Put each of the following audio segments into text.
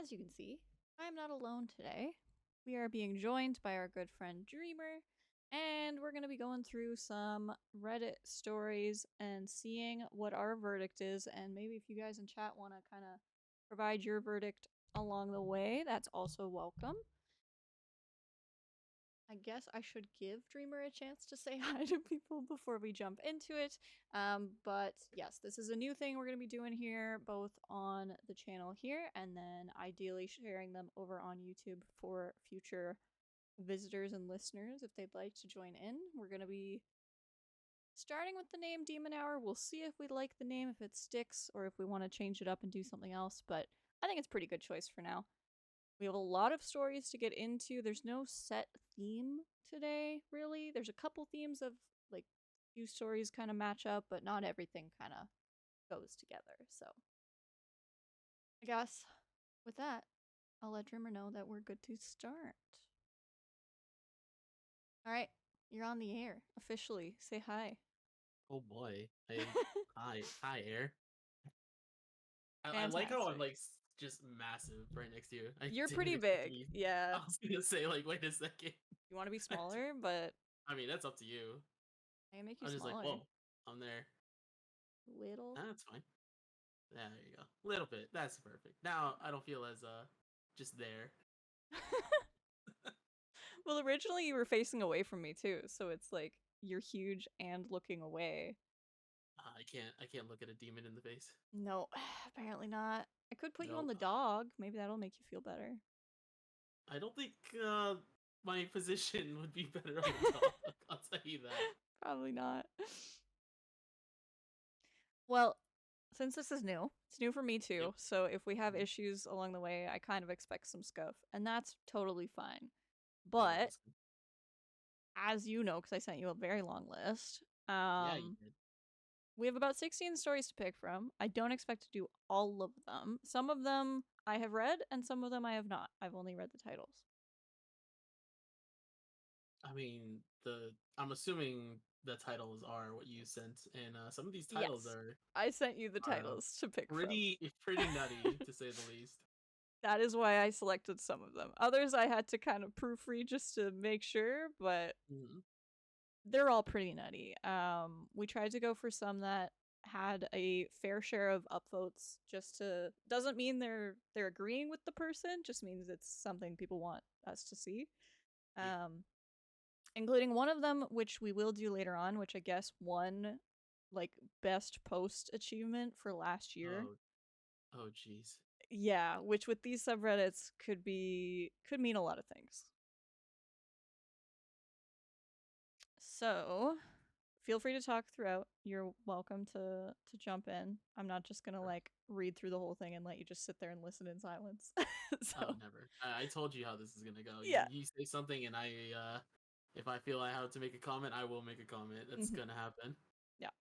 as you can see, I am not alone today. We are being joined by our good friend Dreamer, and we're going to be going through some Reddit stories and seeing what our verdict is. And maybe if you guys in chat want to kind of provide your verdict along the way, that's also welcome. I guess I should give Dreamer a chance to say hi to people before we jump into it. But yes, this is a new thing we're going to be doing here, both on the channel here and then ideally sharing them over on YouTube for future visitors and listeners if they'd like to join in. We're going to be starting with the name Demon Hour. We'll see if we like the name, if it sticks, or if we want to change it up and do something else. But I think it's a pretty good choice for now. We have a lot of stories to get into. There's no set theme today, really. There's a couple themes of, like, few stories kind of match up, but not everything kind of goes together. So, I guess with that, I'll let Dreamer know that we're good to start. Alright, you're on the air, officially. Say hi. Oh boy. Hi, Air. I like how I'm like just massive right next to you. You're pretty big, yeah. I was gonna say, like, wait a second. You want to be smaller, but I mean, that's up to you. I can make you I was just smaller. like, whoa, I'm there. Little. That's fine. There you go. A little bit. That's perfect. Now I don't feel as just there. Well, originally you were facing away from me too, so it's like you're huge and looking away. I can't look at a demon in the face. No, apparently not. I could put you on Nope. the dog. Maybe that'll make you feel better. I don't think my position would be better on the dog. I'll tell you that. Probably not. Well, since this is new, it's new for me too. Yep. So if we have issues along the way, I kind of expect some scuff, and that's totally fine. But as you know, because I sent you a very long list, yeah, you did. we have about 16 stories to pick from. I don't expect to do all of them. Some of them I have read, and some of them I have not. I've only read the titles. I mean, I'm assuming the titles are what you sent, and some of these titles are. I sent you the titles to pick pretty nutty, to say the least. That is why I selected some of them. Others I had to kind of proofread just to make sure, but they're all pretty nutty. We tried to go for some that had a fair share of upvotes. Just to doesn't mean they're agreeing with the person, just means it's something people want us to see. Including one of them, which we will do later on, which I guess won like best post achievement for last year. Oh jeez. Yeah, which with these subreddits could mean a lot of things. So, feel free to talk throughout. You're welcome to jump in. I'm not just gonna like read through the whole thing and let you just sit there and listen in silence. Oh, never. I told you how this is gonna go. Yeah. You say something, and if I feel I have to make a comment, I will make a comment. That's gonna happen. Yeah.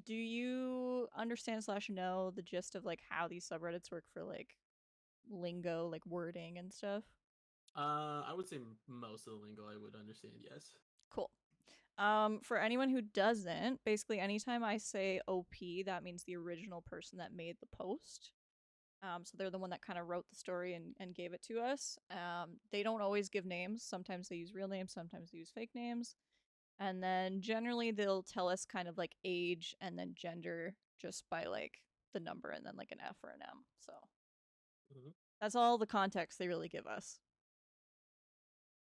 Do you understand / know the gist of like how these subreddits work for like lingo, like wording and stuff? I would say most of the lingo I would understand, yes. Cool. For anyone who doesn't, basically anytime I say OP, that means the original person that made the post. So they're the one that kind of wrote the story and gave it to us. They don't always give names. Sometimes they use real names, sometimes they use fake names. And then generally they'll tell us kind of like age and then gender just by like the number and then like an F or an M. So that's all the context they really give us.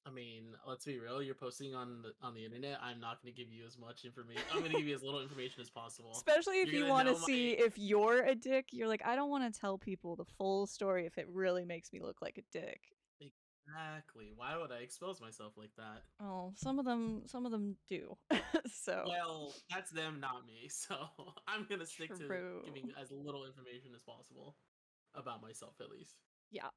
I mean, let's be real. You're posting on the internet. I'm not going to give you as much information. I'm going to give you as little information as possible. Especially if you want to see if you're a dick. You're like, I don't want to tell people the full story if it really makes me look like a dick. Exactly. Why would I expose myself like that? Oh, some of them do. So. Well, that's them, not me. So I'm gonna stick to giving as little information as possible about myself, at least. Yeah.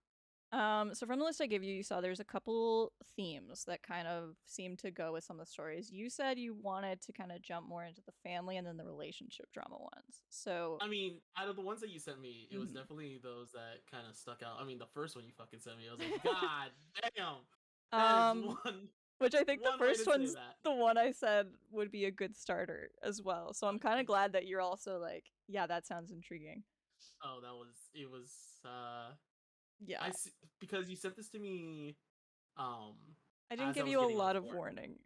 So from the list I gave you, you saw there's a couple themes that kind of seem to go with some of the stories. You said you wanted to kind of jump more into the family and then the relationship drama ones. So I mean, out of the ones that you sent me, it was definitely those that kind of stuck out. I mean, the first one you fucking sent me, I was like, God damn. That is one. Which I think the first one's the one I said would be a good starter as well. So I'm kind of glad that you're also like, yeah, that sounds intriguing. Oh, it was Yeah. because you sent this to me um I didn't as I give was you a getting off lot of work. warning.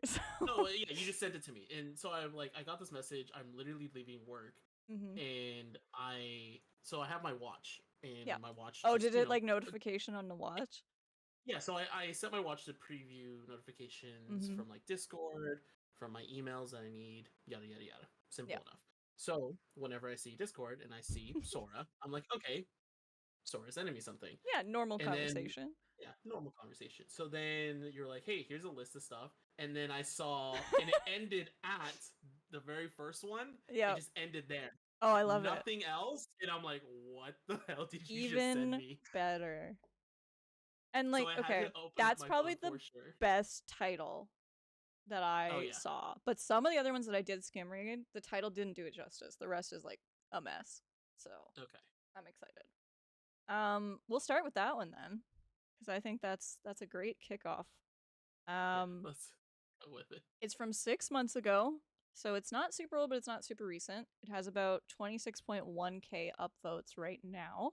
No, yeah, you just sent it to me, and so I'm like, I got this message. I'm literally leaving work, Mm-hmm. and I have my watch, Yeah. and my watch Oh, just did it like notification on the watch? yeah. So I set my watch to preview notifications Mm-hmm. from like Discord, from my emails that I need, yada yada yada. Yeah. Simple enough. So whenever I see Discord and I see Sora, I'm like, okay, Sora's sending me something, Yeah, normal and then conversation. yeah, normal conversation. So then you're like, hey, here's a list of stuff. And then I saw, and it ended at the very first one. It Yeah. just ended there. Oh, I love it. Nothing else. And I'm like, what the hell did you just send Even me? better. And So like, I had okay, to open up that's my probably phone the for sure. best title that Oh, I yeah. saw. But some of the other ones that I did skim read, the title didn't do it justice. The rest is like a mess. So Okay. I'm excited. We'll start with that one then, because I think that's a great kickoff. Yeah, Um, let's go with it. it's from 6 months ago, so it's not super old, but it's not super recent. It has about 26.1K upvotes right now.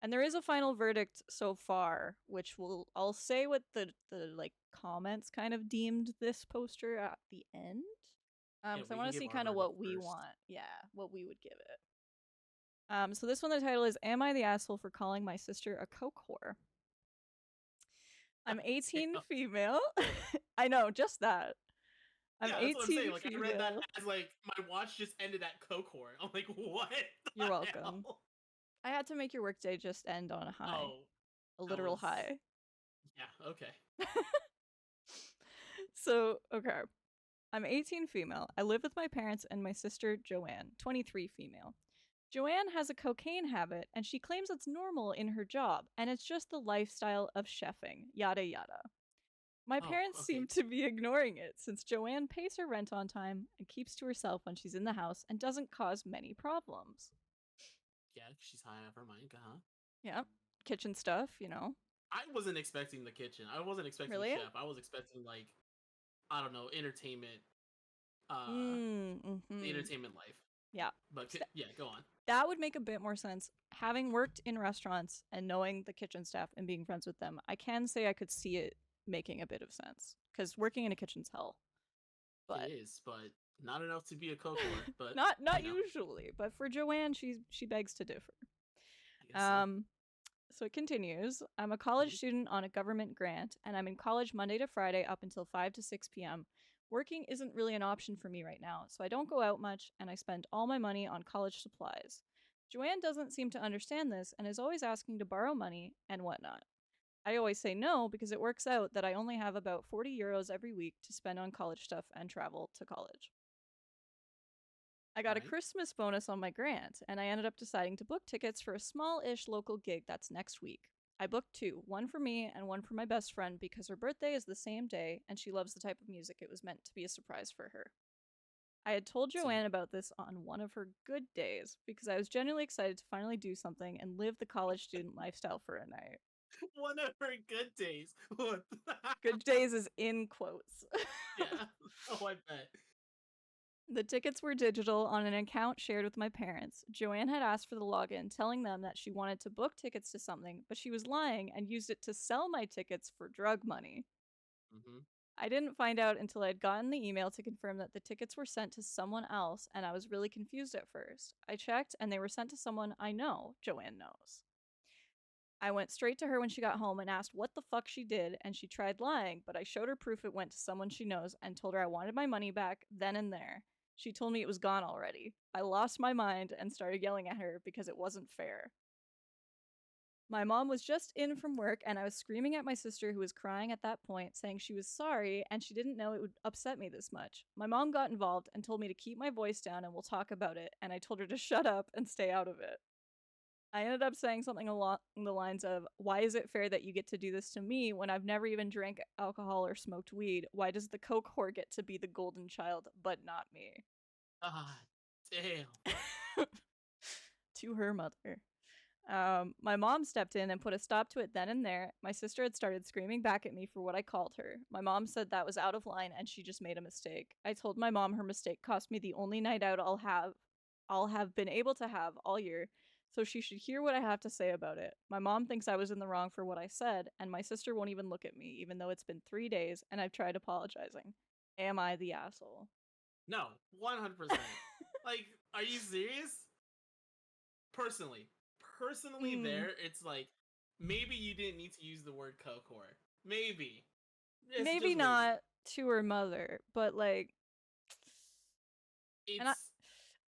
And there is a final verdict so far, which I'll say what the like comments kind of deemed this poster at the end. Yeah, I we want can to give see our kind of verdict what we first. want. Yeah, what we would give it. So this one, the title is "Am I the asshole for calling my sister a coke whore?" I'm 18, female. I know, just that. I'm Yeah, that's what I'm saying. 18, Like, I read that female. as like my watch just ended at Cohort. I'm like, what You're the welcome. hell? I had to make your workday just end on a high, Oh, a that literal was high. yeah. Okay. So, okay. I'm 18, female. I live with my parents and my sister, Joanne, 23, female. Joanne has a cocaine habit and she claims it's normal in her job and it's just the lifestyle of chefing, yada yada. My Oh, parents okay. seem to be ignoring it since Joanne pays her rent on time and keeps to herself when she's in the house and doesn't cause many problems. Yeah, she's high off her mind, huh? Yeah, kitchen stuff, you know. I wasn't expecting the kitchen. I wasn't expecting Really? chef. I was expecting like I don't know, entertainment. The Mm-hmm. entertainment life. Yeah. But yeah, go on. That would make a bit more sense. Having worked in restaurants and knowing the kitchen staff and being friends with them, I can say I could see it making a bit of sense. Because working in a kitchen's hell. It But is, but not enough to be a Cohort. But not you know, usually. But for Joanne, she begs to differ. I guess so. Um, so it continues. I'm a college student on a government grant, and I'm in college Monday to Friday up until 5 to 6 p.m. Working isn't really an option for me right now, so I don't go out much, and I spend all my money on college supplies. Joanne doesn't seem to understand this and is always asking to borrow money and whatnot. I always say no because it works out that I only have about 40 euros every week to spend on college stuff and travel to college. I got a Right. Christmas bonus on my grant, and I ended up deciding to book tickets for a small ish local gig that's next week. I booked two, one for me and one for my best friend because her birthday is the same day and she loves the type of music it was meant to be a surprise for her. I had told See, Joanne about this on one of her good days because I was genuinely excited to finally do something and live the college student lifestyle for a night. one of her good days. What? Good days is in quotes. Yeah. Oh, I bet. The tickets were digital on an account shared with my parents. Joanne had asked for the login, telling them that she wanted to book tickets to something, but she was lying and used it to sell my tickets for drug money. Mm-hmm. I didn't find out until I had gotten the email to confirm that the tickets were sent to someone else, and I was really confused at first. I checked, and they were sent to someone I know, Joanne knows. I went straight to her when she got home and asked what the fuck she did, and she tried lying, but I showed her proof it went to someone she knows and told her I wanted my money back then and there. She told me it was gone already. I lost my mind and started yelling at her because it wasn't fair. My mom was just in from work, and I was screaming at my sister, who was crying at that point, saying she was sorry and she didn't know it would upset me this much. My mom got involved and told me to keep my voice down and we'll talk about it, and I told her to shut up and stay out of it. I ended up saying something along the lines of, "Why is it fair that you get to do this to me when I've never even drank alcohol or smoked weed? Why does the coke whore get to be the golden child, but not me?" God damn. To her mother. My mom stepped in and put a stop to it then and there. My sister had started screaming back at me for what I called her. My mom said that was out of line and she just made a mistake. I told my mom her mistake cost me the only night out I'll have been able to have all year. so she should hear what I have to say about it. My mom thinks I was in the wrong for what I said, and my sister won't even look at me, even though it's been 3 days and I've tried apologizing. Am I the asshole? No, 100%. Like, are you serious? Personally, Mm, there, it's like maybe you didn't need to use the word Kokor. Maybe. It's maybe just maybe. not to her mother, but like, and It's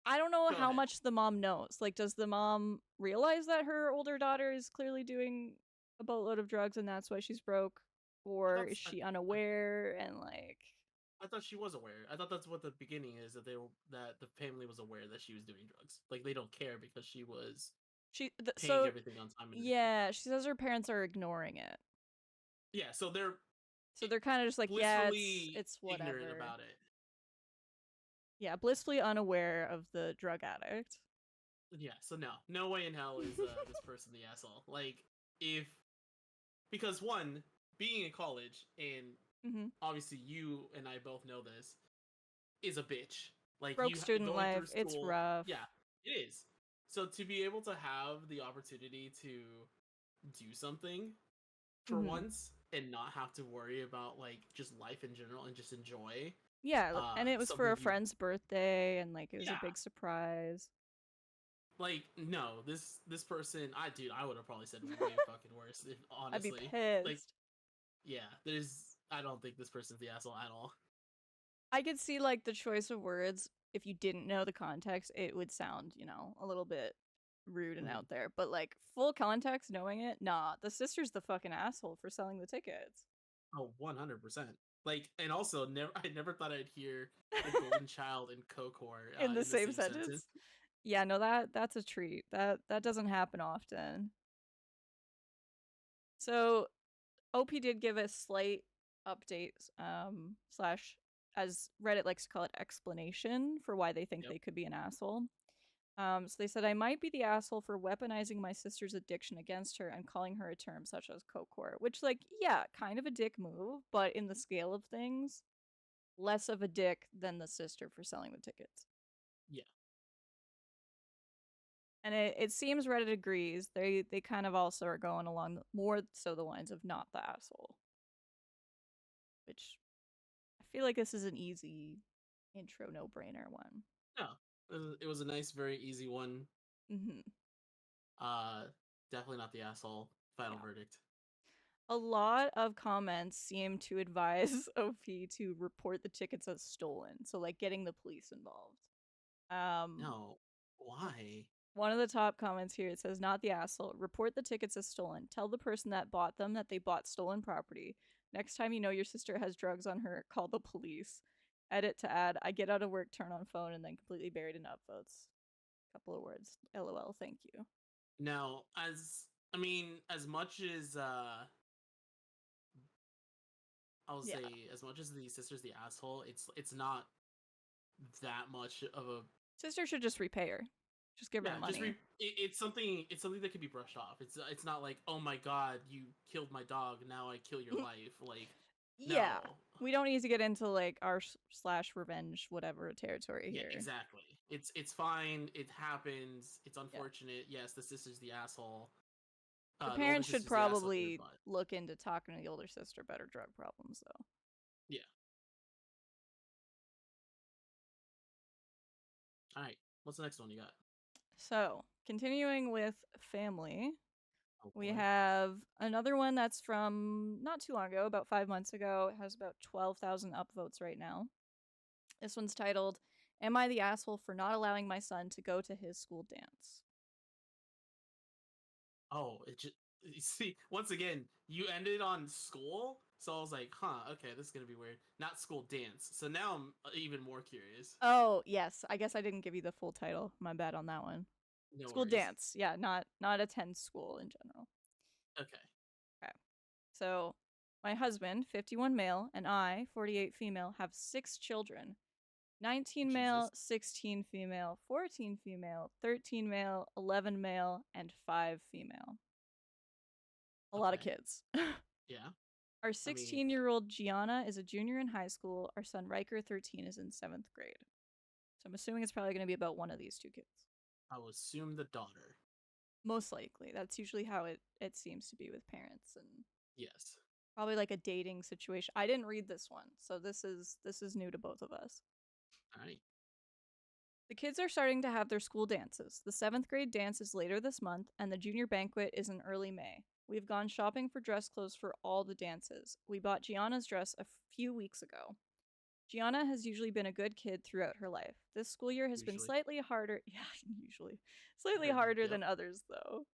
I don't know go how ahead. much the mom knows. Like, does the mom realize that her older daughter is clearly doing a boatload of drugs and that's why she's broke? I Or thought is she unaware and like I thought she was aware. I thought that's what the beginning is, that that the family was aware that she was doing drugs. Like they don't care because she was paying so everything on time and in full. yeah, she says her parents are ignoring it. Yeah, so they're So they're kind of just like, yeah, blissfully it's ignorant whatever. about it. Yeah, blissfully unaware of the drug addict. Yeah, so no way in hell is this person the asshole. Like if because one, being in college, and Mm-hmm. obviously you and I both know this, is a bitch. Like Broke student going through life, it's school, rough. yeah, it is. So to be able to have the opportunity to do something for Mm-hmm. once and not have to worry about like just life in general and just enjoy Yeah, and it was for something a you friend's birthday, and like it was a yeah, big surprise. like no, this person, I would have probably said way fucking worse if I'd be honestly. Like pissed. yeah, there's I don't think this person's the asshole at all. I could see like the choice of words. If you didn't know the context, it would sound, a little bit rude and Mhm. out there. But like full context, knowing it, nah, the sister's the fucking asshole for selling the tickets. Oh, 100%. Like, and also, I never thought I'd hear the golden child and Kokor In the in the same same sentence. sentence. Yeah, no, that's a treat. That doesn't happen often. So OP did give a slight update, slash, as Reddit likes to call it, explanation for why they think Yep. they could be an asshole. So they said I might be the asshole for weaponizing my sister's addiction against her and calling her a term such as cocor, which, like, yeah, kind of a dick move, but in the scale of things, less of a dick than the sister for selling the tickets. Yeah. And it seems Reddit agrees. They kind of also are going along more so the lines of not the asshole, which I feel like this is an easy intro no brainer one. No. It was a nice, very easy one. Mm-hmm. Uh, Definitely not the asshole. Final Yeah. verdict. A lot of comments seem to advise OP to report the tickets as stolen, so like getting the police involved. Um, No. Why? One of the top comments here, it says, "Not the asshole. Report the tickets as stolen. Tell the person that bought them that they bought stolen property. Next time you know your sister has drugs on her, call the police." Edit to add, "I get out of work, turn on phone, and then completely buried in upvotes." Couple of words. LOL. Thank you. Now, as much as I'll Yeah. say, as much as the sister's the asshole, it's not that much of a Sister should just repay her. Just give her yeah. the money. It's something that can be brushed off. It's not like, oh my god, you killed my dog, now I kill your life. Like Yeah. no, We don't need to get into like r slash revenge whatever territory yeah, here. exactly. It's fine. It happens. It's Yeah. unfortunate. Yes, the sister's the asshole. The The older parents should sister's the asshole here, probably but look into talking to the older sister about her drug problems, though. yeah. All right. What's the next one you got? So, continuing with family, Oh we boy. have another one that's from not too long ago, about 5 months ago. It has about 12,000 upvotes right now. This one's titled, "Am I the asshole for not allowing my son to go to his school dance?" Oh, it just you see once again you ended on school, so I was like, huh, okay, this is gonna be weird. Not school dance. So now I'm even more curious. Oh, yes. I guess I didn't give you the full title. My bad on that one. No School worries. dance. Yeah, not attend school in general. Okay. Okay. So, my husband, 51 male, and I, 48 female, have 6 children. 19 male, Jesus. 16 female, 14 female, 13 male, 11 male, and 5 female. A lot of Okay. kids. Yeah. Our I mean, 16-year-old Gianna is a junior in high school. Our son Riker, 13, is in 7th grade. So I'm assuming it's probably going to be about one of these two kids. I will assume the daughter. Most likely. That's usually how it seems to be with parents, and Yes. probably like a dating situation. I didn't read this one, so this is new to both of us. All right. The kids are starting to have their school dances. The 7th grade dance is later this month, and the junior banquet is in early May. We've gone shopping for dress clothes for all the dances. We bought Gianna's dress a few weeks ago. Gianna has usually been a good kid throughout her life. This school year has been Usually. slightly harder. Yeah, usually. Slightly Heard that. harder Yep. than others, though.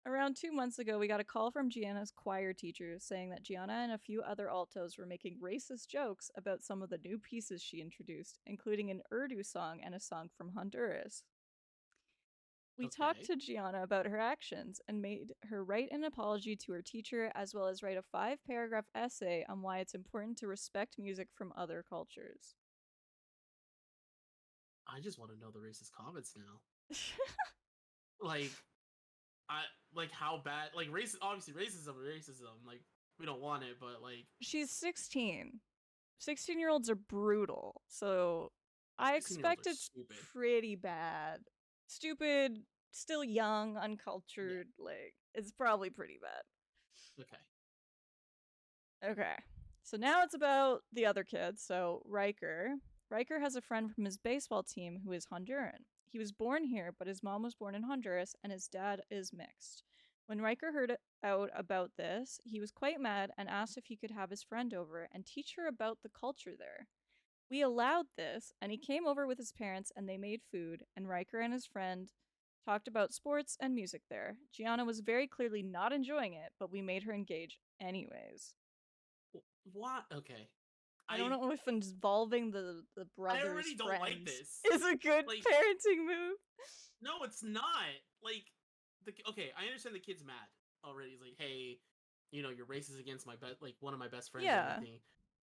Around 2 months ago, we got a call from Gianna's choir teacher saying that Gianna and a few other altos were making racist jokes about some of the new pieces she introduced, including an Urdu song and a song from Honduras. We talked Okay. to Gianna about her actions and made her write an apology to her teacher, as well as write a 5 paragraph essay on why it's important to respect music from other cultures. I just want to know the racist comments now. Like, I like how bad. Like, obviously, racism. Like, we don't want it, but like, She's 16. 16-year-olds are brutal, so I 16-year-olds are expect it's stupid. pretty bad. Stupid, still young, Yeah. uncultured, like, it's probably pretty bad. Okay. Okay. So now it's about the other kids. So Riker. Riker has a friend from his baseball team who is Honduran. He was born here, but his mom was born in Honduras and his dad is mixed. When Riker heard out about this, he was quite mad and asked if he could have his friend over and teach her about the culture there. We allowed this, and he came over with his parents and they made food, and Riker and his friend talked about sports and music there. Gianna was very clearly not enjoying it, but we made her engage anyways. What? Okay. I don't know if involving the I brothers' already don't like friends this. is a good Like, parenting move. no, it's not. Like, okay, I understand the kid's mad already. He's like, hey, you're racist against like one of my best friends or Yeah. anything.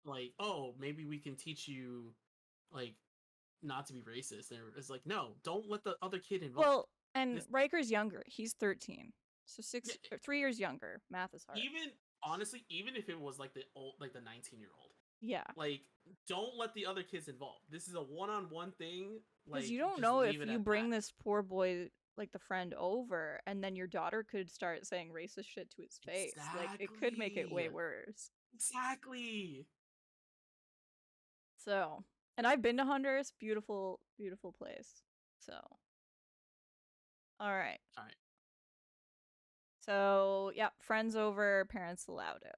Like, oh, maybe we can teach you, like, not to be racist. And it's like, no, don't let the other kid involved. Well, and This, Riker's younger. He's 13. So yeah, 3 years younger. Math is hard. even honestly, even if it was like the 19-year-old, Yeah. like, don't let the other kids involved. This is a one-on-one thing. Because Like, you don't just know leave if it you at bring that. this poor boy, like the friend, over, and then your daughter could start saying racist shit to his face. Like, it could make it Exactly. way worse. Exactly. So, and I've been to Honduras. Beautiful, beautiful place. So, all right. All right. So, yeah, friends over, parents allowed it.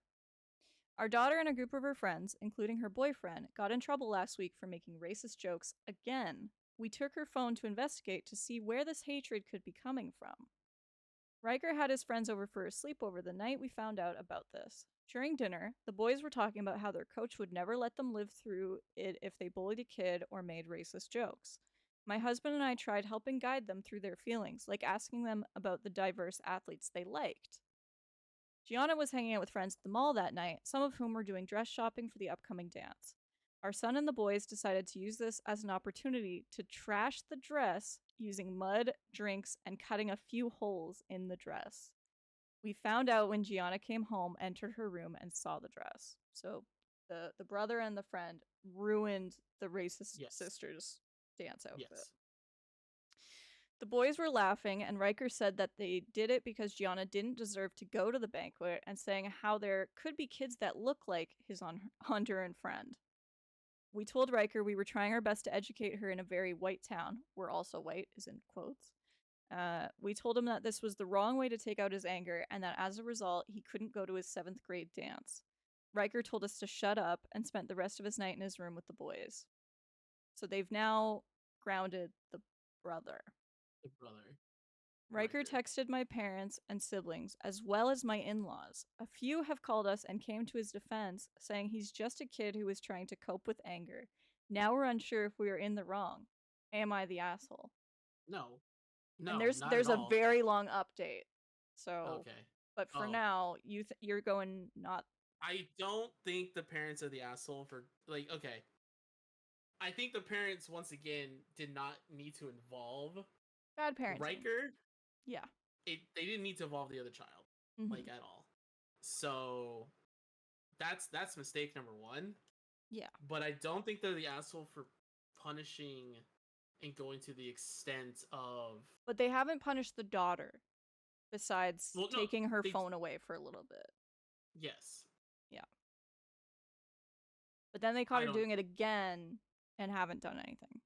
Our daughter and a group of her friends, including her boyfriend, got in trouble last week for making racist jokes again. We took her phone to investigate to see where this hatred could be coming from. Riker had his friends over for a sleepover the night we found out about this. During dinner, the boys were talking about how their coach would never let them live through it if they bullied a kid or made racist jokes. My husband and I tried helping guide them through their feelings, like asking them about the diverse athletes they liked. Gianna was hanging out with friends at the mall that night, some of whom were doing dress shopping for the upcoming dance. Our son and the boys decided to use this as an opportunity to trash the dress using mud, drinks, and cutting a few holes in the dress. We found out when Gianna came home, entered her room, and saw the dress. So the brother and the friend ruined the racist Yes. sisters' dance outfit. Yes. The boys were laughing, and Riker said that they did it because Gianna didn't deserve to go to the banquet, and saying how there could be kids that look like his Honduran friend. We told Riker we were trying our best to educate her in a very white town. We're also white, is in quotes. We told him that this was the wrong way to take out his anger, and that as a result, he couldn't go to his 7th grade dance. Riker told us to shut up and spent the rest of his night in his room with the boys. So they've now grounded the brother. The brother. Riker Riker. texted my parents and siblings, as well as my in laws. A few have called us and came to his defense, saying he's just a kid who was trying to cope with anger. Now we're unsure if we are in the wrong. Am I the asshole? No. And No, not at there's a all. very long update. So, Okay. but for Oh, now, you're going not I don't think the parents are the asshole for, like, okay. I think the parents, once again, did not need to involve bad parenting. Riker. Yeah. They didn't need to involve the other child, like, Mm-hmm. at all. So that's mistake number one. Yeah. But I don't think they're the asshole for punishing and going to the extent of. But they haven't punished the daughter. besides Well, no, taking her they phone away for a little bit. yes. Yeah. But then they caught I her don't. doing it again and haven't done anything.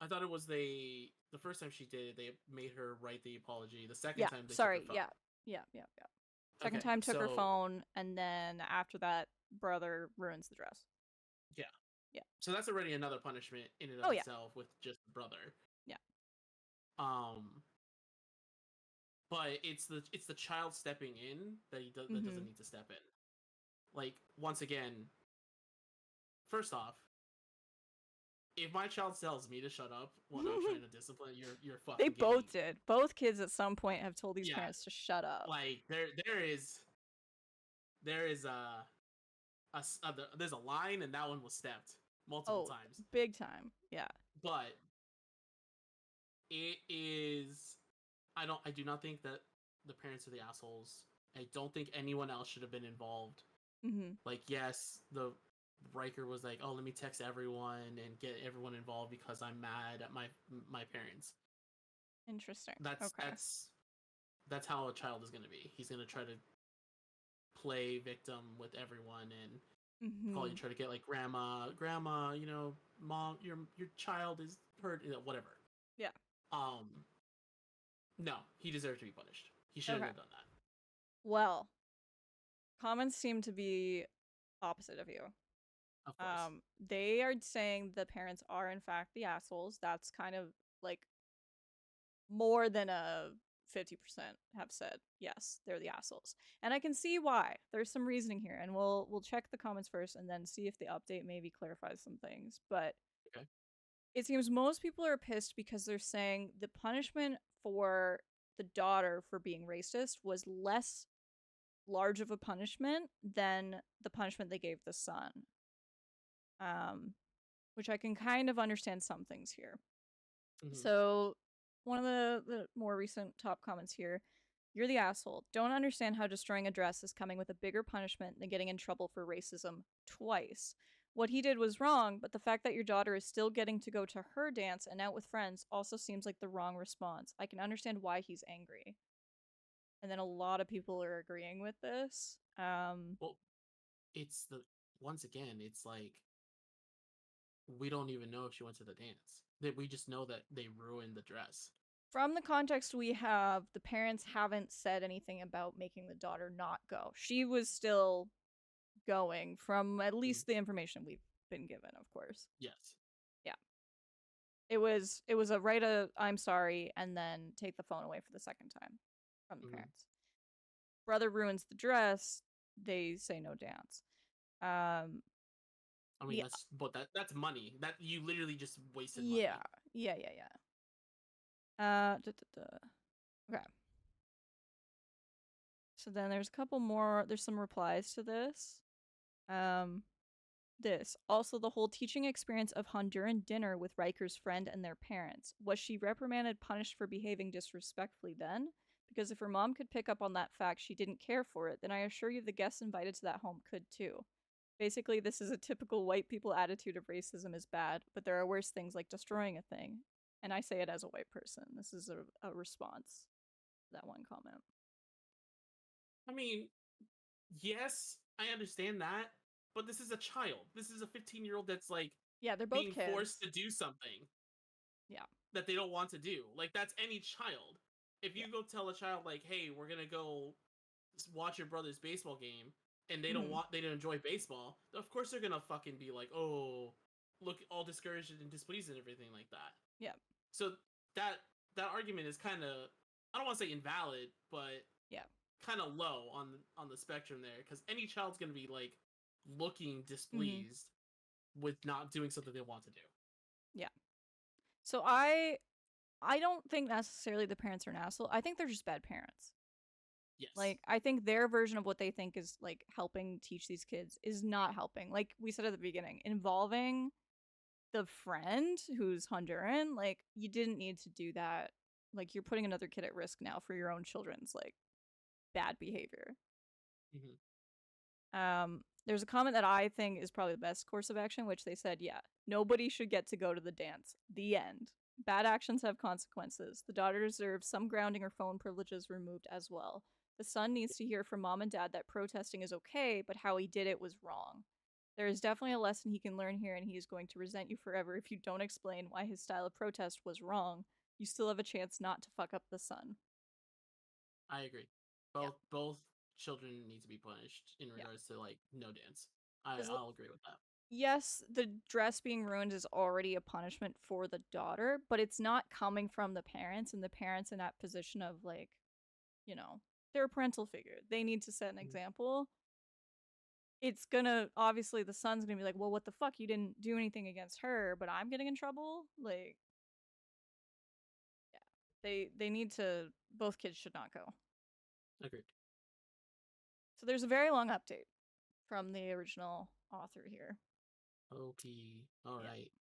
I thought it was the first time she did it, they made her write the apology. The second Yeah, time they took her sorry. phone. Yeah. Second Okay, time took her so phone, and then after that, brother ruins the dress. yeah, Yeah. so that's already another punishment in and of Oh, yeah. itself with just the brother. Yeah. Um, but it's the child stepping in that that doesn't need to step in. Like once again, first off, if my child tells me to shut up when I'm trying to discipline, you're They fucking getting both did. Both kids at some point have told these yeah. parents to shut up. Like there is there's a line and that one was stepped multiple Oh, times. big time. Yeah. But it is I do not think that the parents are the assholes. I don't think anyone else should have been involved. Mm-hmm. Like yes, the Riker was like, "Oh, let me text everyone and get everyone involved because I'm mad at my parents." Interesting. That's Okay. that's how a child is going to be. He's going to try to play victim with everyone and call you, try to get like grandma, you know, mom, your child is hurt, you know, whatever. Yeah. Um, no, he deserved to be punished. He shouldn't Okay. have done that. Well, comments seem to be opposite of you. Of course. They are saying the parents are in fact the assholes. That's kind of like more than a 50% have said yes, they're the assholes. And I can see why. There's some reasoning here, and we'll check the comments first and then see if the update maybe clarifies some things. But Okay. it seems most people are pissed because they're saying the punishment for the daughter for being racist was less large of a punishment than the punishment they gave the son. Which I can kind of understand some things here. Mm-hmm. So, one of the more recent top comments here, you're the asshole. Don't understand how destroying a dress is coming with a bigger punishment than getting in trouble for racism twice. What he did was wrong, but the fact that your daughter is still getting to go to her dance and out with friends also seems like the wrong response. I can understand why he's angry. And then a lot of people are agreeing with this. Well, it's the once again, it's like we don't even know if she went to the dance. That we just know that they ruined the dress. From the context we have, the parents haven't said anything about making the daughter not go. She was still going from at least the information we've been given, of course. Yes. Yeah. It was a write a I'm sorry and then take the phone away for the second time from the parents. Brother ruins the dress, they say no dance. I mean that's money. That you literally just wasted money. Yeah. Okay. So then there's a couple more. There's some replies to this. This also the whole teaching experience of Honduran dinner with Riker's friend and their parents. Was she reprimanded, punished for behaving disrespectfully then? Because if her mom could pick up on that fact she didn't care for it, then I assure you the guests invited to that home could too. Basically, this is a typical white people attitude of racism is bad, but there are worse things like destroying a thing. And I say it as a white person. This is a response to that one comment. I mean, yes, I understand that, but this is a child. This is a 15-year-old that's like Yeah, they're both being kids. forced to do something. Yeah. That they don't want to do. Like that's any child. If you go tell a child like, "Hey, we're going to go watch your brother's baseball game," and they don't enjoy baseball, of course they're going to fucking be like, "Oh, look all discouraged and displeased and everything like that." Yeah. So that argument is kind of, I don't want to say invalid, but yeah, kind of low on the spectrum there, because any child's gonna be like looking displeased with not doing something they want to do. Yeah. So I don't think necessarily the parents are an asshole. I think they're just bad parents. Yes. Like I think their version of what they think is like helping teach these kids is not helping. Like we said at the beginning, involving the friend who's Honduran, like you didn't need to do that. Like you're putting another kid at risk now for your own children's like bad behavior. There's a comment that I think is probably the best course of action, which they said, yeah, nobody should get to go to the dance. The end. Bad actions have consequences. The daughter deserves some grounding or phone privileges removed as well. The son needs to hear from mom and dad that protesting is okay, but how he did it was wrong. There is definitely a lesson he can learn here, and he is going to resent you forever if you don't explain why his style of protest was wrong. You still have a chance not to fuck up the son. I agree. Yeah. Both children need to be punished in Yeah. regards to like no dance. Because I'll agree with that. yes, the dress being ruined is already a punishment for the daughter, but it's not coming from the parents, and the parents in that position of like, you know, they're a parental figure. They need to set an example. It's gonna obviously the son's gonna be like, well, what the fuck? You didn't do anything against her, but I'm getting in trouble. Like, yeah, they need to. Both kids should not go. Agreed. So there's a very long update from the original author here. OP. All Yeah. right.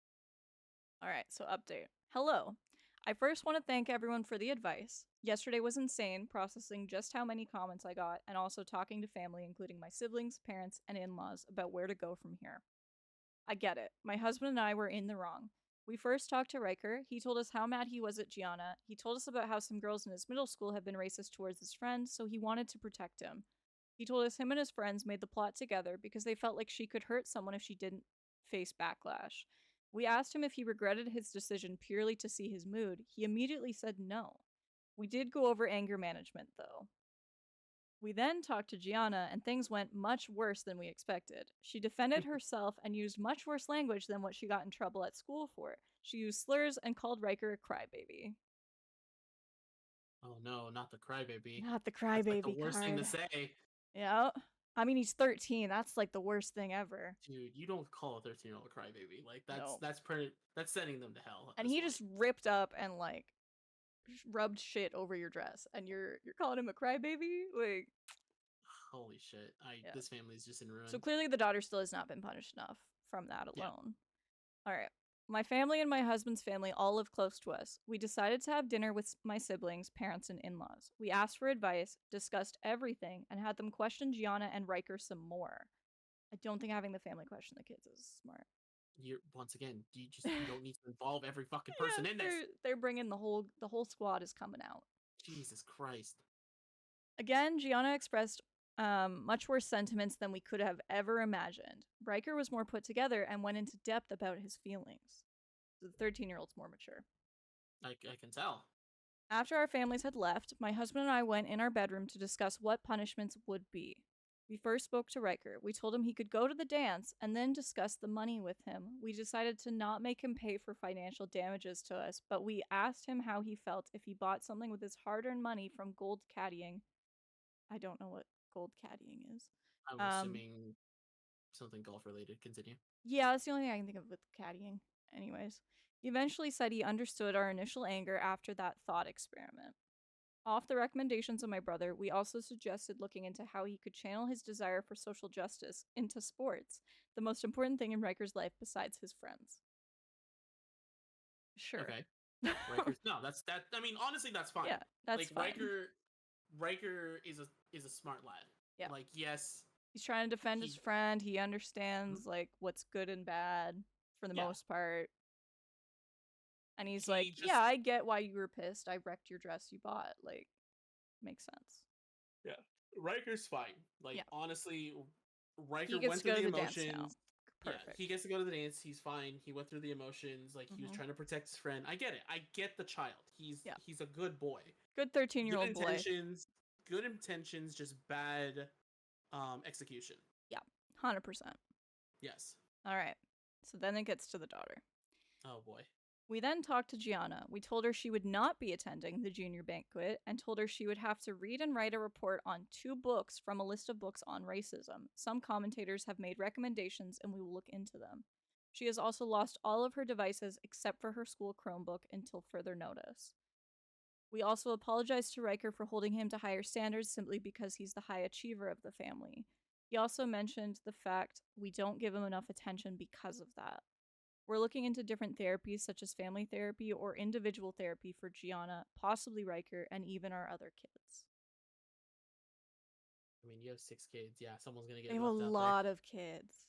All right, so update. Hello. I first want to thank everyone for the advice. Yesterday was insane, processing just how many comments I got, and also talking to family, including my siblings, parents, and in laws, about where to go from here. I get it. My husband and I were in the wrong. We first talked to Riker. He told us how mad he was at Gianna. He told us about how some girls in his middle school had been racist towards his friend, so he wanted to protect him. He told us him and his friends made the plot together because they felt like she could hurt someone if she didn't face backlash. We asked him if he regretted his decision purely to see his mood. He immediately said no. We did go over anger management, though. We then talked to Gianna, and things went much worse than we expected. She defended herself and used much worse language than what she got in trouble at school for. She used slurs and called Riker a crybaby. Oh no, not the crybaby. Not the That's like the crybaby worst thing card. to say. Yeah. I mean, he's 13. That's like the worst thing ever. Dude, you don't call a 13-year-old a crybaby. Like No. that's sending them to hell at And this he point. just ripped up and like rubbed shit over your dress, and you're calling him a crybaby? Like, Holy shit. yeah. This family's just in ruin. So clearly the daughter still has not been punished enough from that Yeah. alone. All right. My family and my husband's family all live close to us. We decided to have dinner with my siblings, parents, and in laws. We asked for advice, discussed everything, and had them question Gianna and Riker some more. I don't think having the family question the kids is smart. You're once again, you don't need to involve every fucking person in this. They're bringing the whole squad is coming out. Jesus Christ. Again, Gianna expressed much worse sentiments than we could have ever imagined. Riker was more put together and went into depth about his feelings. The 13-year-old's more mature. I can tell. After our families had left, my husband and I went in our bedroom to discuss what punishments would be. We first spoke to Riker. We told him he could go to the dance and then discuss the money with him. We decided to not make him pay for financial damages to us, but we asked him how he felt if he bought something with his hard-earned money from gold caddying. I don't know what gold caddying is. I'm assuming something golf related. Continue. Yeah, that's the only thing I can think of with caddying. Anyways, he eventually said he understood our initial anger after that thought experiment. Off the recommendations of my brother, we also suggested looking into how he could channel his desire for social justice into sports, the most important thing in Riker's life besides his friends. Sure. Okay. Riker's no, that's that. I mean, honestly, that's fine. Yeah, that's like fine. Riker is a smart lad. Yeah. Like yes, he's trying to defend his friend. He understands like what's good and bad for the most part. And he's like, yeah, I get why you were pissed. I wrecked your dress you bought. Like, makes sense. Yeah. Riker's fine. Like, honestly, Riker went through the emotions. Perfect. Yeah, he gets to go to the dance. He's fine. He went through the emotions. Like, he was trying to protect his friend. I get it. I get the child. He's a good boy. Good 13-year-old boy. Good intentions, just bad execution. Yeah, 100%. Yes. All right. So then it gets to the daughter. Oh, boy. We then talked to Gianna. We told her she would not be attending the junior banquet and told her she would have to read and write a report on 2 books from a list of books on racism. Some commentators have made recommendations and we will look into them. She has also lost all of her devices except for her school Chromebook until further notice. We also apologized to Riker for holding him to higher standards simply because he's the high achiever of the family. He also mentioned the fact we don't give him enough attention because of that. We're looking into different therapies such as family therapy or individual therapy for Gianna, possibly Riker, and even our other kids. I mean, you have 6 kids. Yeah, someone's going to get left out there. They have a lot of kids.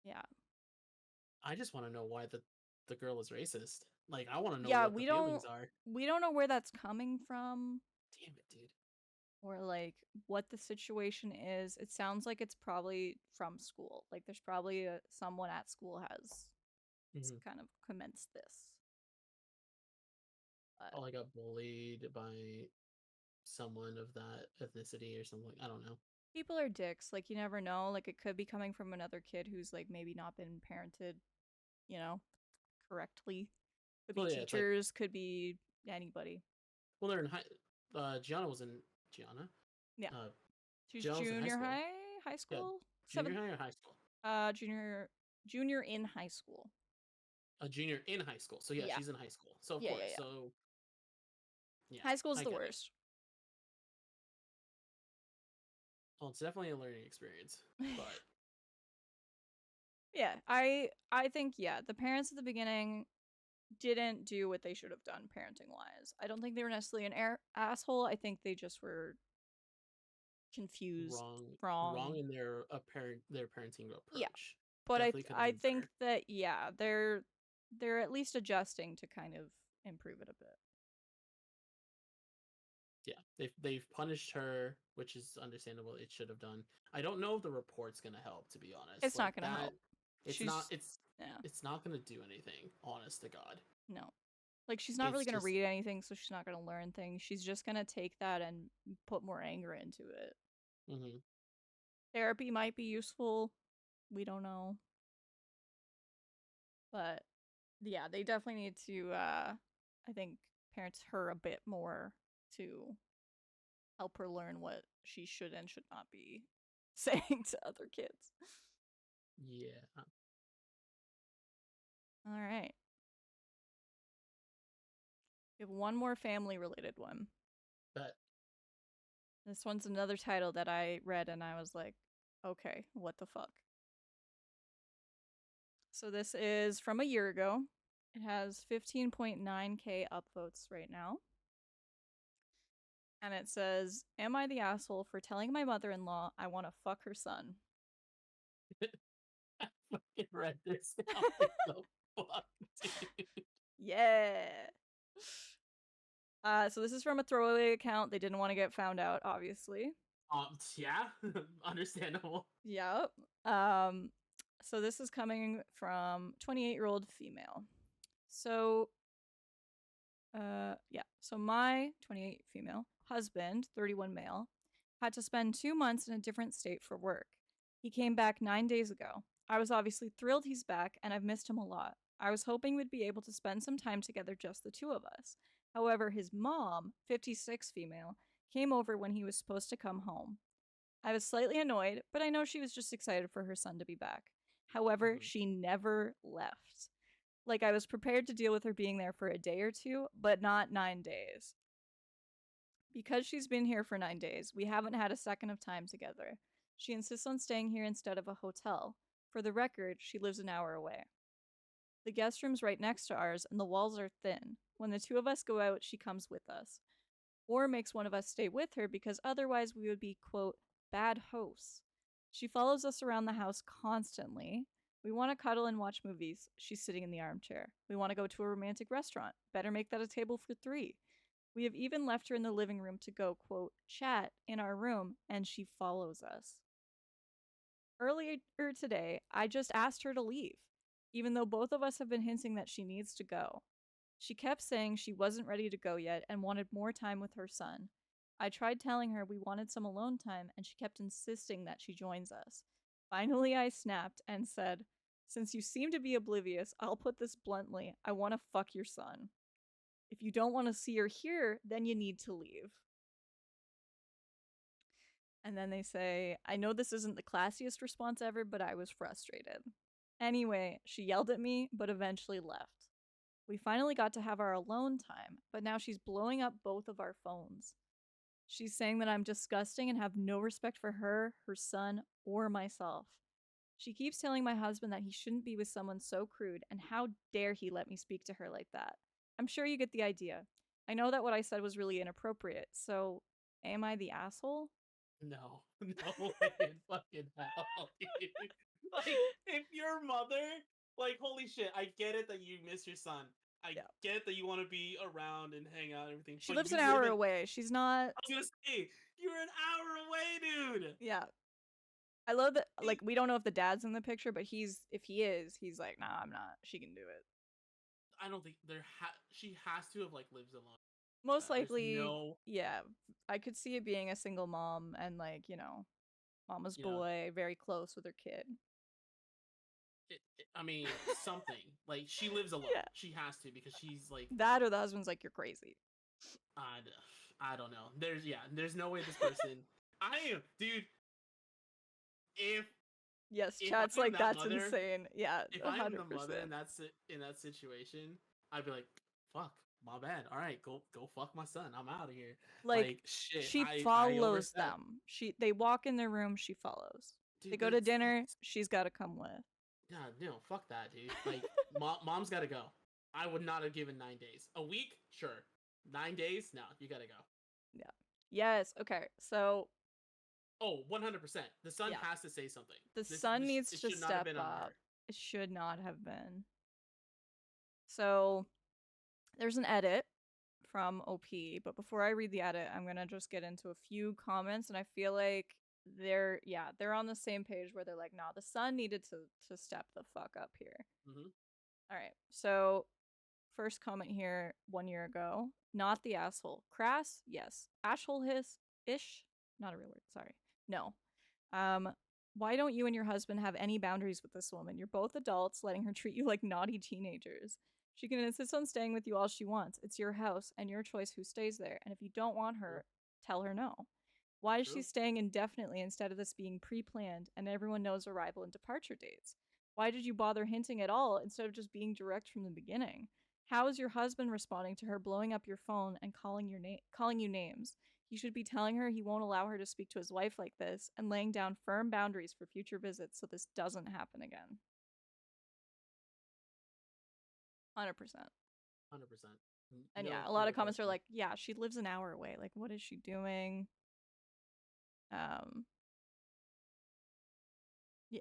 Yeah. I just want to know why the girl is racist. Like, I want to know Yeah, what the feelings are. we don't know where that's coming from Damn it, dude. or like what the situation is. It sounds like it's probably from school. Like there's probably someone at school has Mm-hmm. kind of commenced this. But Probably got bullied by someone of that ethnicity or something. I don't know. people are dicks. Like you never know. Like it could be coming from another kid who's like maybe not been parented, you know, correctly. Could be Well, yeah, it's like, teachers, could be anybody. well, they're in high. Gianna was in Gianna. Yeah. Uh, She's Gianna was in high junior school. high Yeah, school? junior Seventh high or high school? junior in high school. A junior in high school. So yeah, Yeah. she's in high school. So of Yeah, yeah, course. yeah. So yeah, High school's I the get it. worst. Well, it's definitely a learning experience, but Yeah, I think yeah, the parents at the beginning didn't do what they should have done parenting wise. I don't think they were necessarily an asshole. I think they just were confused, wrong wrong. in their parenting Yeah, approach. but Definitely could have I been think better. that yeah, they're at least adjusting to kind of improve it a bit. Yeah, they've punished her, which is understandable. It should have done. I don't know if the report's gonna help, to be honest. It's Like not gonna that, help. it's not. She's yeah, It's not gonna do anything. Honest to God, no. Like she's not really it's gonna just. read anything, so she's not gonna learn things. She's just gonna take that and put more anger into it. Mm-hmm. Therapy might be useful. We don't know. But yeah, they definitely need to I think parents her a bit more to help her learn what she should and should not be saying to other kids. Yeah, All right. We have one more family related one. but This one's another title that I read and I was like, okay, what the fuck? So this is from a year ago. It has 15.9K upvotes right now. And it says, am I the asshole for telling my mother-in-law I want to fuck her son? I fucking read this. I'm like, the fuck, dude. Yeah. So this is from a throwaway account. They didn't want to get found out, obviously. Yeah, understandable. Yep. So this is coming from 28-year-old female. So yeah. So my 28 female husband, 31 male, had to spend 2 months in a different state for work. He came back 9 days ago. I was obviously thrilled he's back, and I've missed him a lot. I was hoping we'd be able to spend some time together, just the two of us. However, his mom, 56 female, came over when he was supposed to come home. I was slightly annoyed, but I know she was just excited for her son to be back. However, Mhm. she never left. Like, I was prepared to deal with her being there for a day or two, but not 9 days. Because she's been here for 9 days, we haven't had a second of time together. She insists on staying here instead of a hotel. For the record, she lives an hour away. The guest room's right next to ours, and the walls are thin. When the two of us go out, she comes with us. Or makes one of us stay with her because otherwise we would be, quote, bad hosts. She follows us around the house constantly. We want to cuddle and watch movies. She's sitting in the armchair. We want to go to a romantic restaurant. Better make that a table for 3. We have even left her in the living room to go, quote, chat in our room, and she follows us. Earlier today, I just asked her to leave, even though both of us have been hinting that she needs to go. She kept saying she wasn't ready to go yet and wanted more time with her son. I tried telling her we wanted some alone time, and she kept insisting that she joins us. Finally, I snapped and said, since you seem to be oblivious, I'll put this bluntly. I want to fuck your son. If you don't want to see or hear, then you need to leave. And then they say, I know this isn't the classiest response ever, but I was frustrated. Anyway, she yelled at me, but eventually left. We finally got to have our alone time, but now she's blowing up both of our phones. She's saying that I'm disgusting and have no respect for her, her son, or myself. She keeps telling my husband that he shouldn't be with someone so crude, and how dare he let me speak to her like that. I'm sure you get the idea. I know that what I said was really inappropriate, so am I the asshole? No, no way in fucking hell, dude. Like, if your mother Like, holy shit! I get it that you miss your son. I Yeah. get that you want to be around and hang out and everything. She But lives you an live hour in. away. She's not. I was gonna say you're an hour away, dude. Yeah. I love that. Like, we don't know if the dad's in the picture, but if he is, he's like, nah, I'm not. She can do it. I don't think she has to have like lived alone. Most There's likely, no, yeah. I could see it being a single mom and, like, mama's you know, boy, very close with her kid. I mean, something like she lives alone. Yeah. She has to because she's like, That or the husband's like, you're crazy. I, I don't know. There's no way this person. Dude. If Yes, if chat's I'm like, that that's mother, insane. Yeah, if I am the mother 100%. and in that situation, I'd be like, fuck, my bad. All right, go fuck my son. I'm out of here. Like, Like shit, she I follows overstepped. them. They walk in their room, she follows. They Dude, go to dinner, she's got to come with. no, fuck that, dude. Like, mom's got to go. I would not have given 9 days. A week, sure. 9 days, no, you gotta go. Yeah. Yes. Okay. So Oh, 100%. The son yeah, has to say something. the son needs It to should not have step been on up. her. It should not have been. So there's an edit from OP, but before I read the edit, I'm gonna just get into a few comments, and I feel like they're on the same page where they're like, nah, the son needed to step the fuck up here. Mm-hmm. All right. So first comment here 1 year ago. Not the asshole. Crass, yes. Asshole ish. Not a real word. Sorry. No. Um, why don't you and your husband have any boundaries with this woman? You're both adults, letting her treat you like naughty teenagers. She can insist on staying with you all she wants. It's your house and your choice who stays there. And if you don't want True. her, tell her no. Why is she True. staying indefinitely instead of this being pre planned and everyone knows arrival and departure dates? Why did you bother hinting at all instead of just being direct from the beginning? How is your husband responding to her blowing up your phone and calling you names? He should be telling her he won't allow her to speak to his wife like this and laying down firm boundaries for future visits so this doesn't happen again. 100%. 100%. And No yeah, a lot further of comments are question. like, yeah, she lives an hour away. Like, what is she doing? Um, yeah.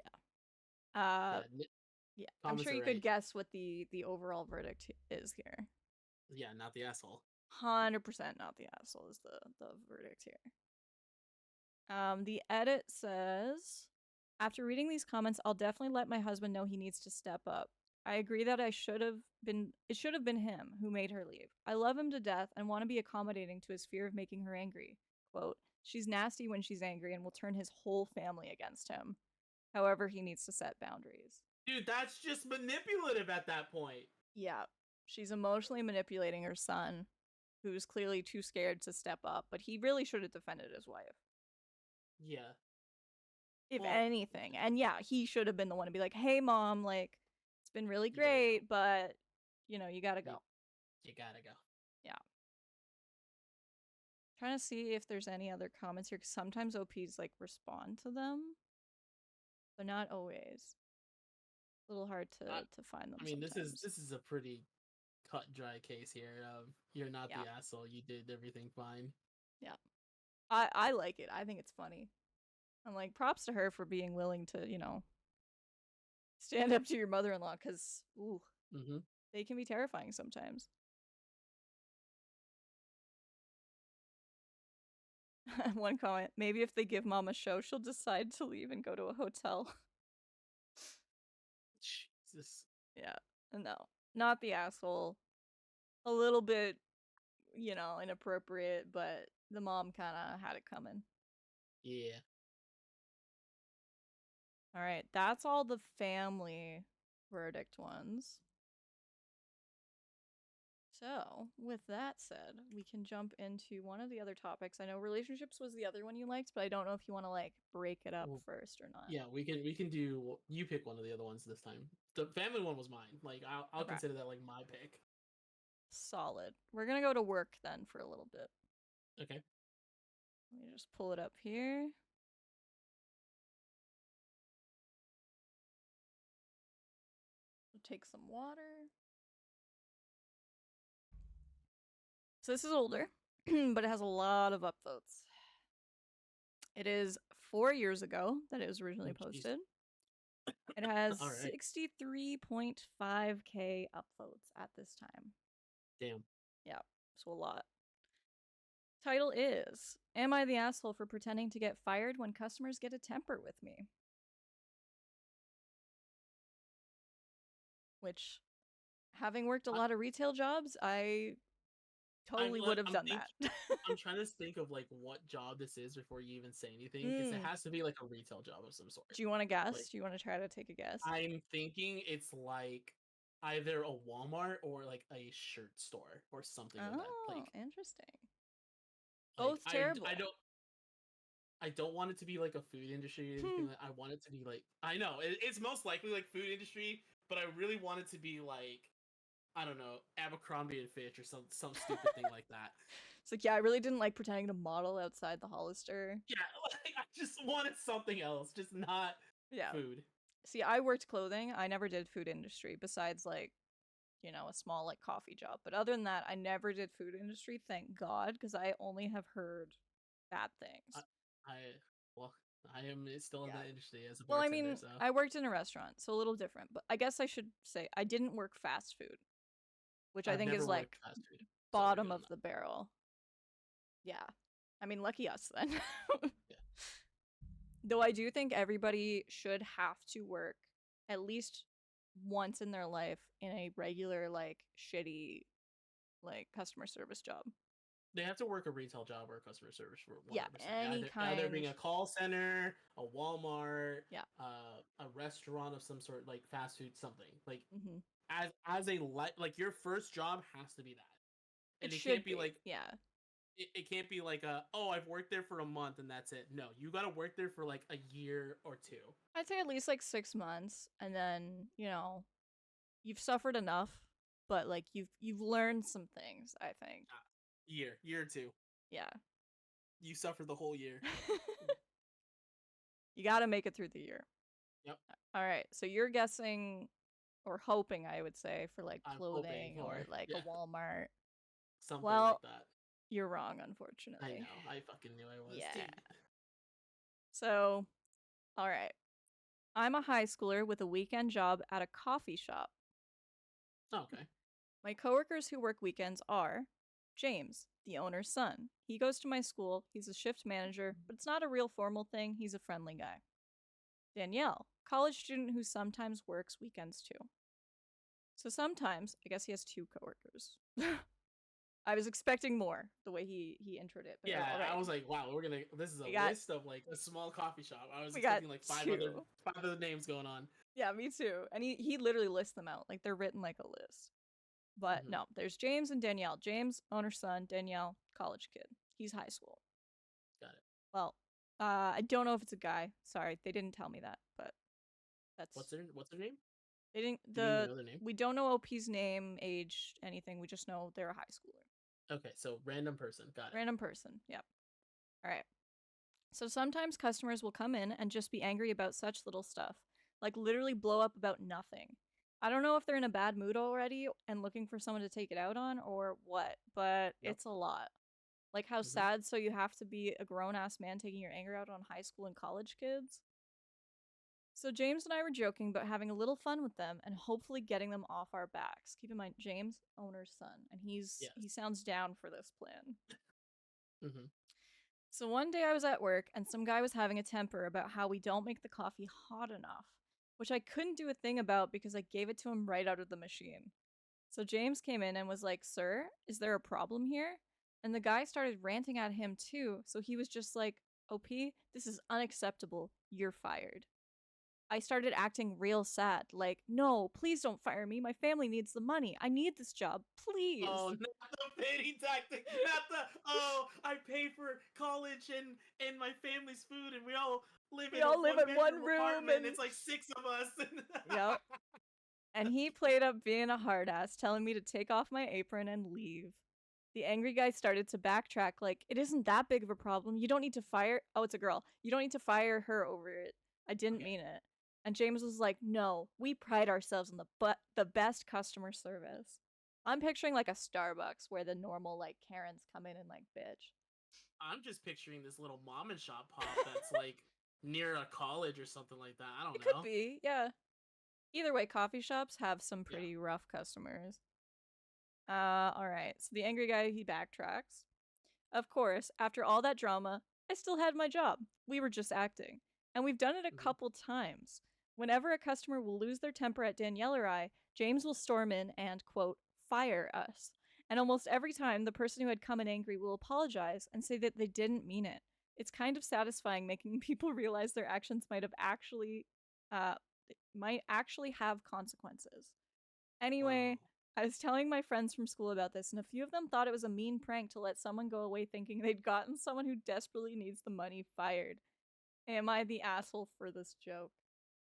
Yeah. I'm Comments sure are you could right. guess what the overall verdict is here. Yeah, not the asshole. 100% not the asshole is the verdict here. The edit says, after reading these comments, I'll definitely let my husband know he needs to step up. I agree that it should have been him who made her leave. I love him to death and want to be accommodating to his fear of making her angry. Quote, she's nasty when she's angry and will turn his whole family against him. However, he needs to set boundaries. Dude, that's just manipulative at that point. Yeah. She's emotionally manipulating her son, who's clearly too scared to step up, but he really should have defended his wife. Yeah. If anything. And yeah, he should have been the one to be like, hey, mom, like, it's been really great, but, you gotta go. You gotta go. Yeah. Trying to see if there's any other comments here, because sometimes OPs, like, respond to them, but not always. A little hard to find them sometimes. this is a pretty cut and dry case here. You're not Yeah. the asshole. You did everything fine. Yeah. I like it. I think it's funny. I'm like, props to her for being willing to, stand up to your mother-in-law, because, ooh, they can be terrifying sometimes. One comment, maybe if they give mom a show, she'll decide to leave and go to a hotel. Jesus. Yeah, no, not the asshole. A little bit, inappropriate, but the mom kind of had it coming. Yeah. All right, that's all the family verdict ones. So, with that said, we can jump into one of the other topics. I know relationships was the other one you liked, but I don't know if you want to like break it up first or not. Yeah, we can do. You pick one of the other ones this time. The family one was mine. Like I'll Okay. consider that like my pick. Solid. We're gonna go to work then for a little bit. Okay. Let me just pull it up here. We'll take some water. So this is older, but it has a lot of upvotes. It is 4 years ago that it was originally posted. It has All right. 63.5K upvotes at this time. Damn. Yeah, so a lot. Title is Am I the asshole for pretending to get fired when customers get a temper with me? Which, having worked a I, lot of retail jobs, I totally would have I'm done thinking. that. I'm trying to think of like what job this is before you even say anything, because it Mm. has to be like a retail job of some sort. Do you want to guess? Like Do you want to try to take a guess? I'm thinking it's like either a Walmart or like a shirt store or something of that. Oh, interesting. Like Both terrible. I don't want it to be like a food industry or anything. Like I want it to be like I know it's most likely like food industry, but I really want it to be like I don't know Abercrombie and Fitch or some stupid thing like that. It's like, yeah, I really didn't like pretending to model outside the Hollister. Yeah, like, I just wanted something else, just not Yeah. food. See, I worked clothing. I never did food industry besides like, a small like coffee job. But other than that, I never did food industry, thank God, because I only have heard bad I, things. I well, I am still in Yeah. the industry as a Well, I bartender, mean, so I worked in a restaurant, so a little different. But I guess I should say I didn't work fast food, which I I've think never is like worked fast food, so we're bottom good on of that. the barrel. Yeah. I mean, lucky us then. Yeah, Though I do think everybody should have to work at least once in their life in a regular, like, shitty, like, customer service job. they have to work a retail job or customer service for Yeah, 100%. any Either being kind. a call center, a Walmart, Yeah. a restaurant of some sort, like fast food, something like Hmm. as a like your first job has to be that, It and it should can't be be. like Yeah. it can't be like oh I've worked there for a month and that's it. No, you got to work there for like a year or two. I'd say at least like 6 months, and then you've suffered enough, but like you've learned some things. I think. Year or two. Yeah. You suffer the whole year. You got to make it through the year. Yep. All right. So you're guessing or hoping, I would say, for like I'm hoping clothing or for like a yeah Walmart. something like Well, that. you're wrong, I unfortunately. know. I fucking knew I was. Yeah. Dang it. So, all right. I'm a high schooler with a weekend job at a coffee shop. Oh, okay. My coworkers who work weekends are James, the owner's son. He goes to my school. He's a shift manager, but it's not a real formal thing. He's a friendly guy. Danielle, college student who sometimes works weekends too. So sometimes, I guess he has two coworkers. I was expecting more the way he introed it, but Yeah, all right. I was like, wow, we're gonna. This is a We got list of like a small coffee shop. I was we got expecting like two. 500 names going on. Yeah, me too. And he literally lists them out. Like they're written like a list. But Hmm. no, there's James and Danielle. James, owner's son, Danielle, college kid. He's high school. Got it. Well, I don't know if it's a guy. Sorry, they didn't tell me that, but that's What's their name? they didn't Do we even the know their name? we don't know OP's name, age, anything. We just know they're a high schooler. Okay, so random person. Got it. Random person. Yep. All right. So sometimes customers will come in and just be angry about such little stuff, like literally blow up about nothing. I don't know if they're in a bad mood already and looking for someone to take it out on or what, but Yep. it's a lot. Like how Hmm. sad, so you have to be a grown ass man taking your anger out on high school and college kids? So James and I were joking about having a little fun with them and hopefully getting them off our backs. Keep in mind, James, owner's son, and he Yes. sounds down for this plan. Hmm. So one day I was at work and some guy was having a temper about how we don't make the coffee hot enough, which I couldn't do a thing about because I gave it to him right out of the machine. So James came in and was like, "Sir, is there a problem here?" And the guy started ranting at him too, so he was just like, "OP, this is unacceptable. You're fired." I started acting real sad, like, "No, please don't fire me. My family needs the money. I need this job. Oh, Please." not the pity tactic. Not the I pay for college and my family's food, and we all live We in a all live one in one bedroom room apartment. and It's like six of us. yep. And he played up being a hard ass, telling me to take off my apron and leave. The angry guy started to backtrack, like, "It isn't that big of a problem. You don't need to fire." Oh, it's a girl. "You don't need to fire her over it. I didn't Okay. mean it." And James was like, "No, we pride ourselves on the best customer service." I'm picturing like a Starbucks where the normal like Karens come in and like bitch. I'm just picturing this little mom and shop pop that's like near a college or something like that. I don't It could know. be, yeah. Either way, coffee shops have some Yeah. pretty rough customers. All right. So the angry guy, he backtracks. Of course, after all that drama, I still had my job. We were just acting. And we've done it a Mhm. couple times. Whenever a customer will lose their temper at Danielle or I, James will storm in and, quote, fire us. And almost every time, the person who had come in angry will apologize and say that they didn't mean it. It's kind of satisfying making people realize their actions uh, might actually have consequences. Anyway, Whoa. I was telling my friends from school about this, and a few of them thought it was a mean prank to let someone go away thinking they'd gotten someone who desperately needs the money fired. Am I the asshole for this joke?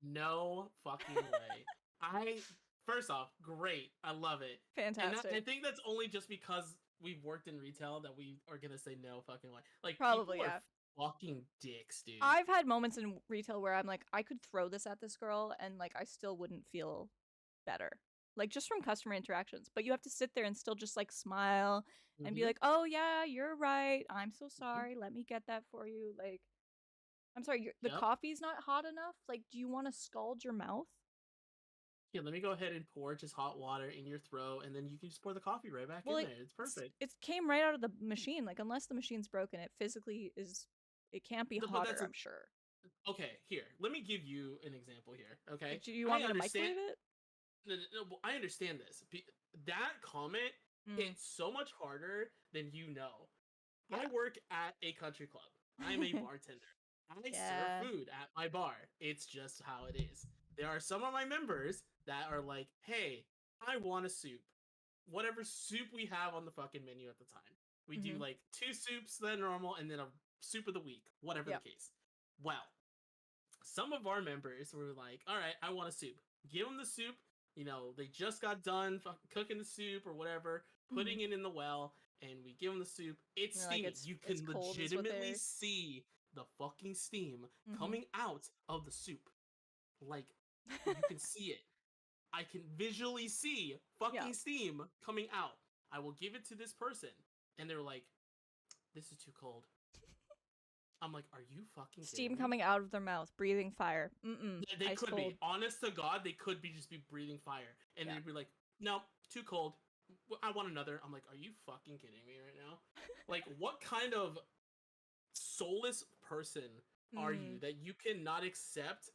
No fucking way. I First off, great. I love it. And I Fantastic. think that's only just because we've worked in retail that we are gonna say no fucking way. Like people Probably, are yeah. fucking dicks, dude. I've had moments in retail where I'm like, I could throw this at this girl and like I still wouldn't feel better. Like just from customer interactions. But you have to sit there and still just like smile and be Mm-hmm. like, oh yeah, you're right. I'm so Mm-hmm. sorry. Let me get that for you. Like, I'm sorry, the Yep. coffee's not hot enough? Like, do you want to scald your mouth? Here, let me go ahead and pour just hot water in your throat, and then you can just pour the coffee right back Well, in there. It's perfect. it came right out of the machine. Like, unless the machine's broken, it physically is. It can't be But hotter. that's I'm sure. okay. Here, let me give you an example here. Okay, Like, do you I want me to understand. microwave it? No, I understand this. That comment Mm, hits so much harder than you know. I yeah. work at a country club. I'm a bartender. I serve Yeah. food at my bar. It's just how it is. There are some of my members that are like, hey, I want a soup. Whatever soup we have on the fucking menu at the time. We do Mm-hmm. like 2 soups that are normal and then a soup of the week, whatever the Yep. case. Well, some of our members were like, all right, I want a soup. Give them the soup. You know, they just got done cooking the soup or whatever, Mm-hmm. putting it in the well, and we give them the soup. It's Like steaming. You it's can cold is what legitimately they're. see the fucking steam Mm-hmm. coming out of the soup. Like, you can see it. I can visually see Yeah. fucking steam coming out. I will give it to this person. And they're like, this is too cold. I'm like, are you fucking kidding Steam me? coming out of their mouth, breathing fire. Mm-mm. They Ice could be. cold. Honest to God, they could be just be breathing fire. And Yeah. they'd be like, no, too cold. I want another. I'm like, are you fucking kidding me right now? Like, what kind of soulless person are you Mm. that you cannot accept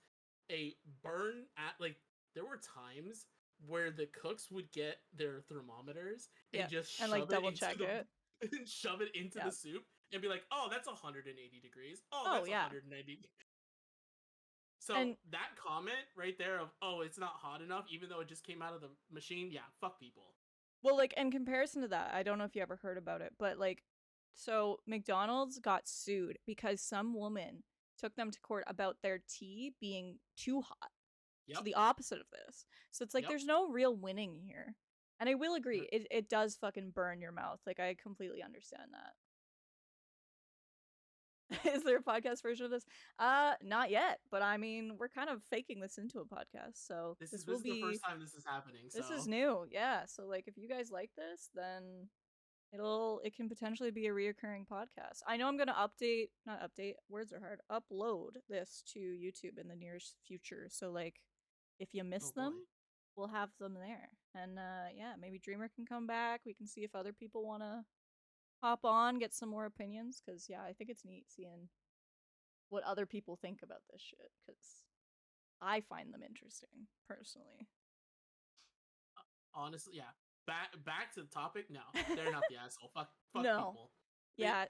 a burn at, like, there were times where the cooks would get their thermometers and Yeah. just And like shove it double into check it. shove it into Yeah. the soup and be like, oh, that's 180 degrees. Oh, Oh that's yeah. 190. So And that comment right there of, oh, it's not hot enough, even though it just came out of the machine, yeah, fuck people. well, like in comparison to that, I don't know if you ever heard about it, but like, so McDonald's got sued because some woman took them to court about their tea being too hot. So Yep, the opposite of this. So it's like yep. there's no real winning here. And I will agree, There- it does fucking burn your mouth. Like I completely understand that. Is there a podcast version of this? Not yet, but I mean, we're kind of faking this into a podcast. So this this will is the first be time this is happening, this is so new. Yeah. So like if you guys like this, then it can potentially be a reoccurring podcast. I know I'm gonna not update, words are hard, upload this to YouTube in the nearest future. So like if you miss oh boy. them, we'll have them there. And yeah, maybe Dreamer can come back. We can see if other people wanna hop on, get some more opinions. Cause yeah, I think it's neat seeing what other people think about this shit. Cause I find them interesting, personally. Honestly, yeah. Back to the topic. No, they're not the asshole. Fuck No. people. They, Yeah,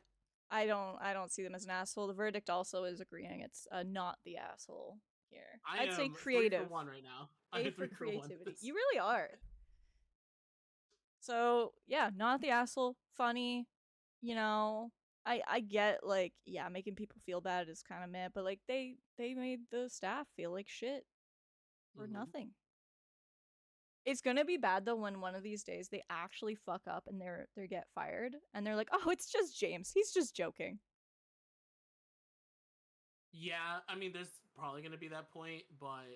I don't see them as an asshole. The verdict also is agreeing it's not the asshole here. I I'd say am 3 for creative. 1 right now. I'm A three for for one. creativity. You really are. So yeah, not the asshole. Funny, you know. I get like yeah, making people feel bad is kind of meh, but like they made the staff feel like shit for Mm-hmm. nothing. It's gonna be bad though when one of these days they actually fuck up and they get fired and they're like, oh, it's just James. He's just joking. Yeah, I mean, there's probably gonna be that point, but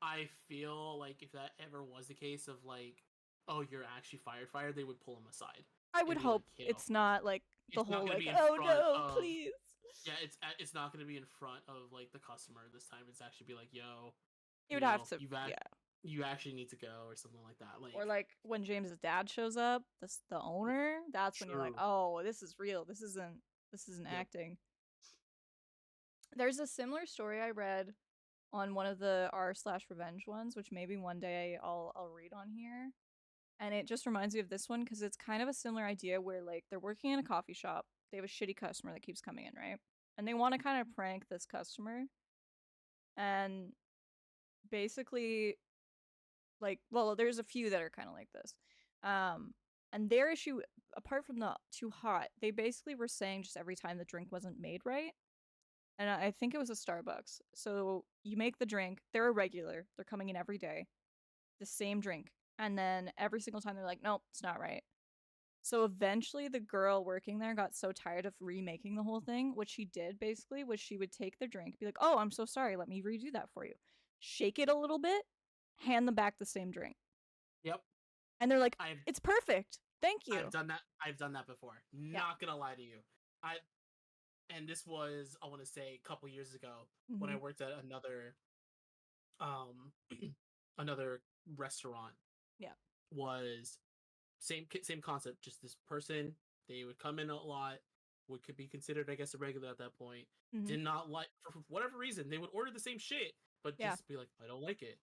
I feel like if that ever was the case of like, oh, you're actually fired, they would pull him aside I and would be like, hope you know, it's not like the it's not whole gonna like, be in oh front no, of please. Yeah, it's not going to be in front of like the customer this time. It's actually be like, yo, You would have to, yeah. you actually need to go or something like that. Or like when James's dad shows up, the owner, that's when you're like, oh, this is real. This isn't acting. There's a similar story I read on one of the r/revenge ones, which maybe one day I'll read on here. And it just reminds me of this one because it's kind of a similar idea where like they're working in a coffee shop. They have a shitty customer that keeps coming in, right? And they want to kind of prank this customer. And basically, like, well, there's a few that are kind of like this. And their issue, apart from the too hot, they basically were saying just every time the drink wasn't made right. And I think it was a Starbucks. So you make the drink, they're a regular, they're coming in every day, the same drink. And then every single time they're like, nope, it's not right. So eventually the girl working there got so tired of remaking the whole thing. What she did basically was she would take the drink, be like, oh, I'm so sorry, let me redo that for you. Shake it a little bit, hand them back the same drink. Yep. And they're like, it's perfect. Thank you. I've done that before. Yeah. Not gonna lie to you. And this was, I want to say, a couple years ago when I worked at another another restaurant. Yeah. Was same concept, just this person, they would come in a lot, could be considered, I guess, a regular at that point. Did not like, for whatever reason, they would order the same shit, but just be like, I don't like it.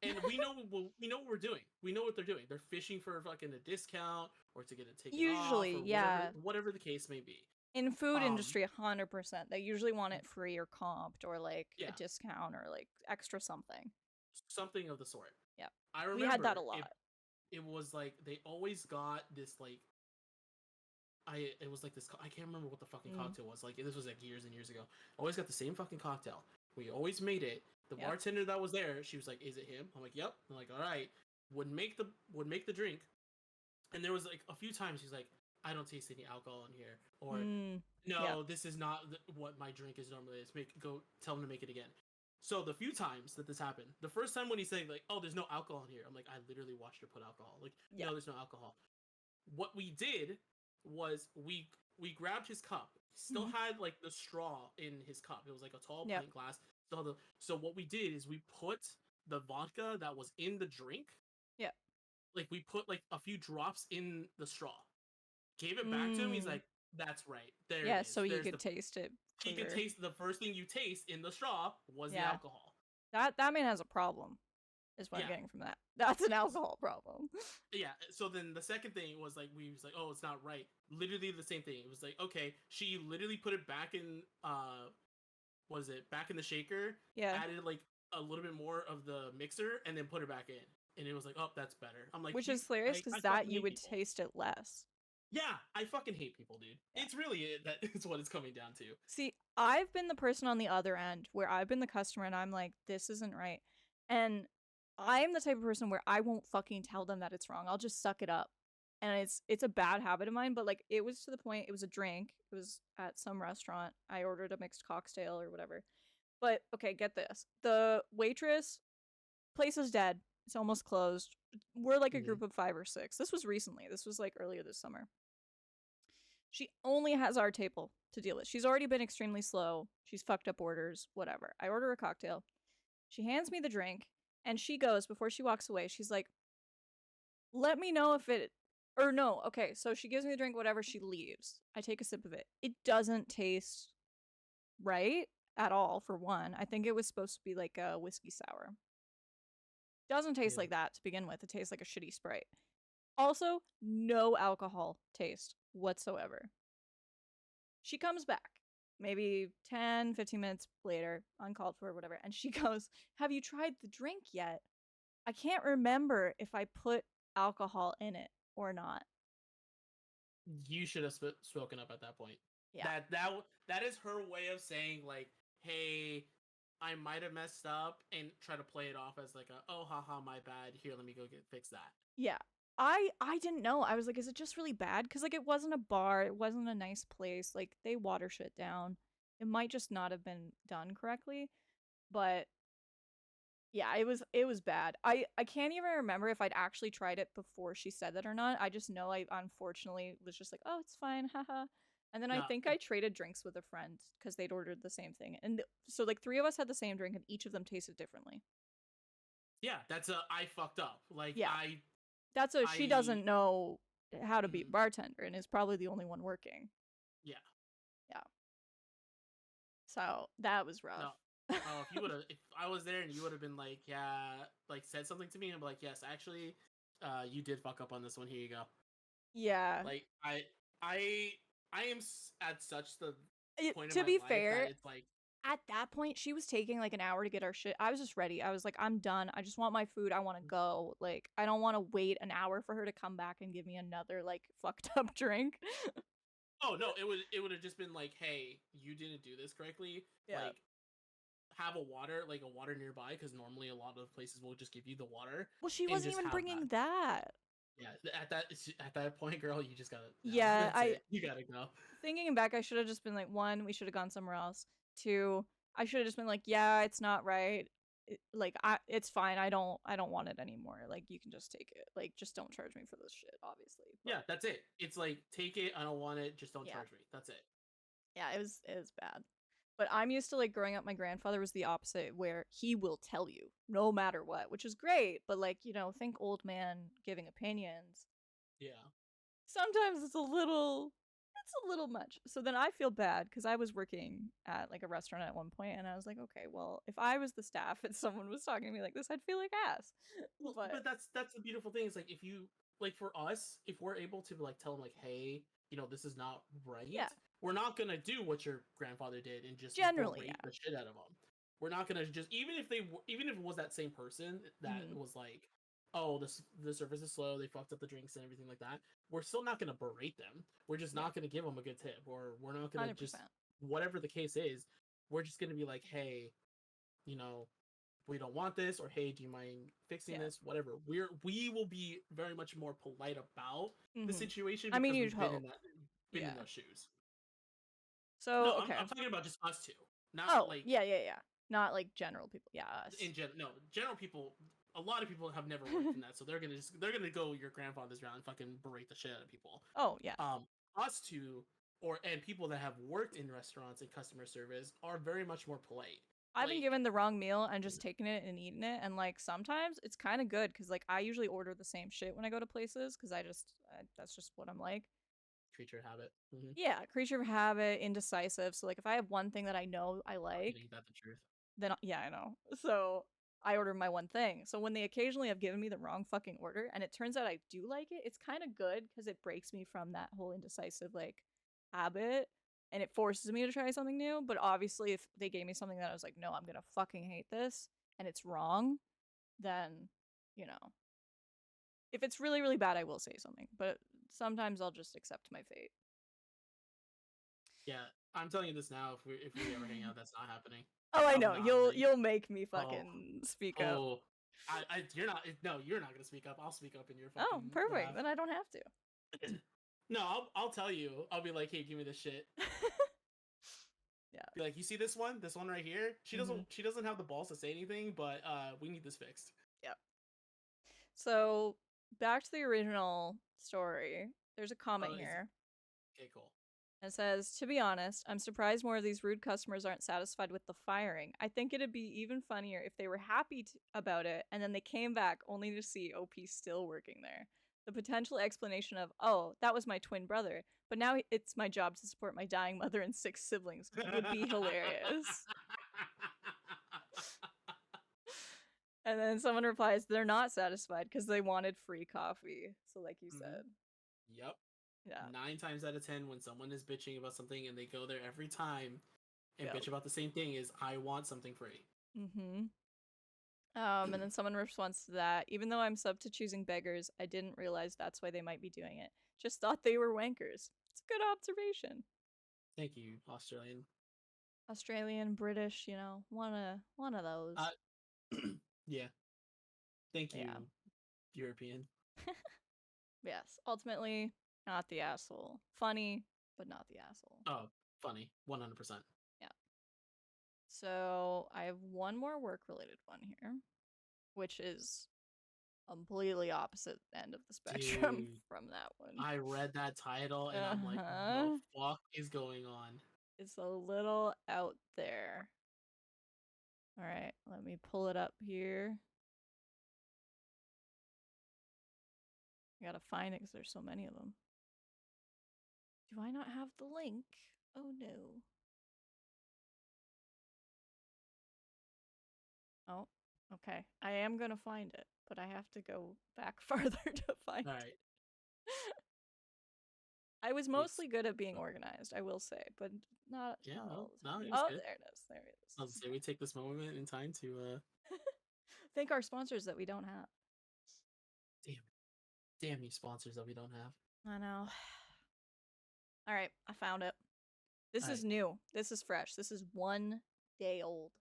And we know what we're doing. We know what they're doing. They're fishing for fucking a discount or to get it taken usually, off, or yeah, whatever the case may be. In food industry, 100%, they usually want it free or comped or like a discount or like extra something of the sort. Yeah, I remember we had that a lot. It was like they always got this like it was like this, I can't remember what the fucking cocktail was. Like this was like years and years ago. Always got the same fucking cocktail. We always made it. The bartender that was there, she was like, "Is it him?" I'm like, "Yep." I'm like, "All right." Would make the drink, and there was like a few times she's like, "I don't taste any alcohol in here," or "No, this is not what my drink is normally." Go tell him to make it again. So the few times that this happened, the first time when he's saying like, "Oh, there's no alcohol in here," I'm like, "I literally watched her put alcohol." Like, no, there's no alcohol. What we did was we grabbed his cup. He still had like the straw in his cup. It was like a tall pint glass. So what we did is we put the vodka that was in the drink. Yeah. Like we put like a few drops in the straw. Gave it back to him. He's like, "That's right. There it is." So you could taste it. He could taste the first thing you taste in the straw was the alcohol. That man has a problem. Is what I'm getting from that. That's an alcohol problem. Yeah. So then the second thing was like, we was like, "Oh, it's not right." Literally the same thing. It was like, okay, she literally put it back in was it back in the shaker? Yeah. Added like a little bit more of the mixer and then put it back in. And it was like, "Oh, that's better." I'm like, which is hilarious because that you would taste it less. Yeah, I fucking hate people, dude. Yeah. It's really it's what it's coming down to. See, I've been the person on the other end where I've been the customer and I'm like, this isn't right. And I'm the type of person where I won't fucking tell them that it's wrong. I'll just suck it up. And it's a bad habit of mine, but like it was to the point, it was a drink. It was at some restaurant. I ordered a mixed cocktail or whatever. But okay, get this. The waitress, place is dead. It's almost closed. We're like a group of 5 or 6. This was recently. This was like earlier this summer. She only has our table to deal with. She's already been extremely slow. She's fucked up orders, whatever. I order a cocktail. She hands me the drink, and she goes, before she walks away, she's like, let me know if it... Or no, okay, so she gives me the drink, whatever, she leaves. I take a sip of it. It doesn't taste right at all, for one. I think it was supposed to be like a whiskey sour. Doesn't taste like that to begin with. It tastes like a shitty Sprite. Also, no alcohol taste whatsoever. She comes back maybe 10, 15 minutes later, uncalled for, whatever, and she goes, have you tried the drink yet? I can't remember if I put alcohol in it or not. You should have spoken up at that point. Yeah. That is her way of saying like, hey, I might have messed up, and try to play it off as like a, oh, haha, my bad. Here, let me go fix that. Yeah. I didn't know. I was like, is it just really bad? Because like it wasn't a bar. It wasn't a nice place. Like they water shit down. It might just not have been done correctly. But yeah, it was bad. I can't even remember if I'd actually tried it before she said that or not. I just know I unfortunately was just like, oh, it's fine. Haha. And then I No, think I traded drinks with a friend because they'd ordered the same thing. And so, like, 3 of us had the same drink and each of them tasted differently. yeah, that's a I fucked up. Like Yeah. I That's a she I doesn't know how to be a mhm, bartender and is probably the only one working. yeah. Yeah. So that was rough. No. Oh, if I was there and you would have been like, yeah, like said something to me, I'm like, yes, actually, you did fuck up on this one. Here you go. Yeah. Like I I am at such the point in To my be life that fair, it's like, at that point, she was taking like an hour to get our shit. I was just ready. I was like, I'm done. I just want my food. I want to go. Like, I don't want to wait an hour for her to come back and give me another like fucked up drink. oh no, it would have just been like, hey, you didn't do this correctly. Yeah. Like have a water nearby, because normally a lot of places will just give you the water Well, she and wasn't just even have that. bringing that. Yeah, at that point, girl, you just gotta no, Yeah, that's it. You gotta go. thinking back, I should have just been like, one, we should have gone somewhere else. Two, I should have just been like, yeah, it's not right. It's fine. I don't want it anymore. Like, you can just take it. Like, just don't charge me for this shit, obviously. But Yeah, that's it. It's like, take it. I don't want it. Just don't yeah, charge me. That's it. yeah, it was bad. But I'm used to like growing up. My grandfather was the opposite, where he will tell you no matter what, which is great. But like, think old man giving opinions. Yeah. Sometimes it's a little much. So then I feel bad because I was working at like a restaurant at one point and I was like, okay, well, if I was the staff and someone was talking to me like this, I'd feel like ass. Well, But but that's the beautiful thing is like, if you like, for us, if we're able to like tell them like, hey, this is not right, yeah, we're not gonna do what your grandfather did and just generally, berate yeah. the shit out of them. We're not gonna just, even if it was that same person that Mm-hmm. was like, oh, the service is slow, they fucked up the drinks and everything like that. We're still not gonna berate them. We're just Yeah, not gonna give them a good tip, or we're not gonna just 100%. whatever the case is. We're just gonna be like, hey, you know, we don't want this, or hey, do you mind fixing Yeah. this, whatever. We will be very much more polite about the Mm-hmm. situation I mean, because you'd we've hope. been in Yeah. those shoes. So, No, okay. I'm talking about just us two, not Oh, like yeah, yeah, yeah. Not like general people. Yeah, us. in no, general people. A lot of people have never worked in that, so they're gonna go your grandfather's route and fucking berate the shit out of people. Oh, yeah. um Us two, and people that have worked in restaurants and customer service are very much more polite. I've been Like, given the wrong meal and just taking it and eating it, and like sometimes it's kind of good because like I usually order the same shit when I go to places because that's just what I'm like. creature habit. Yeah, creature of habit, indecisive. So like if I have one thing that I know I like, Ain't that the truth? then yeah, I know. So I order my one thing. So when they occasionally have given me the wrong fucking order and it turns out I do like it, it's kind of good because it breaks me from that whole indecisive like habit and it forces me to try something new. But obviously if they gave me something that I was like, no, I'm gonna fucking hate this and it's wrong, then you know. If it's really, really bad, I will say something. But sometimes I'll just accept my fate. Yeah, I'm telling you this now. If we ever hang out, that's not happening. Oh, I I'm know. not like, You'll make me oh, fucking speak up. oh, you're not. No, you're not gonna speak up. I'll speak up in your Oh, fucking perfect. behalf. Then I don't have to. No, I'll tell you. I'll be like, hey, give me this shit. Yeah. Be like, you see this one right here? Mm-hmm. She doesn't have the balls to say anything, but we need this fixed. Yep. So back to the original story. There's a comment Is here. okay, cool. It says, to be honest, I'm surprised more of these rude customers aren't satisfied with the firing. I think it'd be even funnier if they were happy about it and then they came back only to see OP still working there. The potential explanation of, oh, that was my twin brother, but now it's my job to support my dying mother and 6 siblings would be hilarious. And then someone replies, they're not satisfied because they wanted free coffee. So, like you said. Yep. Yeah. 9 times out of 10, when someone is bitching about something and they go there every time and Yep. bitch about the same thing, is I want something free. Mm-hmm. And then someone responds to that. Even though I'm sub to choosing beggars, I didn't realize that's why they might be doing it. Just thought they were wankers. It's a good observation. Thank you, Australian. Australian, British, one of those. Yeah. Thank you, Yeah. European. Yes. Ultimately, not the asshole. Funny, but not the asshole. Oh, funny. 100%. Yeah. So I have one more work related one here, which is completely opposite end of the spectrum Dude, from that one. I read that title and I'm like, the Uh-huh. fuck is going on? It's a little out there. All right, let me pull it up here. I gotta find it because there's so many of them. Do I not have the link? Oh no. Oh, okay. I am gonna find it, but I have to go back farther to find All it. right. I was It's, mostly good at being organized, I will say, but not yeah, not no, all the no, time. it was Oh, good. there it is. There it is. I was say we take this moment in time to Thank our sponsors that we don't have. damn you sponsors that we don't have. I know. All right, I found it. This All is right. new. This is fresh. This is 1 day old.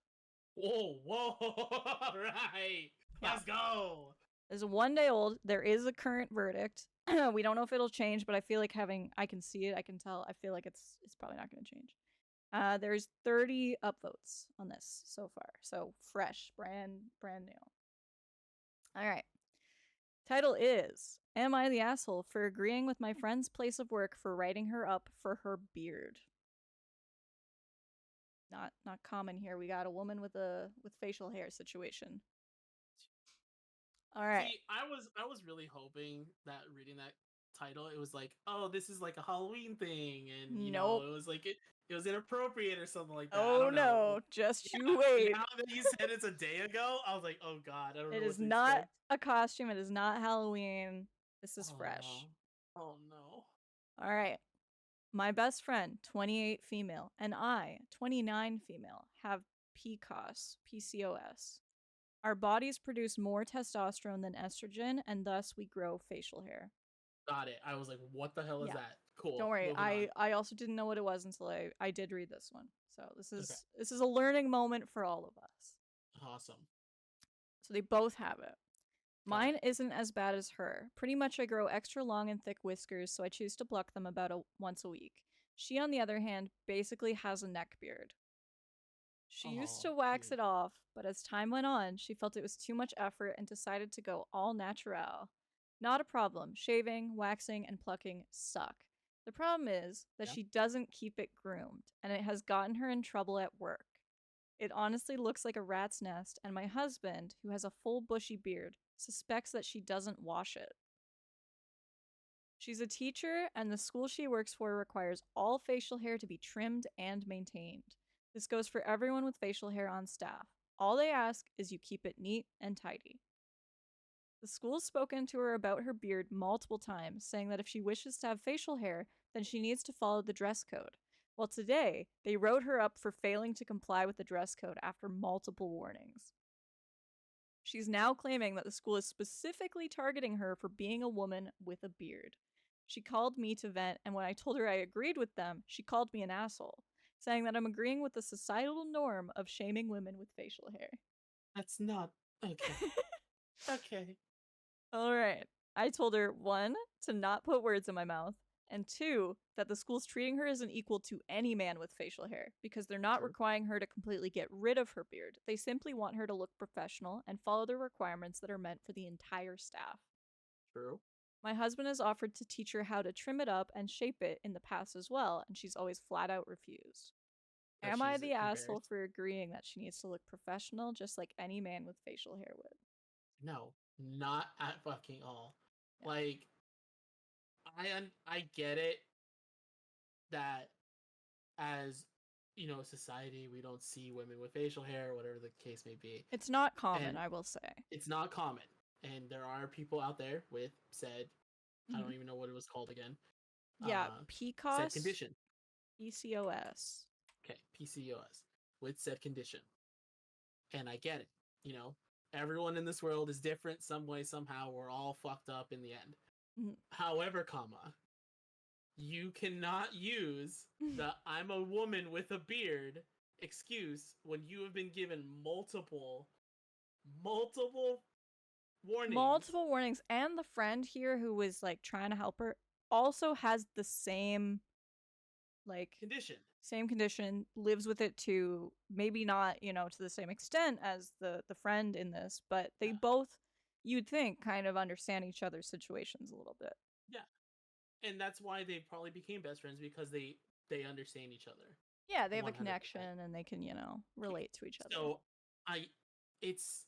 Whoa, all right. Yeah. Let's go. This is 1 day old. There is a current verdict. We don't know if it'll change, but I feel like I can see it. I can tell. I feel like it's probably not going to change. There's 30 upvotes on this so far. So fresh, brand new. All right. Title is Am I the Asshole for Agreeing with My Friend's Place of Work for Writing Her Up for Her Beard? Not common here. We got a woman with facial hair situation. All right. See, I was really hoping that reading that title, it was like, oh, this is like a Halloween thing, and Nope. it was like it was inappropriate or something like that. I Oh don't know. no, just Yeah, you wait. now that you said it's a day ago, I was like, oh god, I don't It know what is to not expect. a costume. It is not Halloween. This is fresh. Oh no. All right. My best friend, 28 female, and I, 29 female, have PCOS. Our bodies produce more testosterone than estrogen, and thus we grow facial hair. Got it. I was like, what the hell is Yeah. that? Cool. Don't worry. Moving on. I also didn't know what it was until I did read this one. So this Okay. is a learning moment for all of us. Awesome. So they both have it. Mine Okay. isn't as bad as her. Pretty much I grow extra long and thick whiskers, so I choose to pluck them about once a week. She, on the other hand, basically has a neck beard. She used to Oh, wax cute. it off, but as time went on, she felt it was too much effort and decided to go all natural. Not a problem. Shaving, waxing, and plucking suck. The problem is that Yeah. she doesn't keep it groomed, and it has gotten her in trouble at work. It honestly looks like a rat's nest, and my husband, who has a full bushy beard, suspects that she doesn't wash it. She's a teacher, and the school she works for requires all facial hair to be trimmed and maintained. This goes for everyone with facial hair on staff. All they ask is you keep it neat and tidy. The school's spoken to her about her beard multiple times, saying that if she wishes to have facial hair, then she needs to follow the dress code. Well, today, they wrote her up for failing to comply with the dress code after multiple warnings. She's now claiming that the school is specifically targeting her for being a woman with a beard. She called me to vent, and when I told her I agreed with them, she called me an asshole, saying that I'm agreeing with the societal norm of shaming women with facial hair. That's not okay. Okay. All right. I told her, 1, to not put words in my mouth, and 2, that the school's treating her as an equal to any man with facial hair because they're not True. requiring her to completely get rid of her beard. They simply want her to look professional and follow the requirements that are meant for the entire staff. True. My husband has offered to teach her how to trim it up and shape it in the past as well, and she's always flat out refused. That Am I she's the asshole embarrassed. for agreeing that she needs to look professional just like any man with facial hair would? No, not at fucking all. Yeah. Like, I get it that as society, we don't see women with facial hair, whatever the case may be. It's not common, And I will say. it's not common, and there are people out there with said, I don't even know what it was called again. Yeah, Said PCOS, condition. PCOS. Okay, PCOS with said condition, and I get it. Everyone in this world is different some way somehow. We're all fucked up in the end. Mhm. However, you cannot use the "I'm a woman with a beard" excuse when you have been given multiple warnings. Multiple warnings, and the friend here who was like trying to help her also has the same condition, lives with it too. Maybe not, to the same extent as the friend in this, but they both you'd think, kind of understand each other's situations a little bit. Yeah, and that's why they probably became best friends, because they understand each other Yeah, they have a 100%. connection and they can, relate to each other. So I it's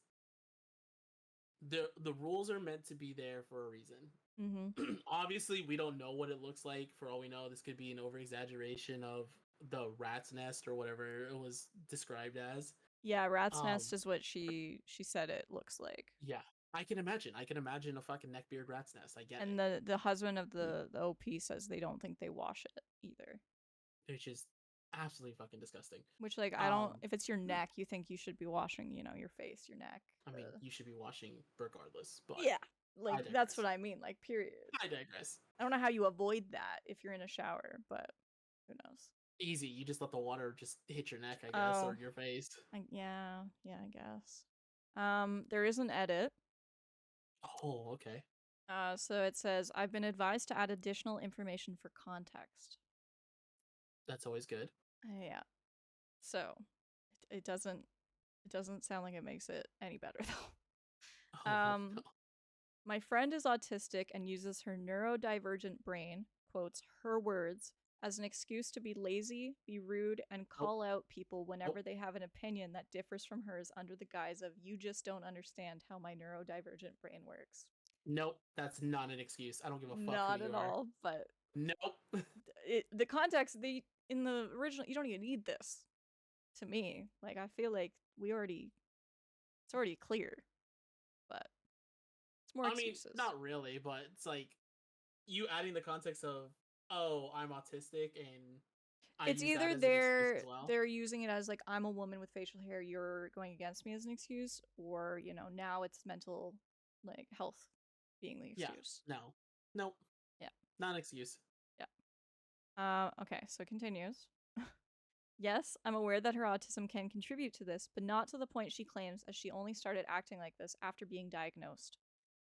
the rules are meant to be there for a reason. Mm-hmm. Obviously, we don't know what it looks like. For all we know, this could be an over exaggeration of the rat's nest or whatever it was described as. Yeah, rat's Um, nest is what she said it looks like. yeah, I can imagine. I can imagine a fucking neckbeard rat's nest. I get And it. the husband of the OP says they don't think they wash it either. Which is absolutely fucking disgusting. Which, like, I don't. Um, If it's your neck, you think you should be washing, your face, your neck. I mean, you should be washing regardless, but Yeah, like I that's digress. what I mean. Like, period. I digress. I don't know how you avoid that if you're in a shower, but who knows? Easy. You just let the water just hit your neck, I guess, Oh, or your face. yeah, I guess. There is an edit. Oh, okay. So it says, I've been advised to add additional information for context. That's always good. Yeah. So it doesn't sound like it makes it any better though. Oh no. My friend is autistic and uses her neurodivergent brain, quotes her words, as an excuse to be lazy, be rude, and Nope. call out people whenever Nope. they have an opinion that differs from hers under the guise of, you just don't understand how my neurodivergent brain works. Nope. That's not an excuse. I don't give a fuck Not who at you are. all, but Nope. the context, in the original, you don't even need this to me. Like, I feel like it's already clear, but it's more I mean, excuses. not really, but it's like you adding the context of, oh, I'm autistic, and I It's use that either as an excuse as well. they're using it as like, I'm a woman with facial hair, you're going against me as an excuse, or now it's mental, like, health being the Yeah. excuse. No. Nope. Yeah. Not an excuse. Yeah. Okay, so it continues. Yes, I'm aware that her autism can contribute to this, but not to the point she claims, as she only started acting like this after being diagnosed.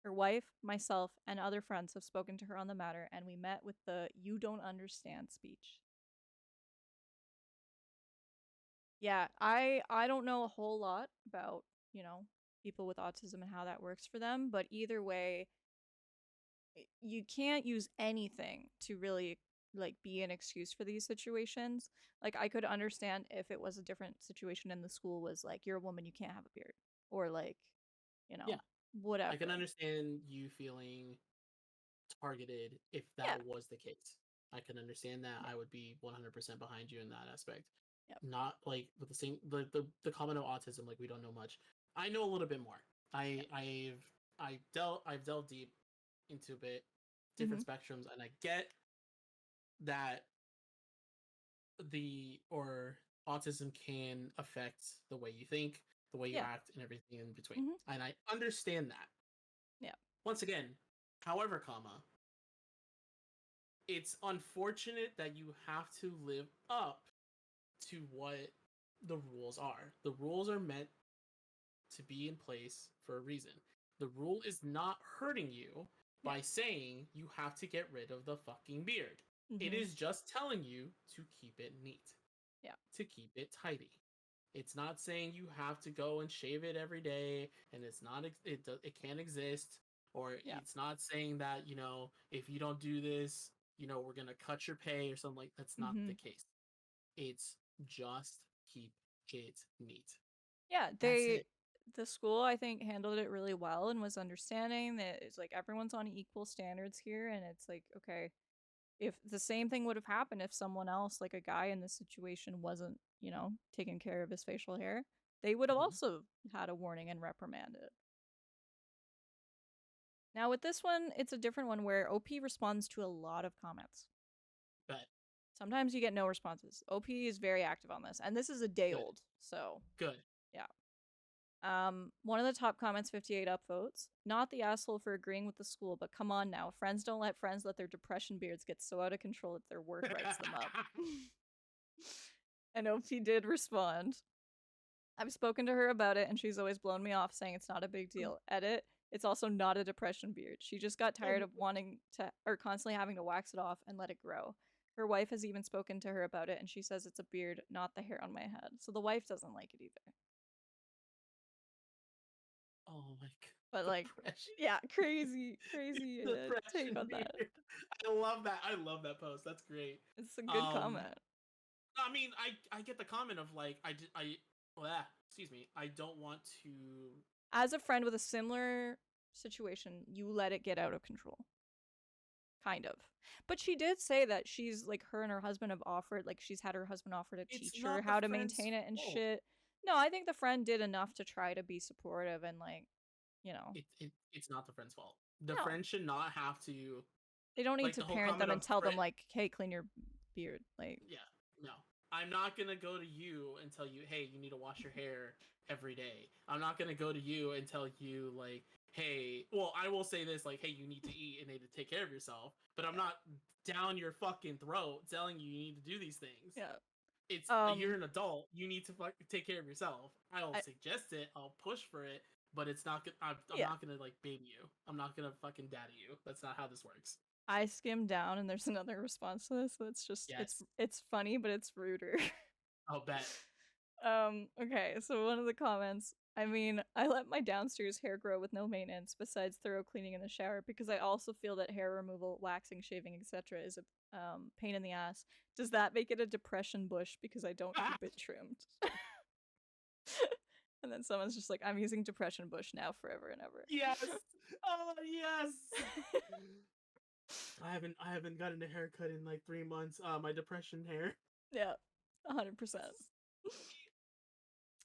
Her wife, myself, and other friends have spoken to her on the matter, and we met with the "you don't understand" speech. Yeah, I don't know a whole lot about, people with autism and how that works for them, but either way, you can't use anything to really, like, be an excuse for these situations. Like, I could understand if it was a different situation and the school was like, you're a woman, you can't have a beard, or like, you Yeah. know, I can whatever. understand you feeling targeted if that Yeah. was the case. I can understand that. Yeah. I would be 100% behind you in that aspect. Yep. Not like with the same the comment of autism, like we don't know much. I know a little bit more. Yep. I've delved deep into a bit Mm-hmm. different spectrums, and I get that the or autism can affect the way you think, the way you Yeah. act, and everything in between. Mm-hmm. And I understand that. Yeah. Once again, however, it's unfortunate that you have to live up to what the rules are. The rules are meant to be in place for a reason. The rule is not hurting you by saying you have to get rid of the fucking beard. Mm-hmm. It is just telling you to keep it neat. Yeah. To keep it tidy. It's not saying you have to go and shave it every day, and it can't exist. Or Yeah. it's not saying that, if you don't do this, we're gonna cut your pay or something. Like, that's not Mm-hmm. the case. It's just keep it neat. Yeah, That's it. the school, I think, handled it really well and was understanding that it's like everyone's on equal standards here, and it's like, okay, if the same thing would have happened if someone else, like a guy in this situation, wasn't, taking care of his facial hair, they would have Mm-hmm. also had a warning and reprimanded. Now with this one, it's a different one where OP responds to a lot of comments. But Sometimes you get no responses. OP is very active on this, and this is a day good. old, so Good. yeah. One of the top comments, 58 upvotes. Not the asshole for agreeing with the school, but come on now. Friends don't let friends let their depression beards get so out of control that their work writes them up. And OP did respond. I've spoken to her about it, and she's always blown me off, saying it's not a big deal. Edit. It's also not a depression beard. She just got tired of wanting to, or constantly having to wax it off and let it grow. Her wife has even spoken to her about it, and she says it's a beard, not the hair on my head. So the wife doesn't like it either. Oh my But like, Depression. yeah, crazy take Depression on that. beard. I love that. I love that post. That's great. It's a good Um, comment. I mean, I get the comment of like excuse me. I don't want to. As a friend with a similar situation, you let it get out of control. Kind of. But she did say that she's like, her and her husband have offered, like, she's had her husband offer to It's teach her not the how to friend's maintain it and fault. shit. No, I think the friend did enough to try to be supportive and like, you know. It's not the friend's fault. The No. friend should not have to. They don't need Like to the whole parent them comment and of tell them friend. like, hey, clean your beard. Like, Yeah, no. I'm not gonna go to you and tell you, hey, you need to wash your hair every day. I'm not gonna go to you and tell you like, hey, well, I will say this, like, hey, you need to eat and need to take care of yourself. But I'm not down your fucking throat telling you need to do these things. yeah. It's you're an adult. You need to take care of yourself. I'll I, suggest it. I'll push for it. But it's not. I'm yeah. not gonna like baby you. I'm not gonna fucking daddy you. That's not how this works. I skimmed down and there's another response to this that's just Yes. it's funny, but it's ruder. I'll bet. Okay, so one of the comments, I mean, I let my downstairs hair grow with no maintenance besides thorough cleaning in the shower because I also feel that hair removal, waxing, shaving, etc. is a pain in the ass. Does that make it a depression bush because I don't keep it trimmed? And then someone's just like, I'm using depression bush now forever and ever. Yes. Oh yes. I haven't gotten a haircut in like 3 months. My depression hair. Yeah, 100%.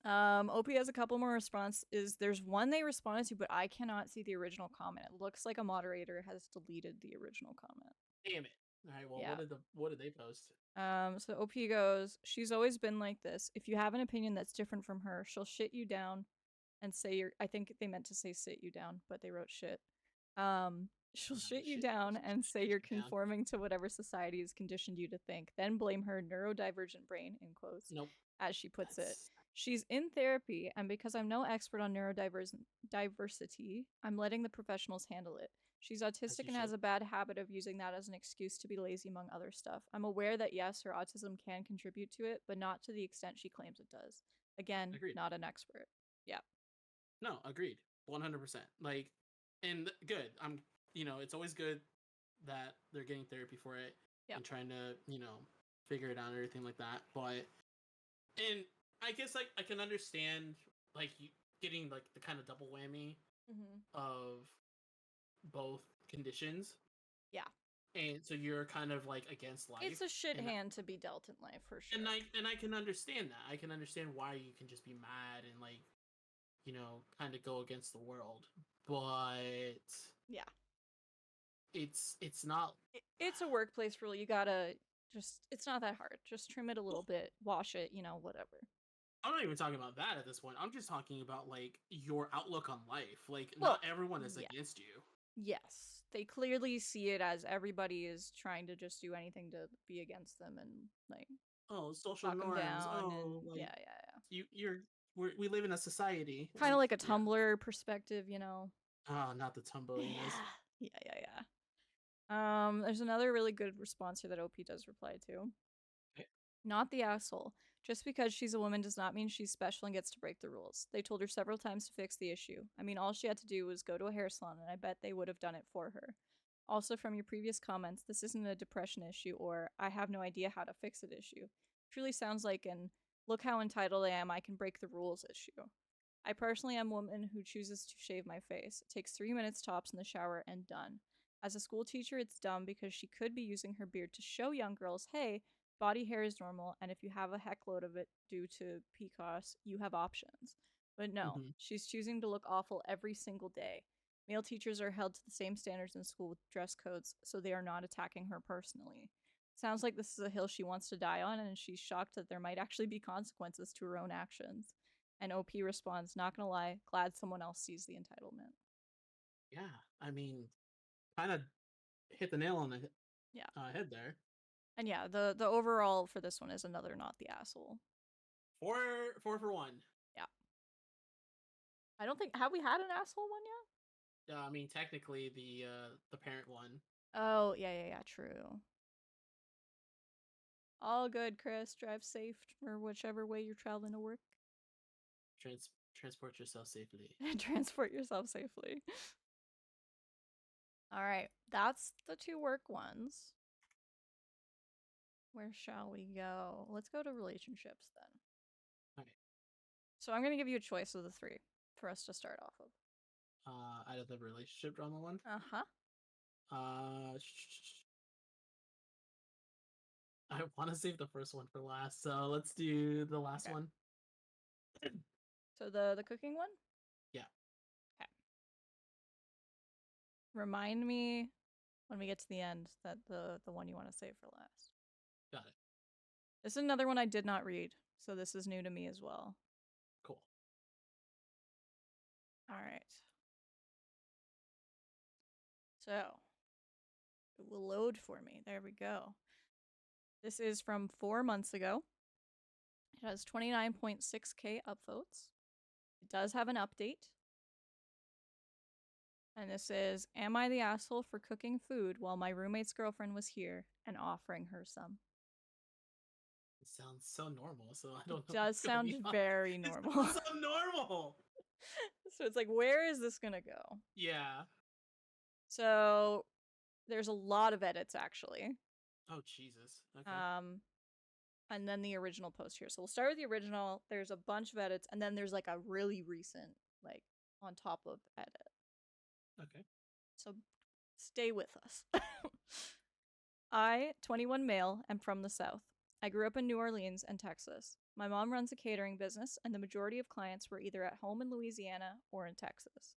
OP has a couple more responses. There's one they responded to, but I cannot see the original comment. It looks like a moderator has deleted the original comment. Damn it. All right. Well, Yeah. what did they post? So OP goes, she's always been like this. If you have an opinion that's different from her, she'll shit you down and say you're. I think they meant to say sit you down, but they wrote shit. She'll shit you down and say you're conforming to whatever society has conditioned you to think. Then blame her neurodivergent brain, in quotes, Nope. as she puts it. She's in therapy, and because I'm no expert on neurodiversity, I'm letting the professionals handle it. She's autistic and has a bad habit of using that as an excuse to be lazy, among other stuff. I'm aware that, yes, her autism can contribute to it, but not to the extent she claims it does. Again, Agreed. Not an expert. Yeah. No, agreed. 100%. Like, and good. It's always good that they're getting therapy for it and trying to, figure it out and everything like that. But, and I guess, like, I can understand, like, you getting, like, the kind of double whammy of both conditions. Yeah. And so you're kind of, like, against life. It's a shit hand to be dealt in life, for sure. And I can understand that. I can understand why you can just be mad and, like, kind of go against the world. But... yeah. It's not... It's a workplace rule. You gotta just... It's not that hard. Just trim it a little bit. Wash it, whatever. I'm not even talking about that at this point. I'm just talking about, like, your outlook on life. Like, not everyone is against you. Yes. They clearly see it as everybody is trying to just do anything to be against them and, like... Oh, social norms. Oh, like, yeah. We live in a society. Kind of like a Tumblr perspective, Oh, not the Tumblr. Yeah. There's another really good response here that OP does reply to. Okay. Not the asshole. Just because she's a woman does not mean she's special and gets to break the rules. They told her several times to fix the issue. I mean, all she had to do was go to a hair salon, and I bet they would have done it for her. Also, from your previous comments, this isn't a depression issue or I have no idea how to fix it issue. It truly sounds like an look how entitled I am, I can break the rules issue. I personally am a woman who chooses to shave my face. It takes 3 minutes tops in the shower and done. As a school teacher, it's dumb because she could be using her beard to show young girls, hey, body hair is normal, and if you have a heckload of it due to PCOS, you have options. But no, she's choosing to look awful every single day. Male teachers are held to the same standards in school with dress codes, so they are not attacking her personally. Sounds like this is a hill she wants to die on, and she's shocked that there might actually be consequences to her own actions. And OP responds, not gonna lie, glad someone else sees the entitlement. Yeah, I mean, kind of hit the nail on the head there. And yeah, the overall for this one is another not the asshole. 4 for 1. Yeah. I don't think... Have we had an asshole one yet? I mean, technically, the parent one. Oh, yeah, true. All good, Chris. Drive safe or whichever way you're traveling to work. Transport yourself safely. Transport yourself safely. All right, that's the 2 work ones. Where shall we go? Let's go to relationships then. All right. So I'm going to give you a choice of the 3 for us to start off of. Out of the relationship drama one. Uh-huh. I want to save the first one for last, so let's do the last Okay. one. So the cooking one? Yeah. Okay. Remind me when we get to the end that the one you want to save for last. Got it. This is another one I did not read, so this is new to me as well. Cool. All right. So it will load for me. There we go. This is from 4 months ago. It has 29.6K upvotes. It does have an update. And this is, am I the asshole for cooking food while my roommate's girlfriend was here and offering her some? It sounds so normal, so I It don't know does what's gonna sound be on. very It normal. sounds so normal. So it's like, where is this gonna go? Yeah. So there's a lot of edits actually. Oh Jesus. Okay. And then the original post here. So we'll start with the original. There's a bunch of edits, and then there's like a really recent, like on top of edit. Okay. So stay with us. I, 21 male, am from the South. I grew up in New Orleans and Texas. My mom runs a catering business, and the majority of clients were either at home in Louisiana or in Texas.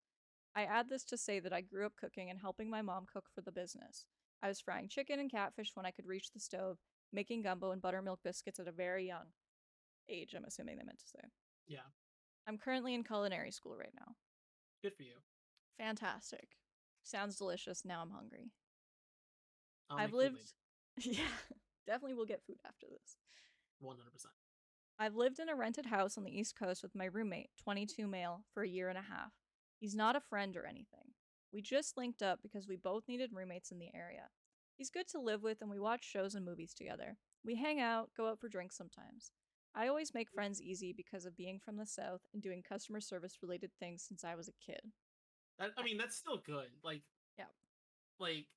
I add this to say that I grew up cooking and helping my mom cook for the business. I was frying chicken and catfish when I could reach the stove, making gumbo and buttermilk biscuits at a very young age, I'm assuming they meant to say. Yeah. I'm currently in culinary school right now. Good for you. Fantastic. Sounds delicious. Now I'm hungry. I'll I've make food lived. Yeah, definitely will get food after this. later. 100%. I've lived in a rented house on the East Coast with my roommate, 22 male, for a year and a half. He's not a friend or anything. We just linked up because we both needed roommates in the area. He's good to live with, and we watch shows and movies together. We hang out, go out for drinks sometimes. I always make friends easy because of being from the South and doing customer service related things since I was a kid. I mean, that's still good. Yeah. Like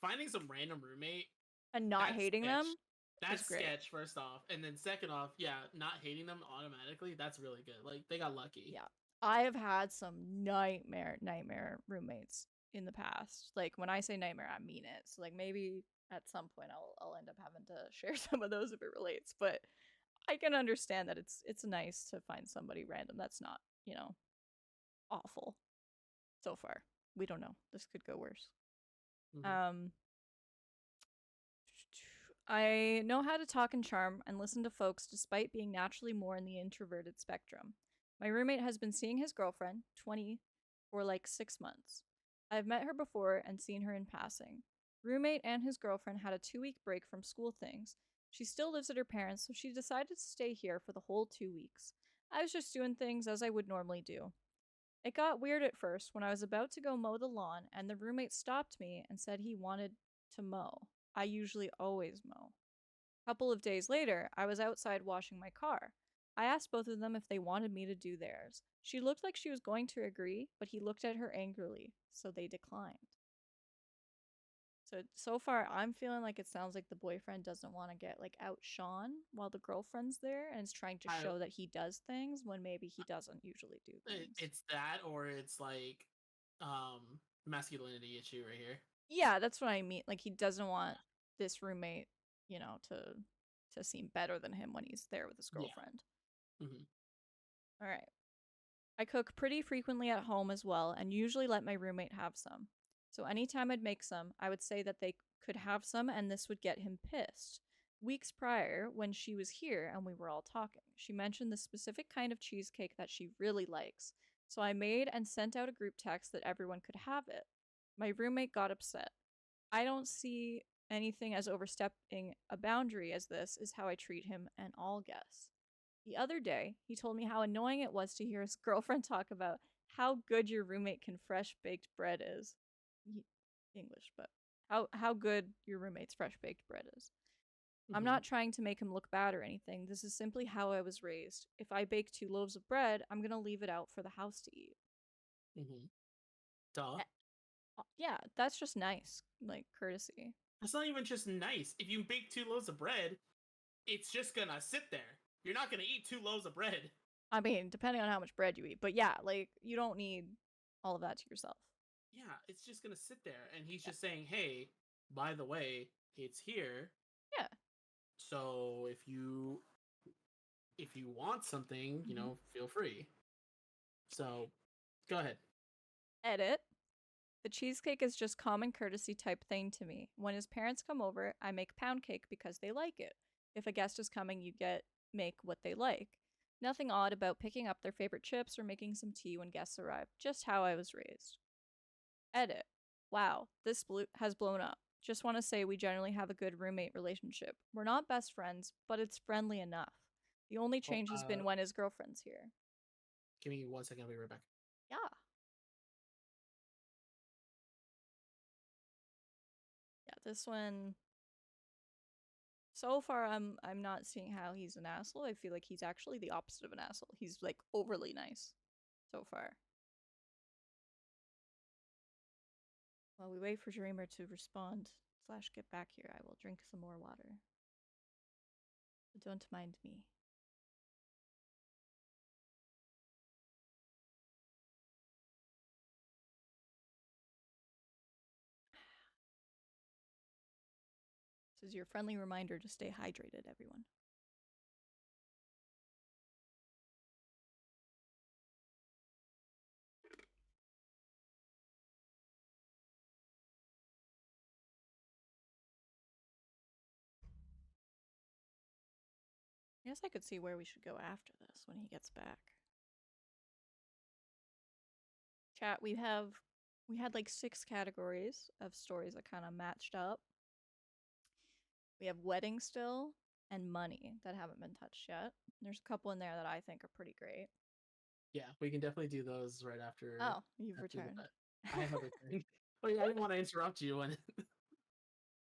finding some random roommate And not that's hating sketch. them. That's great. sketch, first off, and then second off, yeah, not hating them automatically. That's really good. Like they got lucky. Yeah. I have had some nightmare roommates in the past. Like when I say nightmare, I mean it. So like maybe at some point I'll end up having to share some of those if it relates, but I can understand that it's nice to find somebody random that's not, awful. So far. We don't know. This could go worse. Mm-hmm. I know how to talk and charm and listen to folks despite being naturally more in the introverted spectrum. My roommate has been seeing his girlfriend, 20, for like 6 months. I've met her before and seen her in passing. Roommate and his girlfriend had a 2-week break from school things. She still lives at her parents', so she decided to stay here for the whole 2 weeks. I was just doing things as I would normally do. It got weird at first when I was about to go mow the lawn and the roommate stopped me and said he wanted to mow. I usually always mow. A couple of days later, I was outside washing my car. I asked both of them if they wanted me to do theirs. She looked like she was going to agree, but he looked at her angrily, so they declined. So far, I'm feeling like it sounds like the boyfriend doesn't want to get like outshone while the girlfriend's there and is trying to show that he does things when maybe he doesn't usually do things. It's that, or it's like, masculinity issue right here. Yeah, that's what I mean. Like he doesn't want this roommate, to seem better than him when he's there with his girlfriend. Yeah. Mm-hmm. All right. I cook pretty frequently at home as well and usually let my roommate have some. So anytime I'd make some, I would say that they could have some and this would get him pissed. Weeks prior, when she was here and we were all talking, she mentioned the specific kind of cheesecake that she really likes. So I made and sent out a group text that everyone could have it. My roommate got upset. I don't see anything as overstepping a boundary as this is how I treat him and all guests. The other day, he told me how annoying it was to hear his girlfriend talk about how good your roommate can fresh baked bread is. English, but how good your roommate's fresh baked bread is. I'm not trying to make him look bad or anything. This is simply how I was raised. If I bake 2 loaves of bread, I'm gonna leave it out for the house to eat. Duh. Yeah, that's just nice, like courtesy. That's not even just nice. If you bake 2 loaves of bread, it's just gonna sit there. You're not gonna eat 2 loaves of bread. I mean, depending on how much bread you eat, but yeah, like you don't need all of that to yourself. Yeah, it's just gonna sit there, and he's just saying, "Hey, by the way, it's here. Yeah. So if you want something, feel free." So, go ahead. Edit. The cheesecake is just common courtesy type thing to me. When his parents come over, I make pound cake because they like it. If a guest is coming, you make what they like. Nothing odd about picking up their favorite chips or making some tea when guests arrive. Just how I was raised. Edit. Wow, this has blown up. Just want to say we generally have a good roommate relationship. We're not best friends, but it's friendly enough. The only Oh, change has been when his girlfriend's here. Give me 1 second. I'll be right back. Yeah. Yeah, this one so far I'm not seeing how he's an asshole. I feel like he's actually the opposite of an asshole. He's like overly nice so far. While we wait for Dreamer to respond / get back here, I will drink some more water. But don't mind me. This is your friendly reminder to stay hydrated, everyone. I guess I could see where we should go after this when he gets back. Chat, we had like 6 categories of stories that kind of matched up. We have wedding still and money that haven't been touched yet. There's a couple in there that I think are pretty great. Yeah, we can definitely do those right after. Oh, you've returned. I have returned. Oh yeah, I didn't want to interrupt you when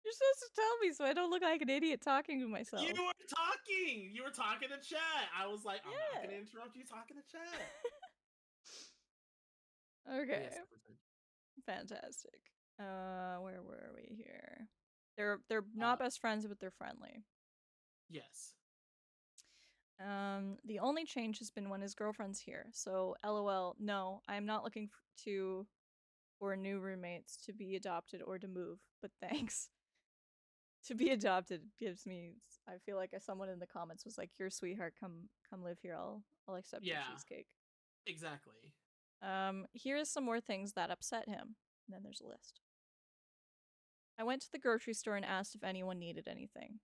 You're supposed to tell me so I don't look like an idiot talking to myself. you were talking. You were talking to chat. I was like, I'm not gonna interrupt you talking to chat. Okay. Yes, fantastic. Where were we here? They're not best friends, but they're friendly. Yes. The only change has been when his girlfriend's here. So, LOL. No, I'm not looking for new roommates to be adopted or to move. But thanks. To be adopted gives me. I feel like someone in the comments was like, "Your sweetheart, come live here. I'll accept your cheesecake." Exactly. Here's some more things that upset him. And then there's a list. I went to the grocery store and asked if anyone needed anything.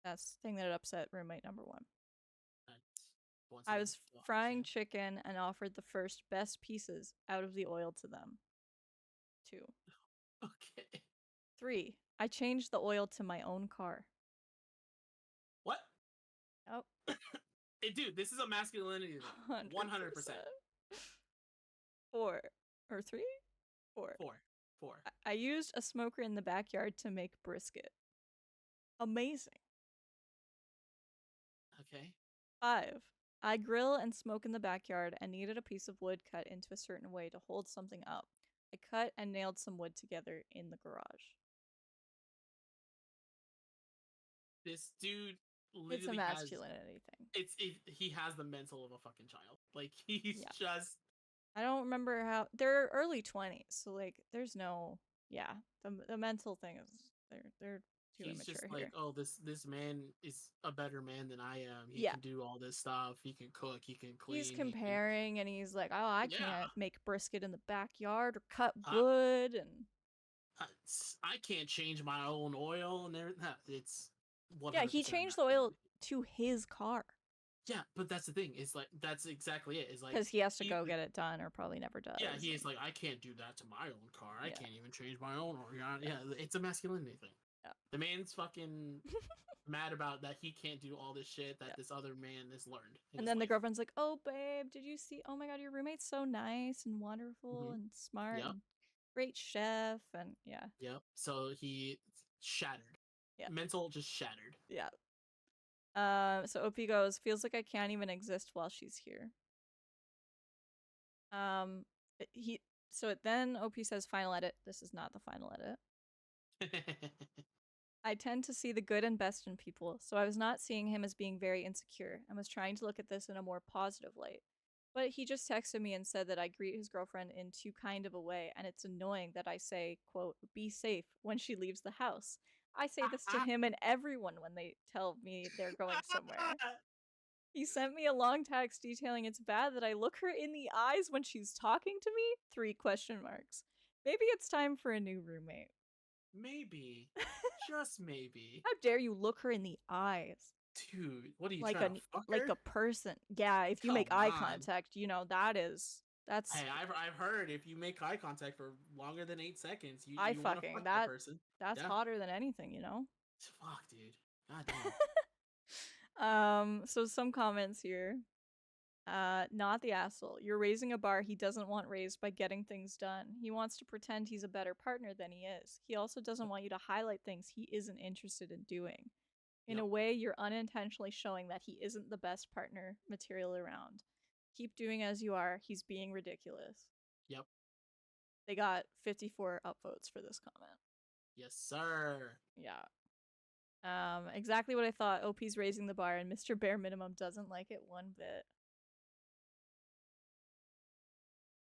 That's the thing that upset roommate number 1. I was frying chicken and offered the first best pieces out of the oil to them. 2. Okay. 3. I changed the oil to my own car. What? Oh. Dude, this is a masculinity thing. 100%. 4. Or 3? 4. 4. I used a smoker in the backyard to make brisket. Amazing. Okay. 5. I grill and smoke in the backyard and needed a piece of wood cut into a certain way to hold something up. I cut and nailed some wood together in the garage. This dude literally it's a masculinity thing. He has the mental of a fucking child. Like he's just. I don't remember how they're early 20s, so like there's no the mental thing is they're too he's immature just here. Like, oh, this man is a better man than I am. He can do all this stuff. He can cook. He can clean. He's comparing, and he's like, oh, I can't make brisket in the backyard or cut wood, and I can't change my own oil and everything. It's 100% yeah. He changed the oil to his car. Yeah, but that's the thing. It's like that's exactly it. It's like because he has to go get it done, or probably never does. Yeah, he is like, I can't do that to my own car. I can't even change my own organ. Yeah, it's a masculinity thing. Yeah. The man's fucking mad about that he can't do all this shit that this other man has learned. And then the girlfriend's like, "Oh, babe, did you see? Oh my god, your roommate's so nice and wonderful and smart and great chef." And Yep. So he shattered. Yeah. Mental just shattered. Yeah. So OP goes, feels like I can't even exist while she's here. Um, he then OP says final edit. This is not the final edit. I tend to see the good and best in people, so I was not seeing him as being very insecure and was trying to look at this in a more positive light. But he just texted me and said that I greet his girlfriend in too kind of a way, and it's annoying that I say, quote, be safe when she leaves the house. I say this to him and everyone when they tell me they're going somewhere. He sent me a long text detailing it's bad that I look her in the eyes when she's talking to me? 3 question marks. Maybe it's time for a new roommate. Maybe. Just maybe. How dare you look her in the eyes? Dude, what are you Like trying to fuck like her? a person. Yeah, if you Come make eye on. contact, that's Hey, I've heard if you make eye contact for longer than 8 seconds, you I want to fucking fuck that person. that's Yeah. hotter than anything, Fuck, dude. God damn. So some comments here. Not the asshole. You're raising a bar he doesn't want raised by getting things done. He wants to pretend he's a better partner than he is. He also doesn't want you to highlight things he isn't interested in doing. In a way, you're unintentionally showing that he isn't the best partner material around. Keep doing as you are. He's being ridiculous. Yep. They got 54 upvotes for this comment. Yes, sir. Yeah. Exactly what I thought. OP's raising the bar, and Mr. Bare Minimum doesn't like it one bit.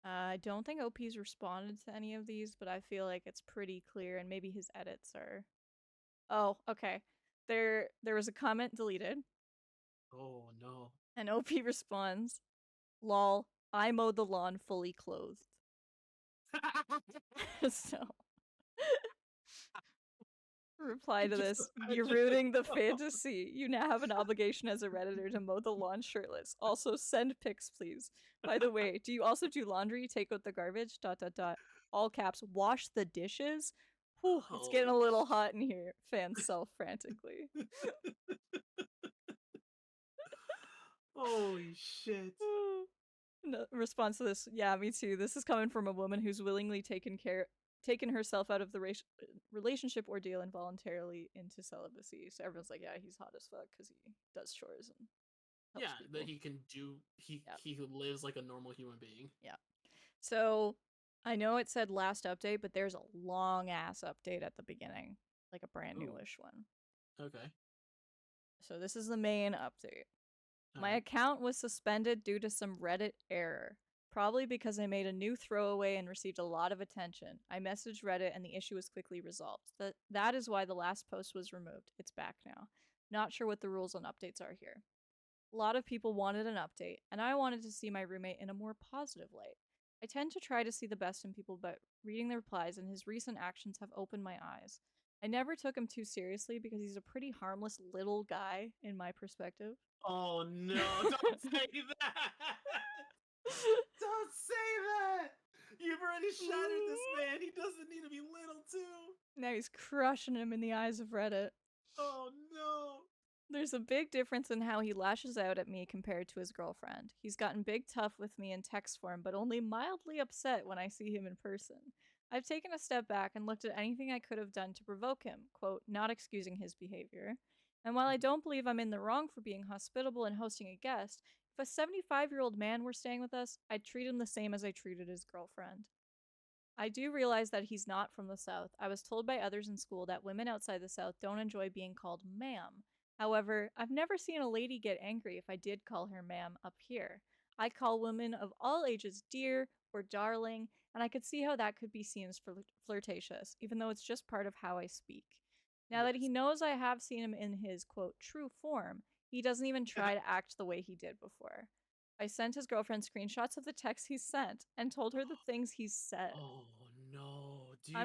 I don't think OP's responded to any of these, but I feel like it's pretty clear, and maybe his edits are... Oh, okay. There was a comment deleted. Oh, no. And OP responds, lol, I mowed the lawn fully clothed. So... Reply to this. You're ruining the fantasy. You now have an obligation as a Redditor to mow the lawn shirtless. Also, send pics, please. By the way, do you also do laundry? Take out the garbage? ... All caps. Wash the dishes? Whew, it's getting a little hot in here. Fans self frantically. Holy shit. No, response to this, yeah, me too. This is coming from a woman who's willingly taken herself out of the relationship ordeal and voluntarily into celibacy. So everyone's like, yeah, he's hot as fuck because he does chores and helps people. That he can do. He lives like a normal human being. Yeah. So I know it said last update, but there's a long ass update at the beginning, like a brand newish one. Okay. So this is the main update. My right. account was suspended due to some Reddit error. Probably because I made a new throwaway and received a lot of attention. I messaged Reddit and the issue was quickly resolved. That is why the last post was removed. It's back now. Not sure what the rules on updates are here. A lot of people wanted an update, and I wanted to see my roommate in a more positive light. I tend to try to see the best in people, but reading the replies and his recent actions have opened my eyes. I never took him too seriously because he's a pretty harmless little guy, in my perspective. Oh no, don't say that! Don't say that! You've already shattered this man. He doesn't need to be little too. Now he's crushing him in the eyes of Reddit. Oh no. There's a big difference in how he lashes out at me compared to his girlfriend. He's gotten big tough with me in text form, but only mildly upset when I see him in person. I've taken a step back and looked at anything I could have done to provoke him, quote, not excusing his behavior. And while I don't believe I'm in the wrong for being hospitable and hosting a guest, if a 75-year-old man were staying with us, I'd treat him the same as I treated his girlfriend. I do realize that he's not from the South. I was told by others in school that women outside the South don't enjoy being called ma'am. However, I've never seen a lady get angry if I did call her ma'am up here. I call women of all ages dear or darling, and I could see how that could be seen as flirtatious, even though it's just part of how I speak. Now that he knows I have seen him in his, quote, true form, he doesn't even try to act the way he did before. I sent his girlfriend screenshots of the texts he sent and told her the things he said. Oh no, dude.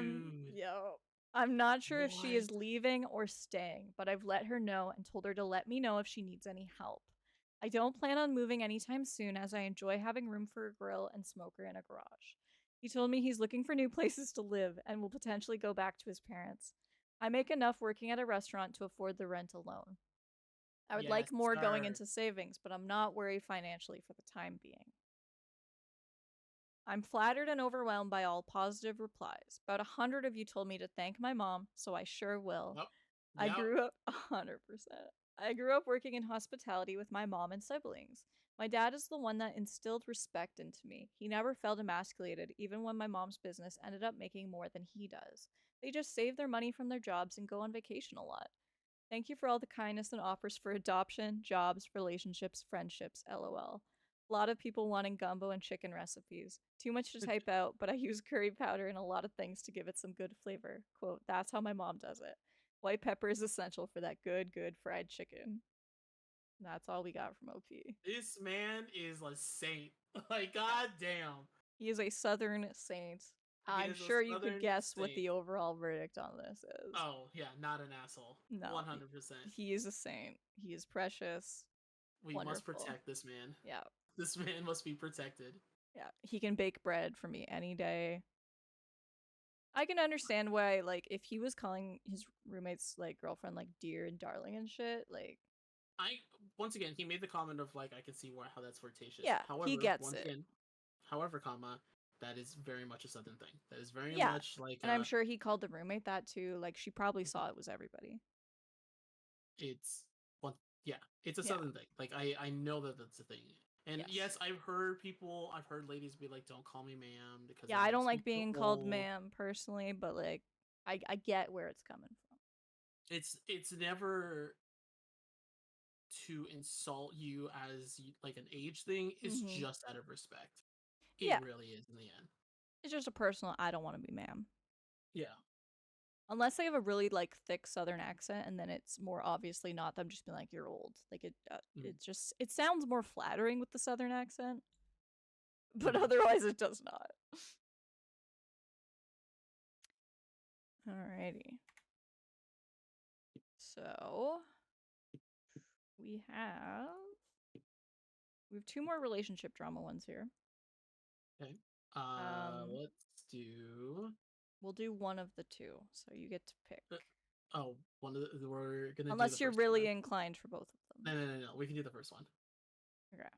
I'm not sure if she is leaving or staying, but I've let her know and told her to let me know if she needs any help. I don't plan on moving anytime soon as I enjoy having room for a grill and smoker in a garage. He told me he's looking for new places to live and will potentially go back to his parents. I make enough working at a restaurant to afford the rent alone. I would like more going into savings, but I'm not worried financially for the time being. I'm flattered and overwhelmed by all positive replies. About 100 of you told me to thank my mom, so I sure will. I Yep. grew up 100%. I grew up working in hospitality with my mom and siblings. My dad is the one that instilled respect into me. He never felt emasculated, even when my mom's business ended up making more than he does. They just save their money from their jobs and go on vacation a lot. Thank you for all the kindness and offers for adoption, jobs, relationships, friendships, lol. A lot of people wanting gumbo and chicken recipes. Too much to type out, but I use curry powder and a lot of things to give it some good flavor. Quote, that's how my mom does it. White pepper is essential for that good fried chicken. That's all we got from OP. This man is a saint. Like, goddamn. He is a southern saint. He I'm is a sure you could southern guess what saint. the overall verdict on this is. Oh, yeah, not an asshole. No, 100%. he is a saint. He is precious. We must Wonderful. protect this man. Yeah. This man must be protected. Yeah. He can bake bread for me any day. I can understand why, like, if he was calling his roommate's like girlfriend like dear and darling and shit, like, I once again he made the comment of like I can see how that's flirtatious. yeah, However, he gets once it. again, comma, that is very much a southern thing. That is very Yeah. much like And I'm sure he called the roommate that too. Like, she probably saw it was everybody. it's one yeah, it's a Yeah. southern thing. Like I know that that's a thing. And Yes. yes, I've heard ladies be like, "Don't call me ma'am," because Yeah, it I don't makes me like feel being called old. ma'am personally, but like, I get where it's coming from. It's never to insult you as like an age thing. It's Mm-hmm. just out of respect. It Yeah, really is in the end. it's just a personal. I don't want to be ma'am. Yeah. Unless they have a really like thick Southern accent, and then it's more obviously not them just being like you're old. Like Mhm. it just it sounds more flattering with the Southern accent, but Mhm. otherwise it does not. Alrighty. So we have we have two more relationship drama ones here. Okay. Um, Let's do. we'll do one of the two, so you get to pick. Oh, we're gonna do the Unless you're first one. really Then. inclined for both of No, them. no, no, no. We can do the first one. Okay.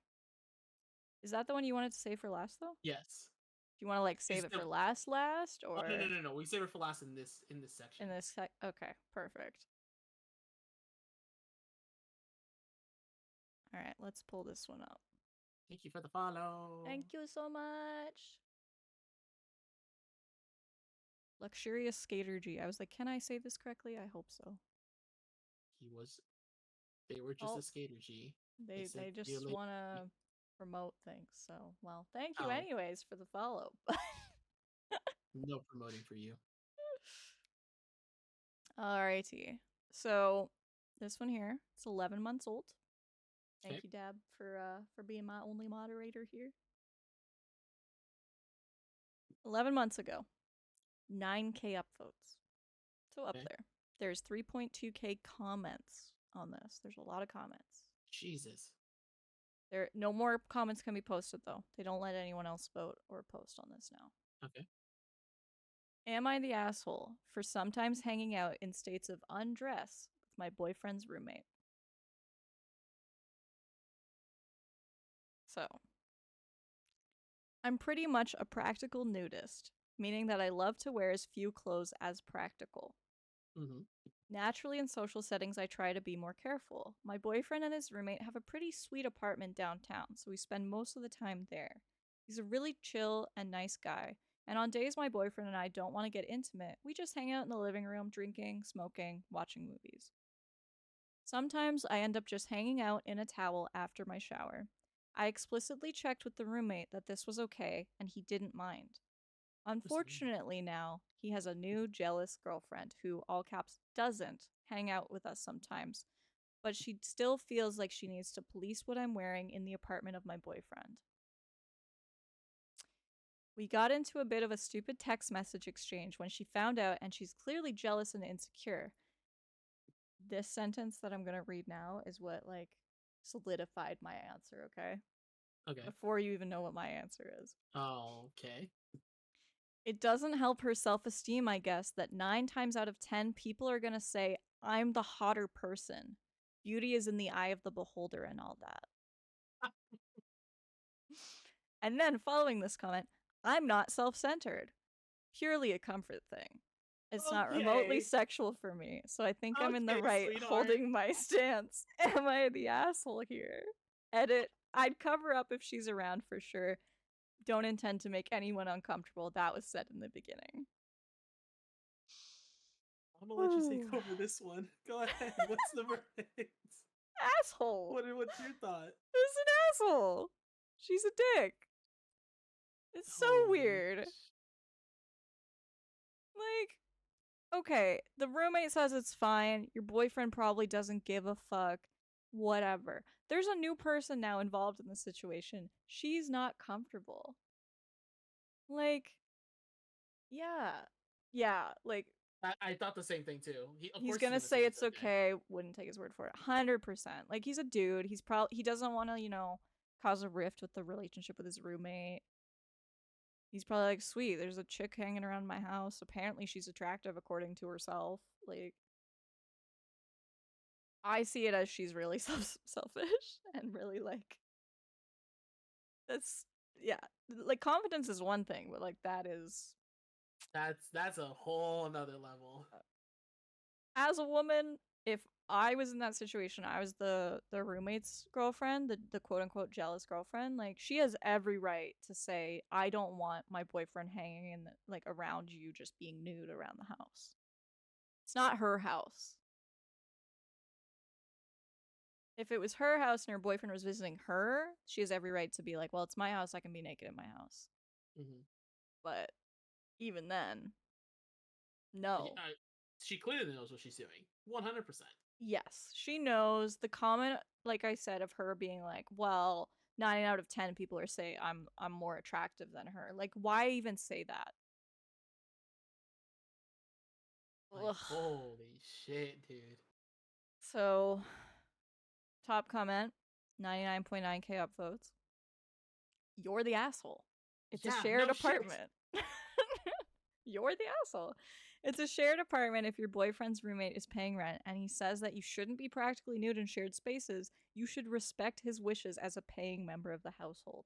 Is that the one you wanted to save for last though? Yes. Do you want to like Is save it the for last oh no no or no no. We save it for last in this section. in this okay, perfect. All right, let's pull this one up. Thank you for the follow. Thank you so much. Luxurious Skater G. I was like, can I say this correctly? I hope so. He was. They were just a skater G. Said, They just want to promote things. So, well, thank you oh, anyways for the follow. no promoting for you. Alrighty. So, this one here, it's 11 months old. Thank Okay. you, Dab, for being my only moderator here. 11 months ago, 9K upvotes. So up Okay. there. There's 3.2K comments on this. There's a lot of comments. Jesus. There no more comments can be posted though. They don't let anyone else vote or post on this now. Okay. Am I the asshole for sometimes hanging out in states of undress with my boyfriend's roommate? So, I'm pretty much a practical nudist, meaning that I love to wear as few clothes as practical. Mm-hmm. Naturally, in social settings, I try to be more careful. My boyfriend and his roommate have a pretty sweet apartment downtown, so we spend most of the time there. He's a really chill and nice guy, and on days my boyfriend and I don't want to get intimate, we just hang out in the living room, drinking, smoking, watching movies. Sometimes I end up just hanging out in a towel after my shower. I explicitly checked with the roommate that this was okay, and he didn't mind. Unfortunately, now he has a new jealous girlfriend who, all caps, doesn't hang out with us sometimes, but she still feels like she needs to police what I'm wearing in the apartment of my boyfriend. We got into a bit of a stupid text message exchange when she found out, and she's clearly jealous and insecure. This sentence that I'm going to read now is what, like, solidified my answer, okay? Okay. Before you even know what my answer is. Oh, okay. It doesn't help her self-esteem, I guess, that 9 times out of 10 people are going to say, I'm the hotter person. Beauty is in the eye of the beholder and all that. And then following this comment, I'm not self-centered. Purely a comfort thing. It's not remotely Okay. sexual for me, so I think I'm in the Okay, right sweetheart. holding my stance. Am I the asshole here? Edit. I'd cover up if she's around for sure. Don't intend to make anyone uncomfortable. That was said in the beginning. I'm gonna let you take over this one. Go ahead. What's the verdict? Asshole. What's your thought? Who's an asshole? She's a dick. It's so Holy. weird. Like, okay, the roommate says it's fine. Your boyfriend probably doesn't give a fuck. Whatever. There's a new person now involved in the situation. She's not comfortable. Like, yeah. Yeah, like, I thought the same thing too. Of he's course he's gonna gonna say say it's it's okay. okay. Wouldn't take his word for it. 100%. Like, he's a dude. He doesn't want to, cause a rift with the relationship with his roommate. He's probably like, sweet, there's a chick hanging around my house. Apparently she's attractive according to herself. Like, I see it as she's really selfish and really like that's yeah. Like confidence is one thing, but like that is That's a whole another level. as a woman, if I was in that situation, I was the roommate's girlfriend, the quote unquote jealous girlfriend, like she has every right to say, I don't want my boyfriend hanging in like around you just being nude around the house. It's not her house. If it was her house and her boyfriend was visiting her, she has every right to be like, well, it's my house, I can be naked in my house. Mm-hmm. But even then, Yeah, no. she clearly knows what she's doing. 100%. Yes, she knows. The comment, like I said, of her being like, well, 9 out of 10 people are saying I'm more attractive than her. Like, why even say that? Like, Ugh. holy shit, dude. So, top comment, 99.9k upvotes. You're the asshole. It's a Yeah, shared no shit. apartment. You're the asshole. It's a shared apartment. If your boyfriend's roommate is paying rent and he says that you shouldn't be practically nude in shared spaces, you should respect his wishes as a paying member of the household.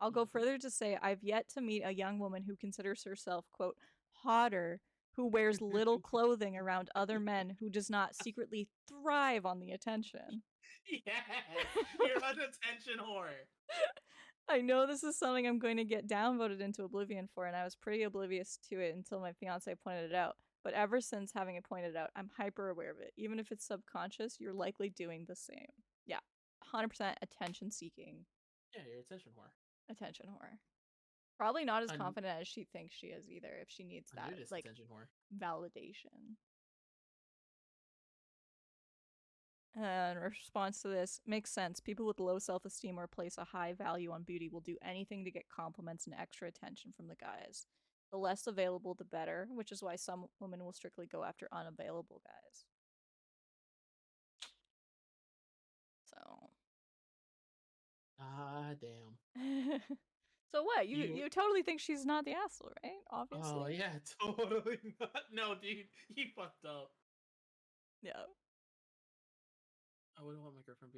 I'll go Mm-hmm. further to say I've yet to meet a young woman who considers herself, quote, hotter, who wears little clothing around other men, who does not secretly thrive on the attention. Yes, you're an attention whore. I know this is something I'm going to get downvoted into oblivion for, and I was pretty oblivious to it until my fiance pointed it out. But ever since having it pointed out, I'm hyper aware of it. Even if it's subconscious, you're likely doing the same. Yeah, 100% attention seeking. Yeah, you're an attention whore. Attention whore. Probably not as A, confident as she thinks she is either if she needs a that, nudist like, attention whore. validation. In response to this, makes sense. People with low self esteem or place a high value on beauty will do anything to get compliments and extra attention from the guys. The less available, the better, which is why some women will strictly go after unavailable guys. So. Ah, damn. So what? You You. you totally think she's not the asshole, right? Oh, Obviously. yeah, totally not. No, dude, you fucked up. Yeah. I wouldn't want my girlfriend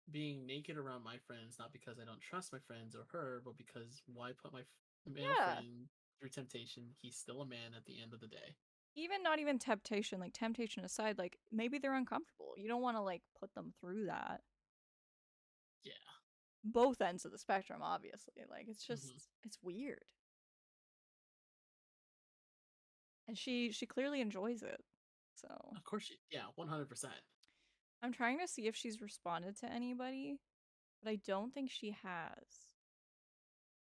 being naked around my friends, not because I don't trust my friends or her, but because why put my male Yeah. friend through temptation? He's still a man at the end of the day. Even not even temptation, like temptation aside, like maybe they're uncomfortable. You don't want to like put them through that. Yeah. Both ends of the spectrum, obviously. Like it's just Mm-hmm. it's weird. And she clearly enjoys it. So Of course, yeah, 100%. I'm trying to see if she's responded to anybody, but I don't think she has.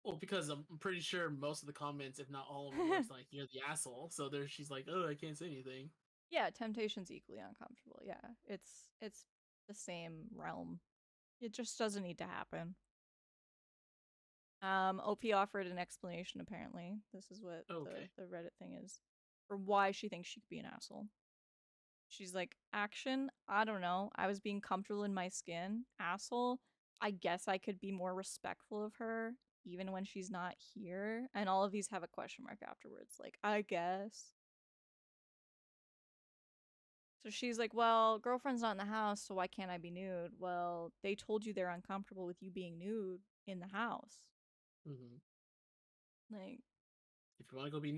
Well, because I'm pretty sure most of the comments, if not all of them, were like, "You're the asshole." So there, she's like, "Oh, I can't say anything." Yeah, temptation's equally uncomfortable. Yeah, it's the same realm. It just doesn't need to happen. OP offered an explanation. Apparently, this is what Okay. the Reddit thing is for why she thinks she could be an asshole. She's like, action? I don't know. I was being comfortable in my skin. Asshole? I guess I could be more respectful of her even when she's not here. And all of these have a question mark afterwards. Like, I guess. So she's like, well, girlfriend's not in the house, so why can't I be nude? Well, they told you they're uncomfortable with you being nude in the house. Mm-hmm. Like, If you want to go be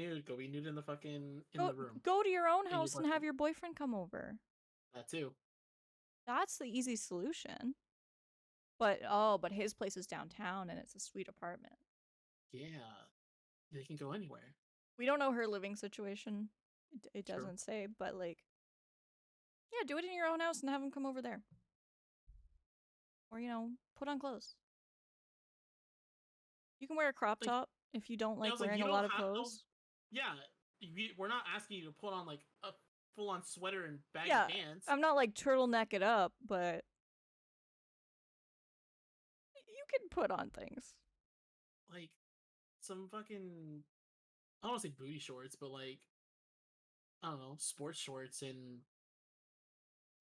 nude in the fucking in the room. Go to your own And house and have your boyfriend come over. That too. That's the easy solution. But his place is downtown and it's a sweet apartment. Yeah, they can go anywhere. We don't know her living situation. It doesn't say, but like, yeah, do it in your own house and have him come over there. Or, put on clothes. You can wear a crop top if you don't like wearing a lot of clothes. Yeah, we're not asking you to put on like a full-on sweater and baggy pants. I'm not like turtleneck it up, but you can put on things. Like some fucking, I don't want to say booty shorts, but like, I don't know, sports shorts, and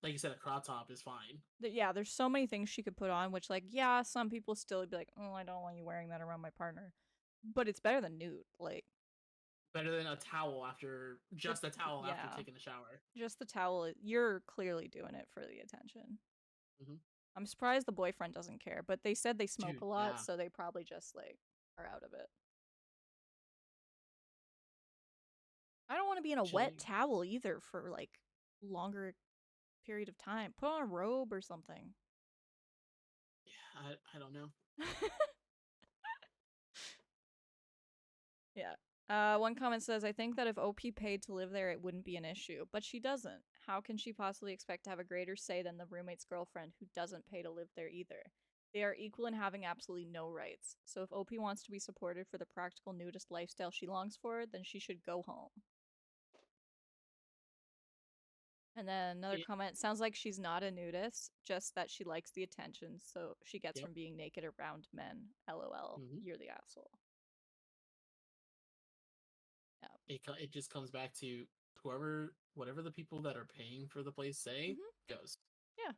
like you said, a crop top is fine. Yeah, there's so many things she could put on, which like, yeah, some people still would be like, oh, I don't want you wearing that around my partner. But it's better than nude, like. Better than a towel after taking a shower. Just the towel. You're clearly doing it for the attention. Mm-hmm. I'm surprised the boyfriend doesn't care, but they said they smoke a lot, so they probably just like are out of it. I don't want to be in a wet towel either for like longer period of time. Put on a robe or something. Yeah, I don't know. Yeah. One comment says, I think that if OP paid to live there, it wouldn't be an issue. But she doesn't. How can she possibly expect to have a greater say than the roommate's girlfriend who doesn't pay to live there either? They are equal in having absolutely no rights. So if OP wants to be supported for the practical nudist lifestyle she longs for, then she should go home. And then another comment, sounds like she's not a nudist, just that she likes the attention so she gets from being naked around men. LOL. You're the asshole. Yeah. It just comes back to whatever the people that are paying for the place say goes. Yeah.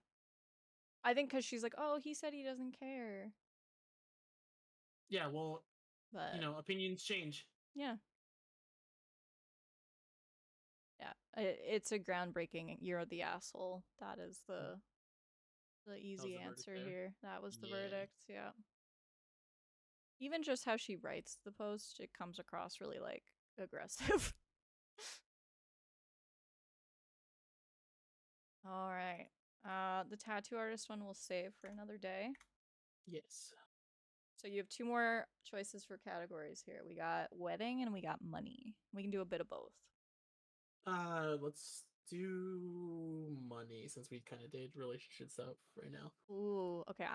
I think because she's like, oh, he said he doesn't care. Yeah, well, but opinions change. Yeah. Yeah, it's a groundbreaking. You're the asshole. That is the easy answer here. That was the verdict. Yeah. Even just how she writes the post, it comes across really like aggressive. All right. The tattoo artist one we'll save for another day. Yes. So you have two more choices for categories here. We got wedding and we got money. We can do a bit of both. Let's do money since we kind of did relationship stuff right now. Ooh, okay.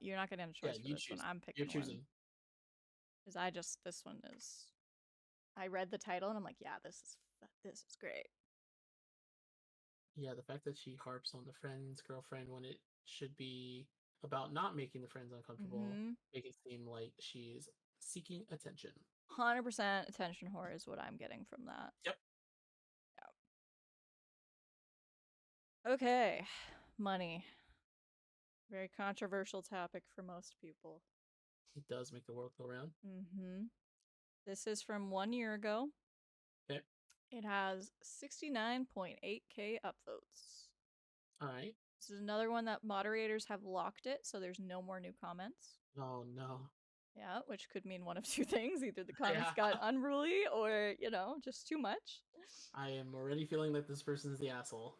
You're not gonna have a choice for this one. I'm picking. You're choosing. Because this one is. I read the title and I'm like, yeah, this is great. Yeah, the fact that she harps on the friend's girlfriend when it should be about not making the friends uncomfortable, make it seem like she's seeking attention. 100% attention whore is what I'm getting from that. Yep. Yeah. Okay, money. Very controversial topic for most people. It does make the world go round. This is from 1 year ago. Okay. It has 69.8k upvotes. All right. This is another one that moderators have locked it, so there's no more new comments. Oh, no. Yeah, which could mean one of two things. Either the comments got unruly or, just too much. I am already feeling that this person is the asshole.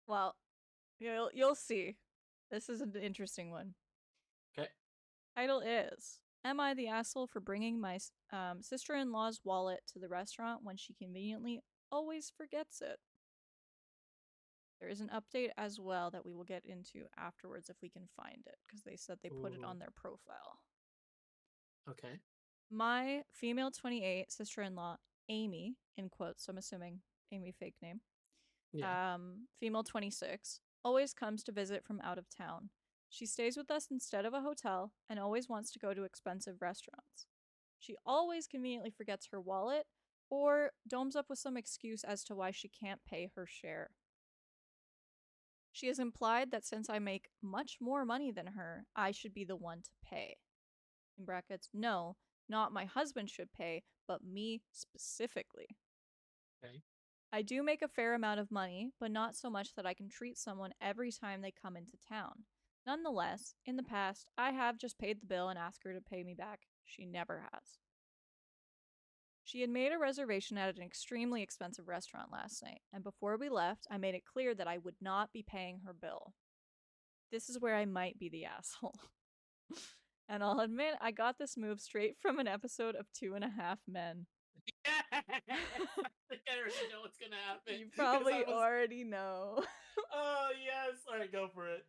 Well, you'll see. This is an interesting one. Okay. Title is, am I the asshole for bringing my sister-in-law's wallet to the restaurant when she conveniently always forgets it? There is an update as well that we will get into afterwards if we can find it, because they said they put it on their profile. Okay. My female 28 sister-in-law, Amy, in quotes, so I'm assuming Amy fake name, female 26, always comes to visit from out of town. She stays with us instead of a hotel and always wants to go to expensive restaurants. She always conveniently forgets her wallet or domes up with some excuse as to why she can't pay her share. She has implied that since I make much more money than her, I should be the one to pay. In brackets, no, not my husband should pay, but me specifically. Okay. I do make a fair amount of money, but not so much that I can treat someone every time they come into town. Nonetheless, in the past, I have just paid the bill and asked her to pay me back. She never has. She had made a reservation at an extremely expensive restaurant last night, and before we left, I made it clear that I would not be paying her bill. This is where I might be the asshole. And I'll admit, I got this move straight from an episode of 2.5 Men. I think I already know what's gonna happen. You probably already know. Oh, yes. All right, go for it.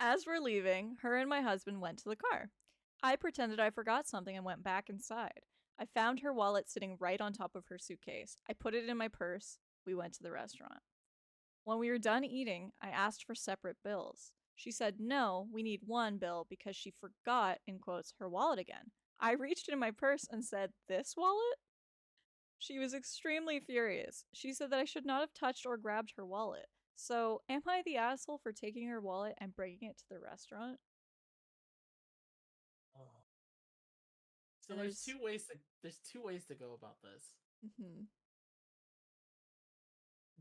As we're leaving, her and my husband went to the car. I pretended I forgot something and went back inside. I found her wallet sitting right on top of her suitcase. I put it in my purse. We went to the restaurant. When we were done eating, I asked for separate bills. She said, no, we need one bill because she forgot, in quotes, her wallet again. I reached in my purse and said, this wallet? She was extremely furious. She said that I should not have touched or grabbed her wallet. So, am I the asshole for taking her wallet and bringing it to the restaurant? Oh. So there's two ways to go about this. Mm-hmm.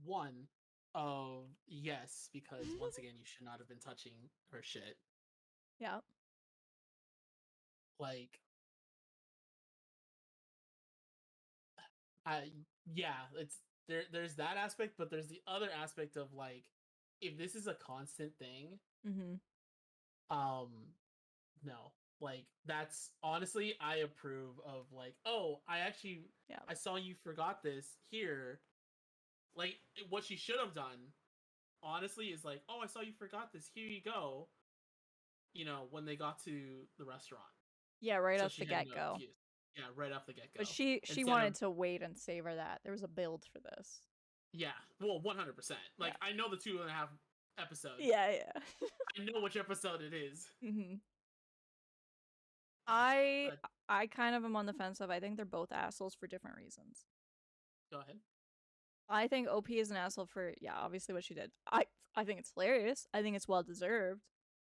One of yes, because once again, you should not have been touching her shit. Yeah. Like, it's there's that aspect, but there's the other aspect of like, if this is a constant thing, no, like that's honestly, I approve of like, oh, I saw you forgot this here. Like, what she should have done, honestly, is like, oh, I saw you forgot this. Here you go. You know, when they got to the restaurant. Yeah, right off the get-go. Yeah, right off the get-go. But she wanted to wait and savor that. There was a build for this. Yeah, well, 100%. Like, yeah. I know the 2.5 episodes. Yeah. I know which episode it is. Mm-hmm. I kind of am on the fence of I think they're both assholes for different reasons. Go ahead. I think OP is an asshole for, obviously what she did. I think it's hilarious. I think it's well deserved.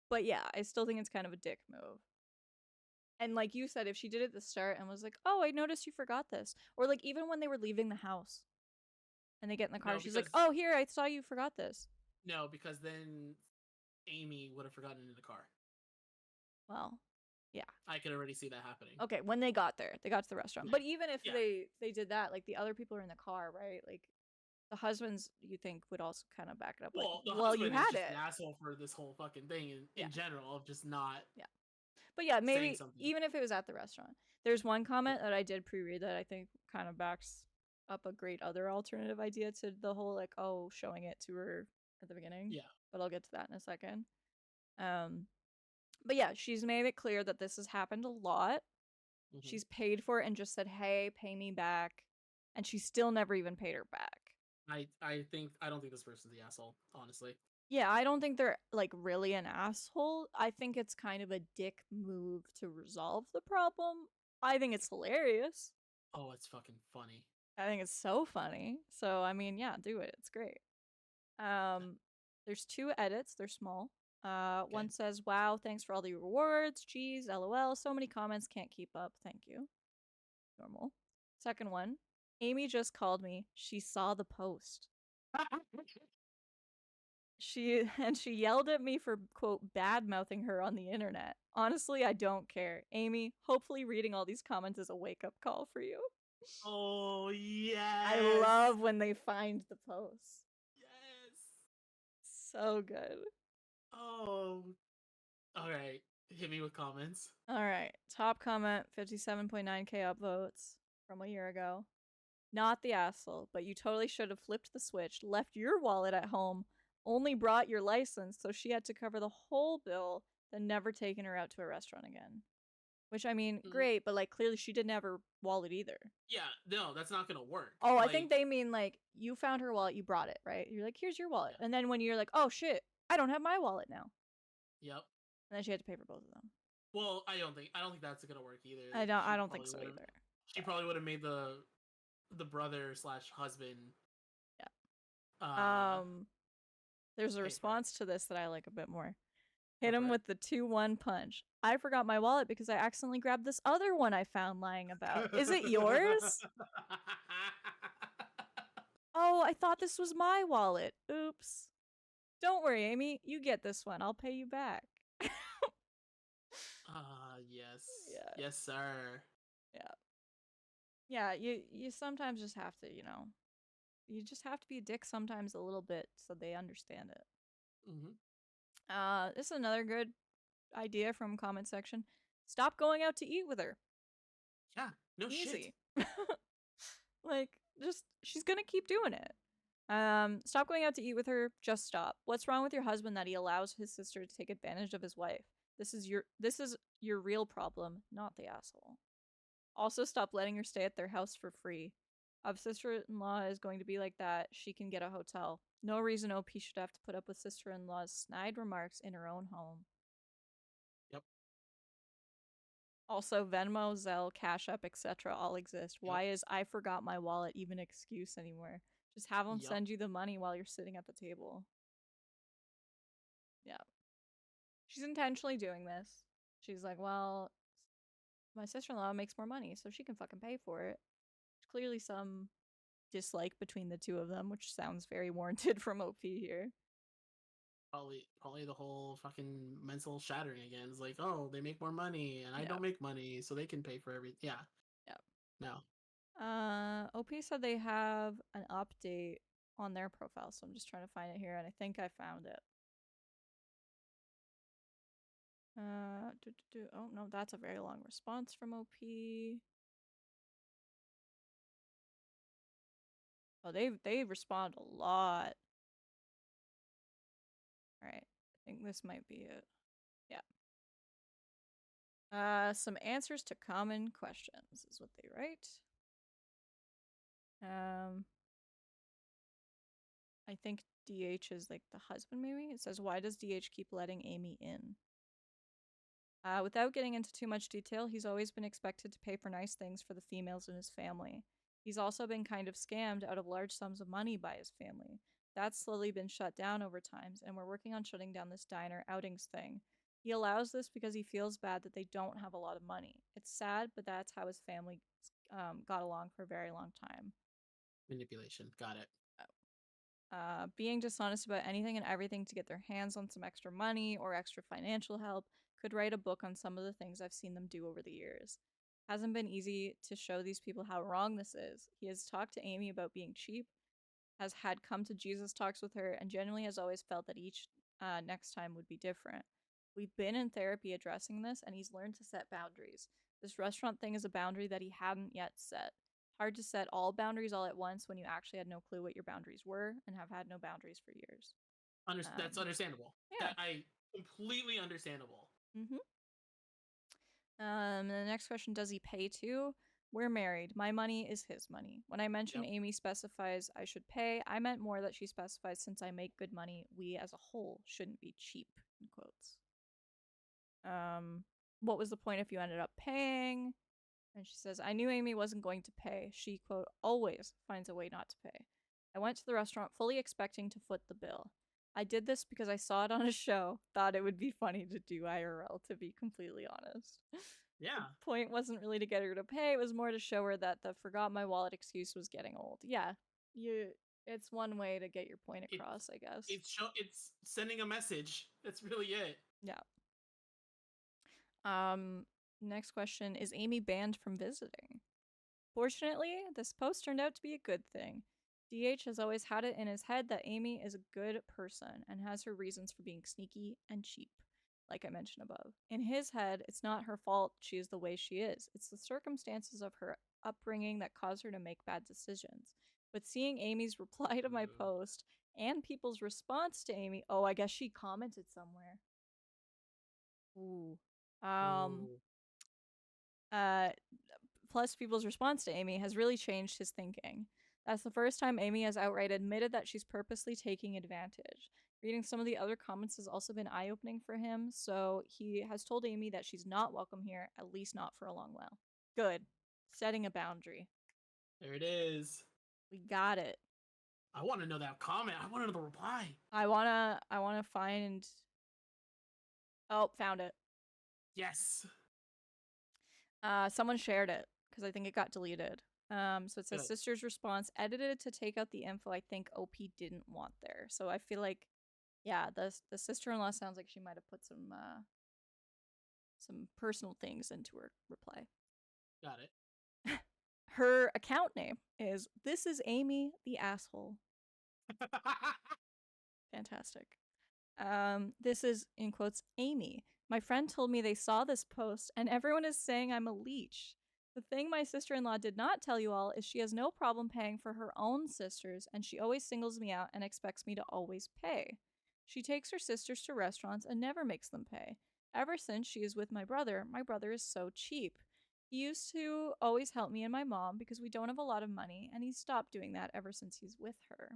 But yeah, I still think it's kind of a dick move. And like you said, if she did it at the start and was like, oh, I noticed you forgot this. Or like even when they were leaving the house and they get in the car, she's like, oh, here, I saw you forgot this. No, because then Amy would have forgotten it in the car. Well, yeah. I could already see that happening. Okay, when they got there, they got to the restaurant. Yeah. But even if they did that, like the other people are in the car, right? Like the husbands, you think, would also kind of back it up. Well, like, the husband you had is just an asshole for this whole fucking thing in general of just not. Yeah. But yeah, maybe even if it was at the restaurant. There's one comment that I did pre-read that I think kind of backs up a great other alternative idea to the whole like, oh, showing it to her at the beginning. Yeah. But I'll get to that in a second. But yeah, she's made it clear that this has happened a lot. Mm-hmm. She's paid for it and just said, hey, pay me back. And she still never even paid her back. I don't think this person's the asshole, honestly. Yeah, I don't think they're like really an asshole. I think it's kind of a dick move to resolve the problem. I think it's hilarious. Oh, it's fucking funny. I think it's so funny. So I mean, yeah, do it. It's great. There's 2 edits. They're small. Okay. One says, wow, thanks for all the rewards. Geez, LOL. So many comments, can't keep up. Thank you. Normal. Second one, Amy just called me. She saw the post. She yelled at me for, quote, bad-mouthing her on the internet. Honestly, I don't care. Amy, hopefully reading all these comments is a wake-up call for you. Oh, yes! I love when they find the posts. Yes! So good. Oh. Alright, hit me with comments. Alright, top comment, 57.9k upvotes from a year ago. Not the asshole, but you totally should have flipped the switch, left your wallet at home, only brought your license, so she had to cover the whole bill, then never taken her out to a restaurant again. Which, I mean, great, but, like, clearly she didn't have her wallet either. Yeah, no, that's not gonna work. Oh, like, I think they mean, like, you found her wallet, you brought it, right? You're like, here's your wallet. Yeah. And then when you're like, oh, shit, I don't have my wallet now. Yep. And then she had to pay for both of them. Well, I don't think that's gonna work either. I don't think so either. She probably would have made the brother/husband. Yeah. There's a response to this that I like a bit more. Hit him with the 2-1 punch. I forgot my wallet because I accidentally grabbed this other one I found lying about. Is it yours? Oh, I thought this was my wallet. Oops. Don't worry, Amy. You get this one. I'll pay you back. Yes. Yeah. Yes, sir. Yeah. Yeah, you sometimes just have to, you just have to be a dick sometimes a little bit so they understand it. Mm-hmm. This is another good idea from comment section. Stop going out to eat with her. Yeah, no shit. Easy. Like, just she's gonna keep doing it. Stop going out to eat with her. Just stop. What's wrong with your husband that he allows his sister to take advantage of his wife? This is your real problem, not the asshole. Also, stop letting her stay at their house for free. If sister-in-law is going to be like that, she can get a hotel. No reason OP should have to put up with sister-in-law's snide remarks in her own home. Yep. Also, Venmo, Zelle, Cash App, etc. all exist. Yep. Why is I forgot my wallet even an excuse anymore? Just have them Yep. send you the money while you're sitting at the table. Yeah. She's intentionally doing this. She's like, well, my sister-in-law makes more money, so she can fucking pay for it. There's clearly some dislike between the two of them, which sounds very warranted from OP here. Probably the whole fucking mental shattering again. It's like, oh, they make more money and I Yeah. don't make money, so they can pay for everything. Yeah. Yeah. No. OP said they have an update on their profile, so I'm just trying to find it here, and I think I found it. Oh no, that's a very long response from OP. Oh, they respond a lot. All right, I think this might be it. Yeah. Some answers to common questions is what they write. I think DH is like the husband, maybe? It says, why does DH keep letting Amy in? Without getting into too much detail, he's always been expected to pay for nice things for the females in his family. He's also been kind of scammed out of large sums of money by his family. That's slowly been shut down over time, and we're working on shutting down this diner outings thing. He allows this because he feels bad that they don't have a lot of money. It's sad, but that's how his family got along for a very long time. Manipulation. Got it. Being dishonest about anything and everything to get their hands on some extra money or extra financial help. Could write a book on some of the things I've seen them do over the years. Hasn't been easy to show these people how wrong this is. He has talked to Amy about being cheap, has had come to Jesus talks with her, and genuinely has always felt that each next time would be different. We've been in therapy addressing this, and he's learned to set boundaries. This restaurant thing is a boundary that he hadn't yet set. Hard to set all boundaries all at once when you actually had no clue what your boundaries were and have had no boundaries for years. That's understandable. Yeah. That I completely understandable. Mm-hmm. The next question, does he pay too? We're married. My money is his money. When I mentioned Yep. Amy specifies I should pay, I meant more that she specifies since I make good money, we as a whole shouldn't be cheap, in quotes. What was the point if you ended up paying? And she says, I knew Amy wasn't going to pay. She, quote, always finds a way not to pay. I went to the restaurant fully expecting to foot the bill. I did this because I saw it on a show, thought it would be funny to do IRL, to be completely honest. Yeah. The point wasn't really to get her to pay, it was more to show her that the forgot my wallet excuse was getting old. Yeah, it's one way to get your point across, I guess. It's sending a message. That's really it. Yeah. Next question, is Amy banned from visiting? Fortunately, this post turned out to be a good thing. DH has always had it in his head that Amy is a good person and has her reasons for being sneaky and cheap, like I mentioned above. In his head, it's not her fault she is the way she is. It's the circumstances of her upbringing that cause her to make bad decisions. But seeing Amy's reply to my post and people's response to Amy, oh, I guess she commented somewhere. Ooh. Plus people's response to Amy has really changed his thinking. That's the first time Amy has outright admitted that she's purposely taking advantage. Reading some of the other comments has also been eye-opening for him, so he has told Amy that she's not welcome here, at least not for a long while. Good. Setting a boundary. There it is. We got it. I want to know that comment. I want to know the reply. I wanna find. Oh, found it. Yes. Someone shared it because I think it got deleted. So it says Good. sister's response edited to take out the info I think OP didn't want there. So I feel like, yeah, the sister-in-law sounds like she might have put some personal things into her reply. Got it. Her account name is This is Amy the Asshole. Fantastic. This is, in quotes, Amy. My friend told me they saw this post and everyone is saying I'm a leech. The thing my sister in law did not tell you all is she has no problem paying for her own sisters and she always singles me out and expects me to always pay. She takes her sisters to restaurants and never makes them pay. Ever since she is with my brother is so cheap. He used to always help me and my mom because we don't have a lot of money, and he stopped doing that ever since he's with her.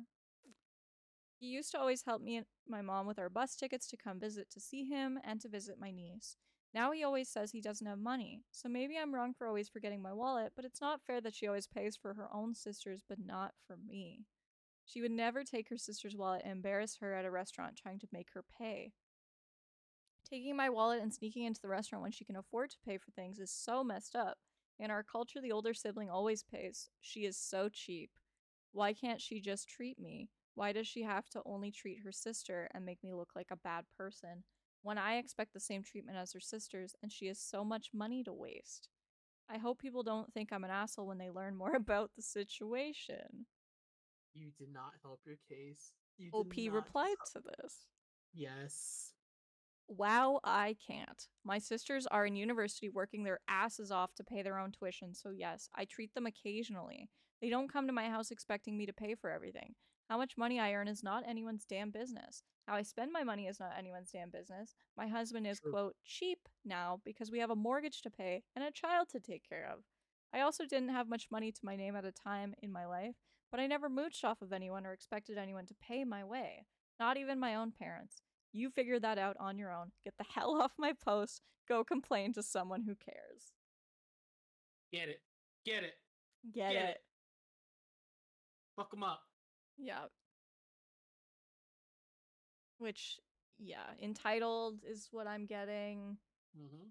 He used to always help me and my mom with our bus tickets to come visit to see him and to visit my niece. Now he always says he doesn't have money, so maybe I'm wrong for always forgetting my wallet, but it's not fair that she always pays for her own sisters but not for me. She would never take her sister's wallet and embarrass her at a restaurant trying to make her pay. Taking my wallet and sneaking into the restaurant when she can afford to pay for things is so messed up. In our culture, the older sibling always pays. She is so cheap. Why can't she just treat me? Why does she have to only treat her sister and make me look like a bad person when I expect the same treatment as her sisters and she has so much money to waste? I hope people don't think I'm an asshole when they learn more about the situation. You did not help your case. You did OP not. replied to this. Yes. Wow, I can't. My sisters are in university working their asses off to pay their own tuition, so yes, I treat them occasionally. They don't come to my house expecting me to pay for everything. How much money I earn is not anyone's damn business. How I spend my money is not anyone's damn business. My husband is, True. quote, cheap now because we have a mortgage to pay and a child to take care of. I also didn't have much money to my name at a time in my life, but I never mooched off of anyone or expected anyone to pay my way. Not even my own parents. You figure that out on your own. Get the hell off my post. Go complain to someone who cares. Get it. Get it. Get Get it. it. Fuck them up. Yeah. Which, yeah, entitled is what I'm getting. Mm-hmm.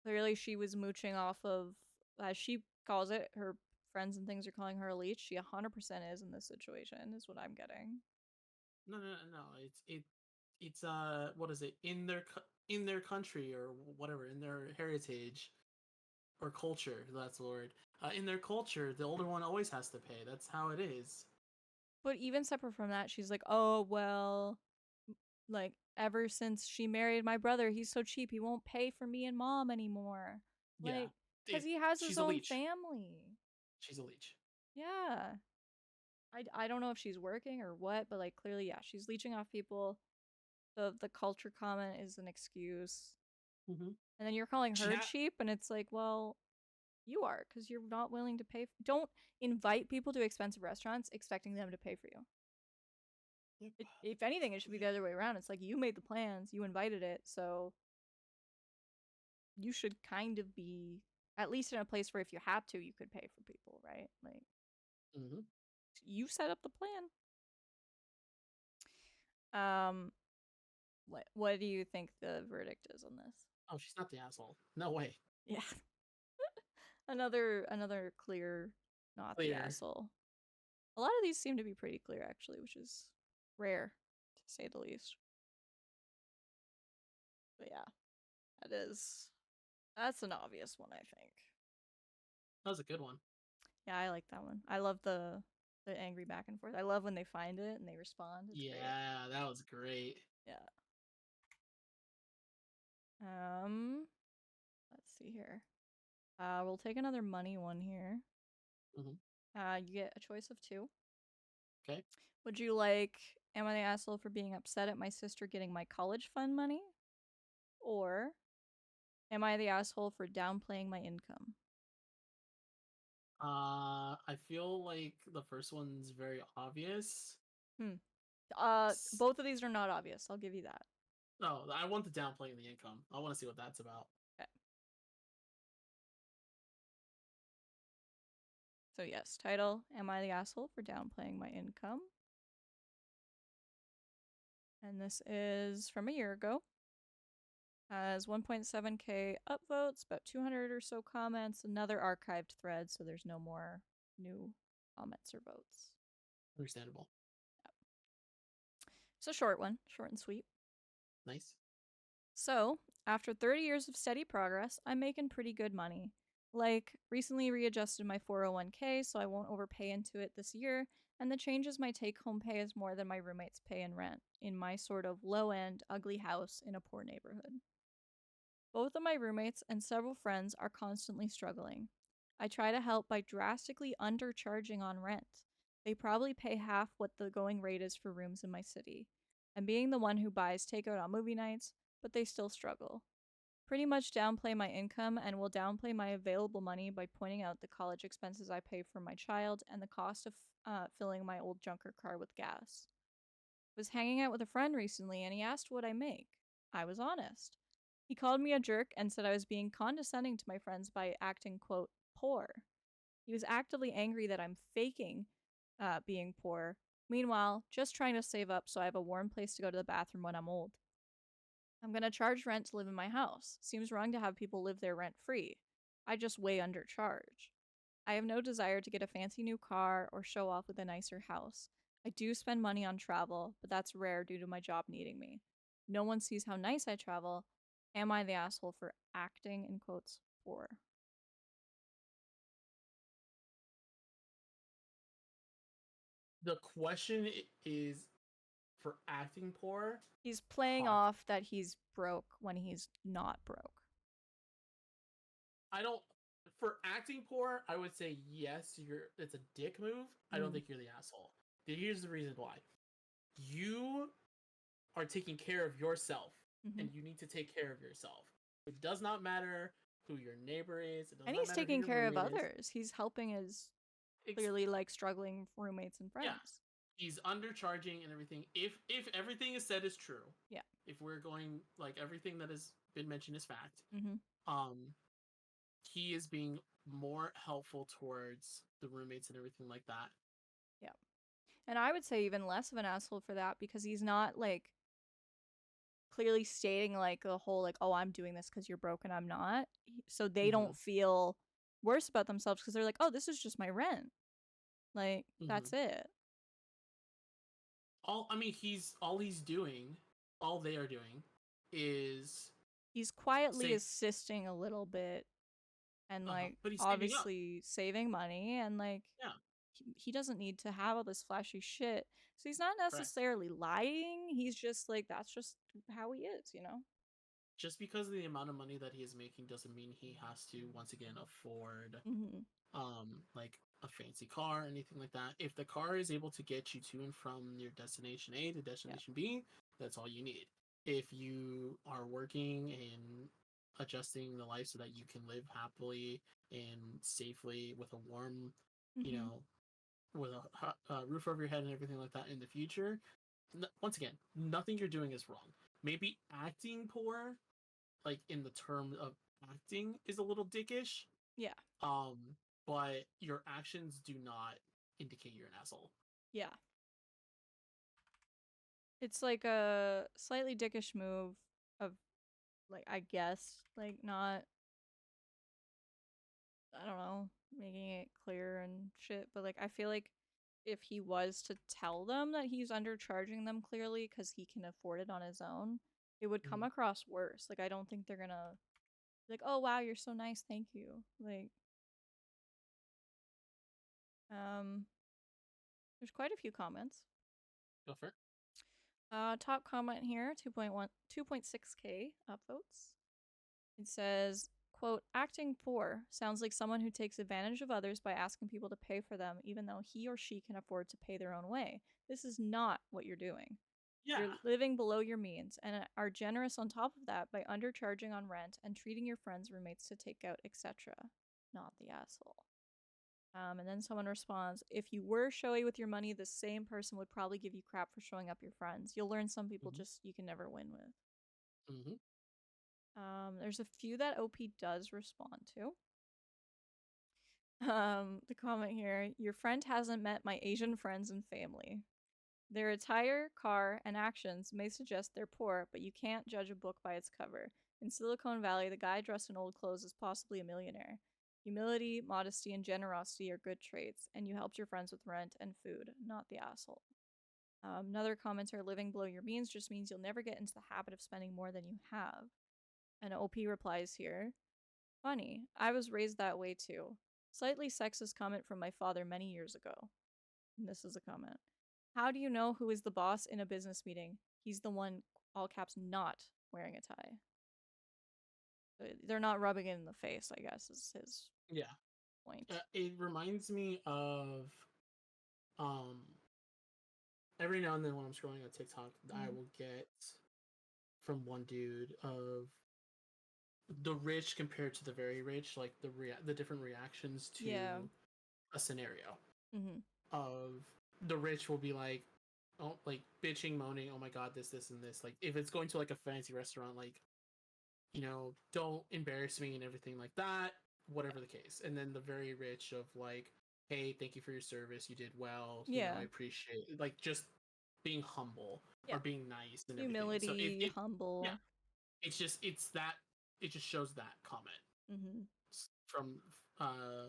Clearly, she was mooching off of, as she calls it, her friends and things are calling her a leech. She 100% is in this situation, is what I'm getting. No. It's what is it? In their country or whatever, in their heritage or culture. That's the word. In their culture, the older one always has to pay. That's how it is. But even separate from that, she's like, oh, well, like, ever since she married my brother, he's so cheap, he won't pay for me and mom anymore. Yeah. Like, because he has his She's a own leech. family. She's a leech. Yeah. I don't know if she's working or what, but, like, clearly, yeah, she's leeching off people. The culture comment is an excuse. Mm-hmm. And then you're calling She her ha- cheap, and it's like, well, you are, because you're not willing to pay. Don't invite people to expensive restaurants expecting them to pay for you. Yep. If anything, it should be the other way around. It's like you made the plans, you invited it, so you should kind of be at least in a place where if you had to, you could pay for people, right? Like Mm-hmm. you set up the plan. Um, what do you think the verdict is on this? Oh, she's not the asshole. No way. Yeah, another clear, not the Clear. asshole. A lot of these seem to be pretty clear actually, which is rare to say the least. But yeah, that's an obvious one, I think. That was a good one. Yeah, I like that one. I love the angry back and forth. I love when they find it and they respond. It's great. Yeah, that was great. Yeah. Let's see here. We'll take another money one here. Mm-hmm. You get a choice of two. Okay. Would you like, am I the asshole for being upset at my sister getting my college fund money? Or am I the asshole for downplaying my income? I feel like the first one's very obvious. Hmm. Both of these are not obvious. I'll give you that. No, I want the downplaying the income. I want to see what that's about. Okay. So yes, title, am I the asshole for downplaying my income? And this is from a year ago. Has 1.7k upvotes, about 200 or so comments, another archived thread, so there's no more new comments or votes. Understandable. Yep. It's a short one, short and sweet. Nice. So, after 30 years of steady progress, I'm making pretty good money. Like, recently readjusted my 401k so I won't overpay into it this year, and the changes my take home pay is more than my roommates pay in rent in my sort of low end, ugly house in a poor neighborhood. Both of my roommates and several friends are constantly struggling. I try to help by drastically undercharging on rent. They probably pay half what the going rate is for rooms in my city. And being the one who buys takeout on movie nights, but they still struggle. Pretty much downplay my income and will downplay my available money by pointing out the college expenses I pay for my child and the cost of filling my old junker car with gas. Was hanging out with a friend recently and he asked what I make. I was honest. He called me a jerk and said I was being condescending to my friends by acting, quote, poor. He was actively angry that I'm faking being poor. Meanwhile, just trying to save up so I have a warm place to go to the bathroom when I'm old. I'm gonna charge rent to live in my house. Seems wrong to have people live there rent free. I just way undercharge. I have no desire to get a fancy new car or show off with a nicer house. I do spend money on travel, but that's rare due to my job needing me. No one sees how nice I travel. Am I the asshole for acting, in quotes, poor? The question is for acting poor. He's playing Huh. off that he's broke when he's not broke. I don't. For acting poor, I would say yes. It's a dick move. I don't think you're the asshole. Here's the reason why. You are taking care of yourself, and you need to take care of yourself. It does not matter who your neighbor is. It does And not he's matter who taking your care of roommate is. others. He's helping his clearly like struggling roommates and Yeah, friends. he's undercharging and everything. If everything is said is true, Yeah. if we're going like everything that has been mentioned is fact, Mm-hmm. he is being more helpful towards the roommates and everything like that. Yeah. And I would say even less of an asshole for that because he's not like clearly stating like the whole like, oh, I'm doing this because you're broke and I'm not. So they don't feel worse about themselves because they're like, oh, this is just my rent. Like, that's it. All they are doing is He's quietly say assisting a little bit and like but he's saving up. obviously saving money and like Yeah, he doesn't need to have all this flashy shit. So he's not correct. necessarily lying. He's just like that's just how he is, you know? Just because of the amount of money that he is making doesn't mean he has to once again afford Mm-hmm. like a fancy car or anything like that. If the car is able to get you to and from your destination A to destination B, that's all you need. If you are working and adjusting the life so that you can live happily and safely with a warm, you Mm-hmm. know, with a roof over your head and everything like that in the future, once again, nothing you're doing is wrong. Maybe acting poor, like in the term of acting, is a little dickish. Yeah. Um, but your actions do not indicate you're an asshole. Yeah. It's like a slightly dickish move of like I guess like not I don't know, making it clear and shit, but like I feel like if he was to tell them that he's undercharging them clearly cuz he can afford it on his own, it would come across worse. Like I don't think they're going to like, "Oh wow, you're so nice. Thank you." Like um there's quite a few comments. Go for it. Top comment here, 2.6k upvotes. It says, quote, acting poor sounds like someone who takes advantage of others by asking people to pay for them, even though he or she can afford to pay their own way. This is not what you're doing. Yeah. You're living below your means and are generous on top of that by undercharging on rent and treating your friends, roommates to take out, etc. Not the asshole. And then someone responds, if you were showy with your money, the same person would probably give you crap for showing up your friends. You'll learn some people just you can never win with. There's a few that OP does respond to. The comment here, your friend hasn't met my Asian friends and family. Their attire, car, and actions may suggest they're poor, but you can't judge a book by its cover. In Silicon Valley, the guy dressed in old clothes is possibly a millionaire. Humility, modesty, and generosity are good traits, and you helped your friends with rent and food, not the asshole. Another commenter, living below your means just means you'll never get into the habit of spending more than you have. And OP replies here, Funny. I was raised that way too. Slightly sexist comment from my father many years ago. And this is a comment. How do you know who is the boss in a business meeting? He's the one, all caps, not wearing a tie. They're not rubbing it in the face, I guess, is his point. It reminds me of um every now and then when I'm scrolling on TikTok, I will get from one dude of the rich compared to the very rich, like the different reactions to a scenario. Of the rich will be like, oh, like bitching, moaning, oh my god, this, and this. Like if it's going to like a fancy restaurant, like, you know, don't embarrass me and everything like that, whatever the case. And then the very rich of like, hey, thank you for your service, you did well, you know, I appreciate it. Like just being humble or being nice and humility, everything. So humble. Yeah, it's that it just shows that comment from I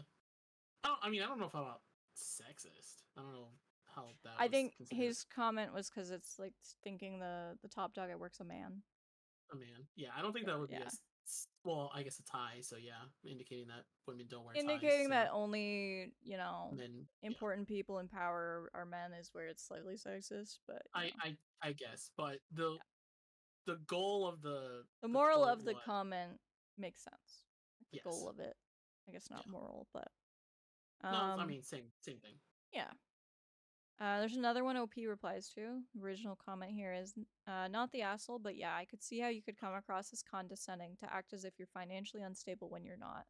don't know if about sexist. I don't know how that. I think his comment was because it's like thinking the top dog at work's a man. A man, yeah. I don't think that would be well, I guess a tie. So yeah, indicating that women don't wear ties. Indicating that only men, important people in power are men is where it's slightly sexist. But I guess, but the goal of the moral of the comment makes sense. The goal of it, I guess, not moral, but no, I mean same thing. Yeah. There's another one OP replies to. Original comment here is not the asshole, but yeah, I could see how you could come across as condescending to act as if you're financially unstable when you're not.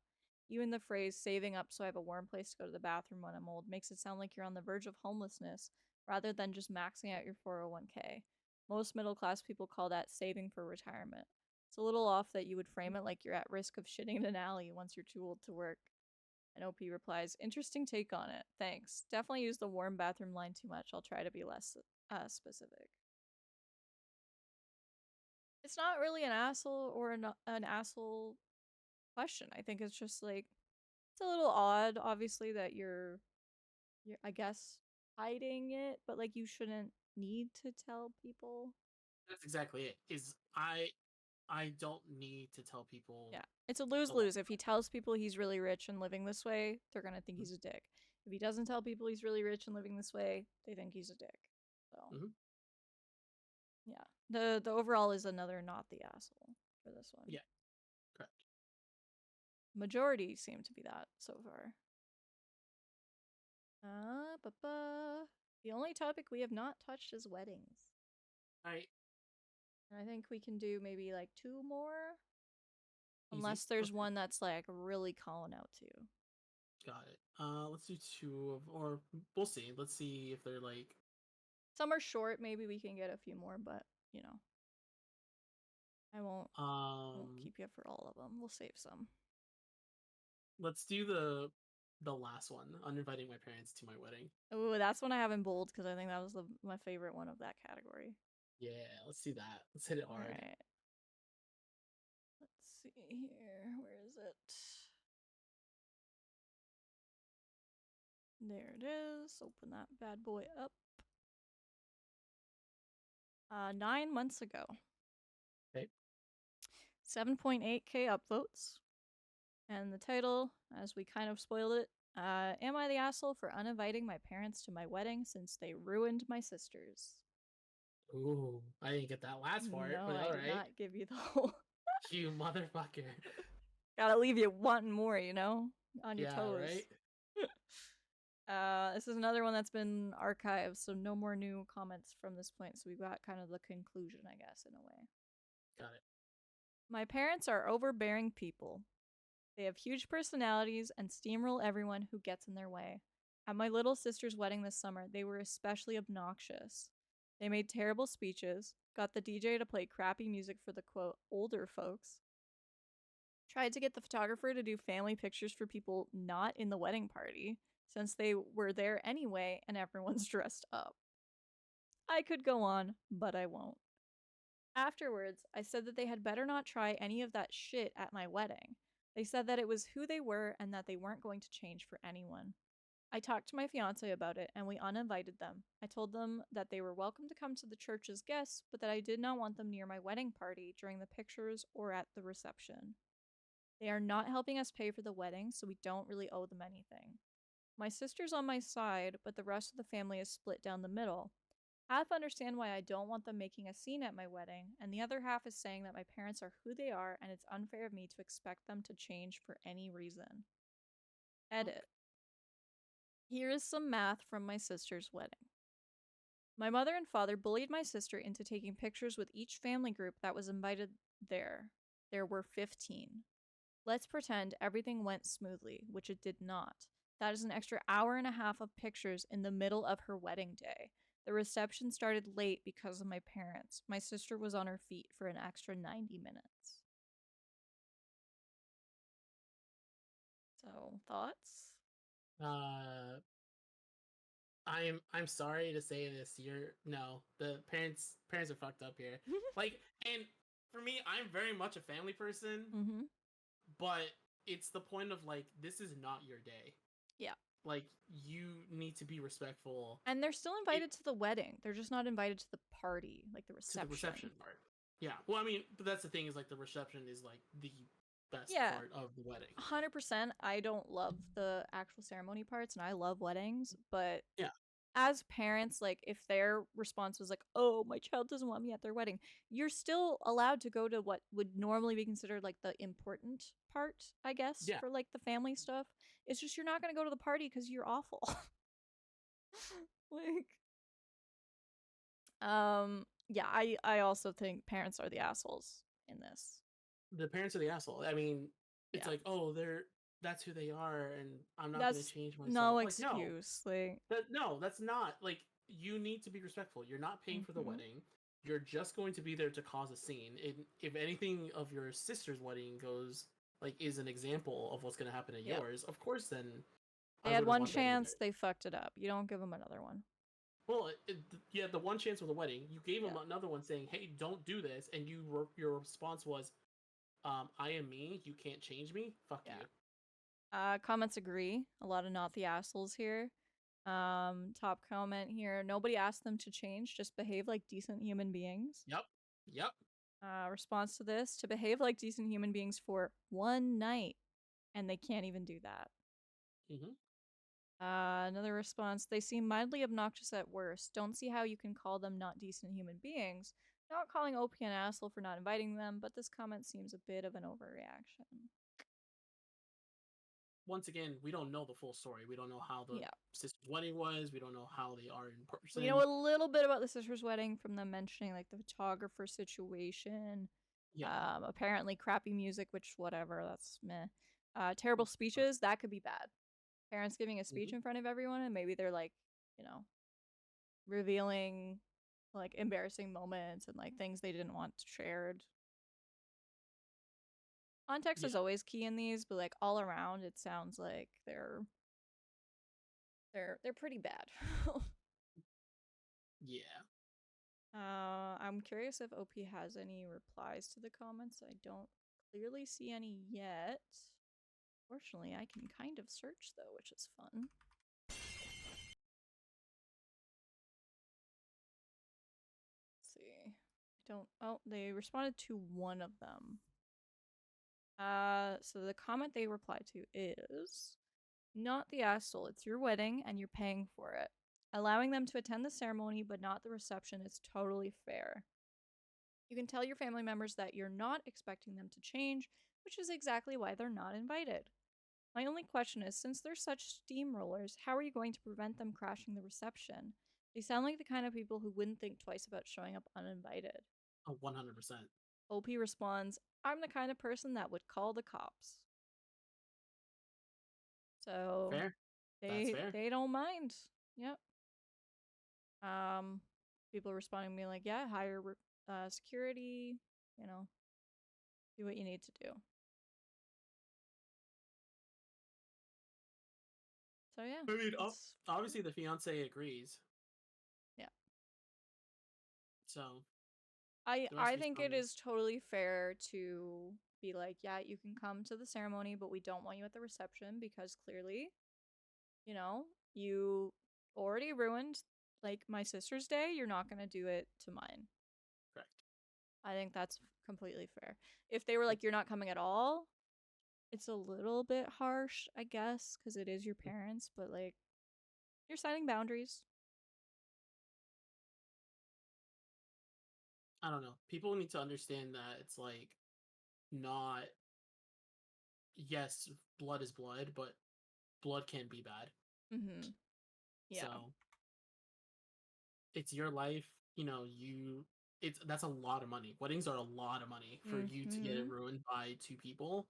Even the phrase saving up so I have a warm place to go to the bathroom when I'm old makes it sound like you're on the verge of homelessness rather than just maxing out your 401k. Most middle class people call that saving for retirement. It's a little off that you would frame it like you're at risk of shitting in an alley once you're too old to work. And OP replies, interesting take on it. Thanks. Definitely use the warm bathroom line too much. I'll try to be less specific. It's not really an asshole or an asshole question. I think it's just like, it's a little odd, obviously, that you're I guess, hiding it, but like you shouldn't need to tell people. That's exactly it. I don't need to tell people. Yeah, it's a lose-lose. If he tells people he's really rich and living this way, they're gonna think he's a dick. If he doesn't tell people he's really rich and living this way, they think he's a dick. So, yeah, the overall is another not the asshole for this one. Yeah, correct. Majority seem to be that so far. The only topic we have not touched is weddings. I think we can do maybe like 2 more. Easy. Unless there's one that's like really calling out to you. Got it. Let's do 2 or we'll see. Let's see if they're like. Some are short. Maybe we can get a few more, but you know, I won't keep you for all of them. We'll save some. Let's do the last one. Uninviting my parents to my wedding. Oh, that's one I have in bold because I think that was my favorite one of that category. Yeah, let's see that. Let's hit it hard. All right. Let's see here. Where is it? There it is. Open that bad boy up. 9 months ago. Okay. 7.8k upvotes. And the title, as we kind of spoiled it, am I the asshole for uninviting my parents to my wedding since they ruined my sister's? Ooh, I didn't get that last part. No, but I did not give you the whole. You motherfucker. Gotta leave you wanting more, you know? On your toes. Right? This is another one that's been archived, so no more new comments from this point. So we've got kind of the conclusion, I guess, in a way. Got it. My parents are overbearing people. They have huge personalities and steamroll everyone who gets in their way. At my little sister's wedding this summer, they were especially obnoxious. They made terrible speeches, got the DJ to play crappy music for the quote, older folks, tried to get the photographer to do family pictures for people not in the wedding party, since they were there anyway and everyone's dressed up. I could go on, but I won't. Afterwards, I said that they had better not try any of that shit at my wedding. They said that it was who they were and that they weren't going to change for anyone. I talked to my fiance about it and we uninvited them. I told them that they were welcome to come to the church as guests, but that I did not want them near my wedding party during the pictures or at the reception. They are not helping us pay for the wedding, so we don't really owe them anything. My sister's on my side, but the rest of the family is split down the middle. Half understand why I don't want them making a scene at my wedding, and the other half is saying that my parents are who they are and it's unfair of me to expect them to change for any reason. Okay. Edit. Here is some math from my sister's wedding. My mother and father bullied my sister into taking pictures with each family group that was invited there. There were 15. Let's pretend everything went smoothly, which it did not. That is an extra hour and a half of pictures in the middle of her wedding day. The reception started late because of my parents. My sister was on her feet for an extra 90 minutes. So, thoughts? I'm sorry to say this. The parents are fucked up here. Like, and for me, I'm very much a family person, Mm-hmm. but it's the point of like this is not your day. Yeah. Like you need to be respectful. And they're still invited to the wedding. They're just not invited to the party, like the To the reception. reception part. Yeah. Well, I mean, but that's the thing is like the reception is like the best Yeah, part of the wedding. 100%. I don't love the actual ceremony parts, and I love weddings, but Yeah. as parents, like if their response was like, "Oh, my child doesn't want me at their wedding," you're still allowed to go to what would normally be considered like the important part, I guess, Yeah. for like the family stuff. It's just you're not going to go to the party because you're awful. Like, yeah, I also think parents are the assholes in this. The parents are the asshole. I mean, it's Yeah, like, oh, that's who they are, and I'm not going to that's change no myself. Like, no, excuse. Like, no, that's not. Like, you need to be respectful. You're not paying for the mm-hmm. wedding. You're just going to be there to cause a scene. And if anything of your sister's wedding goes like is an example of what's going to happen at Yep. yours, of course, then They I had wouldn't one want them chance, there. they fucked it up. You don't give them another one. Well, you had the one chance with the wedding. You gave Yeah. them another one saying, "Hey, don't do this," and your response was, "I am me. You can't change me. Fuck Yeah. you." Comments agree. A lot of not the assholes here. Top comment here. Nobody asked them to change. Just behave like decent human beings. Yep. Yep. Response to this: to behave like decent human beings for one night, and they can't even do that. Mm-hmm. Another response: they seem mildly obnoxious at worst. Don't see how you can call them not decent human beings. Not calling OP an asshole for not inviting them, but this comment seems a bit of an overreaction. Once again, we don't know the full story. We don't know how the Yeah. sister's wedding was. We don't know how they are in We know person. a little bit about the sister's wedding from them mentioning like the photographer situation. Yeah. Apparently crappy music, which whatever, that's meh. Terrible speeches, that could be bad. Parents giving a speech Mm-hmm. in front of everyone and maybe they're like, you know, revealing like embarrassing moments and like things they didn't want shared. Context Yeah. is always key in these, but like all around it sounds like they're pretty bad. Yeah. I'm curious if OP has any replies to the comments. I don't clearly see any yet. Fortunately, I can kind of search though, which is fun. Let's see. I don't. Oh, they responded to one of them. So the comment they replied to is not the asshole. It's your wedding and you're paying for it. Allowing them to attend the ceremony but not the reception is totally fair. You can tell your family members that you're not expecting them to change, which is exactly why they're not invited. My only question is, since they're such steamrollers, how are you going to prevent them crashing the reception? They sound like the kind of people who wouldn't think twice about showing up uninvited. 100%. OP responds, I'm the kind of person that would call the cops. So Fair. That's they fair. they don't mind. Yep. Um People responding to me like, yeah, hire security, you know, do what you need to do. So yeah, I mean, that's obviously the fiance agrees. yeah. So there must I be think it some. is totally fair to be like, yeah, you can come to the ceremony, but we don't want you at the reception because clearly, you know, you already ruined like my sister's day. You're not going to do it to mine. Correct. I think that's completely fair. If they were like, you're not coming at all, It's a little bit harsh, I guess, because it is your parents, but like you're setting boundaries. I don't know. People need to understand that it's like not, yes, blood is blood, but blood can be bad. Mm-hmm. Yeah. So it's your life, you know, that's a lot of money. Weddings are a lot of money for you to get it Mm-hmm. ruined by two people.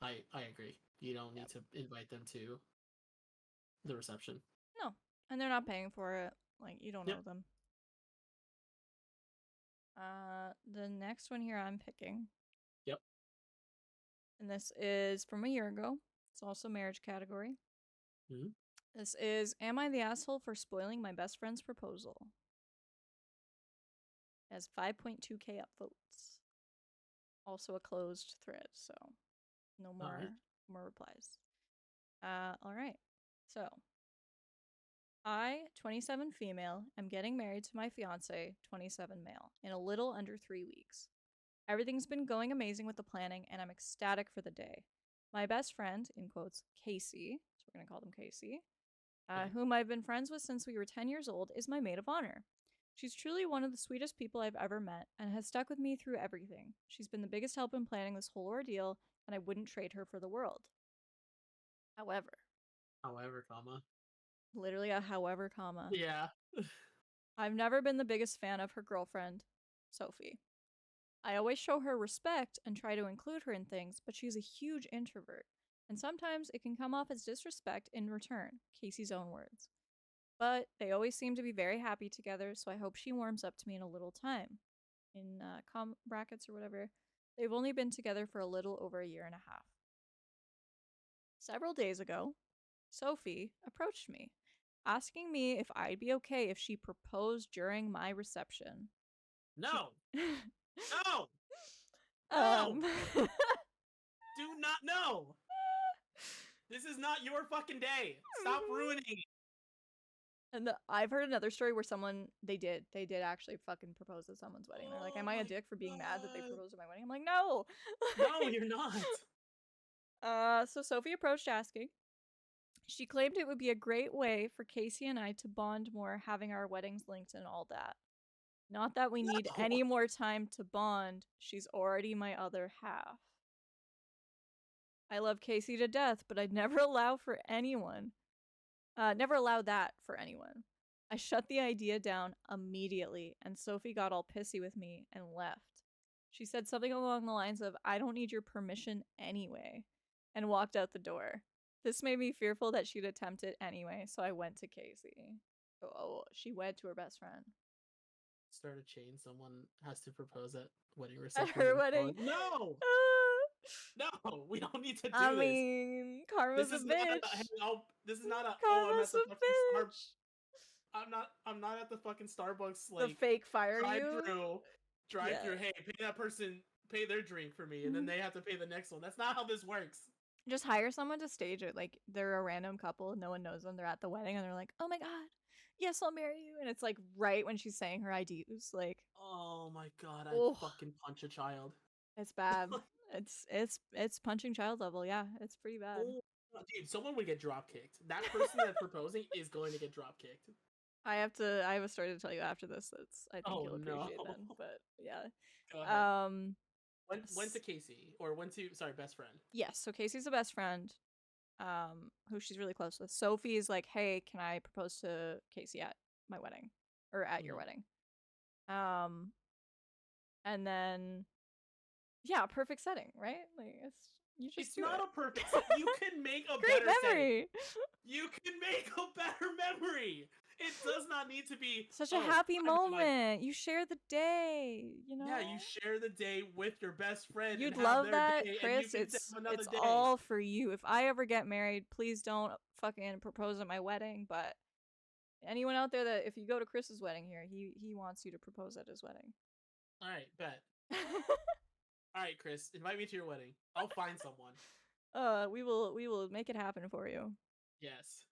I agree. You don't Yep. need to invite them to the reception. No. And they're not paying for it. Like you don't Yep. owe them. The next one here I'm picking. Yep. And this is from a year ago. It's also marriage category. Mm-hmm. This is Am I the asshole for spoiling my best friend's proposal? It has 5.2k upvotes. Also a closed thread, so no All right. more replies. All right. So, I, 27 female, am getting married to my fiance, 27 male, in a little under 3 weeks. Everything's been going amazing with the planning, and I'm ecstatic for the day. My best friend, in quotes, Casey, so we're going to call them Casey, Okay. whom I've been friends with since we were 10 years old, is my maid of honor. She's truly one of the sweetest people I've ever met and has stuck with me through everything. She's been the biggest help in planning this whole ordeal, and I wouldn't trade her for the world. However, However, comma. literally a however, comma, Yeah. I've never been the biggest fan of her girlfriend, Sophie. I always show her respect and try to include her in things, but she's a huge introvert, and sometimes it can come off as disrespect in return, Casey's own words. But they always seem to be very happy together, so I hope she warms up to me in a little time. In brackets or whatever, they've only been together for a little over a year and a half. Several days ago, Sophie approached me, asking me if I'd be okay if she proposed during my reception. She. No. No. No. um. Do not know. This is not your fucking day. Stop ruining it. And I've heard another story where they did actually fucking propose at someone's wedding. They're like, Oh "Am I a my dick for being mad that they god. proposed at my wedding?" I'm like, "No." No, you're not. So Sophie approached asking. She claimed it would be a great way for Casey and I to bond more, having our weddings linked and all that. Not that we need No. any more time to bond. She's already my other half. I love Casey to death, but I'd never allow for anyone. Never allow that for anyone. I shut the idea down immediately, and Sophie got all pissy with me and left. She said something along the lines of, I don't need your permission anyway, and walked out the door. This made me fearful that she'd attempt it anyway, so I went to Casey. Oh, she went to her best friend. Start a chain. Someone has to propose at wedding At reception. her wedding. No. No, we don't need to do I this. mean, karma's This a is not bitch. this is not a I'm at Karma's the a fucking bitch. I'm not at the fucking Starbucks The like fake fire drive you. through, hey, pay that person, pay their drink for me, and then they have to pay the next one. That's not how this works. Just hire someone to stage it. Like they're a random couple, no one knows them. They're at the wedding and they're like, "Oh my god, yes, I'll marry you." And it's like right when she's saying her IDs. Like, Oh my god, I'd oh, fucking punch a child. it's bad. It's punching child level. Yeah, it's pretty bad. Oh, dude, someone would get drop kicked. That person that's proposing is going to get drop kicked. I have a story to tell you after this. That's I think Oh you'll no. appreciate then. But yeah. Go ahead. Um. Went to Casey or went to best friend. Yes. So Casey's a best friend. Who she's really close with. Sophie is like, "Hey, can I propose to Casey at my wedding or at your wedding?" Um, and then yeah, perfect setting, right? Like It's do not it. a perfect. You can make a Great better memory. setting. You can make a better memory. It does not need to be Such a happy moment. You share the day, you know? Yeah, you share the day with your best friend. You'd and have love their that, day, and you Chris. can It's have another day. all for you. If I ever get married, please don't fucking propose at my wedding, but anyone out there that if you go to Chris's wedding here, he wants you to propose at his wedding. All right, bet. All right, Chris, invite me to your wedding. I'll find someone. We will make it happen for you. Yes.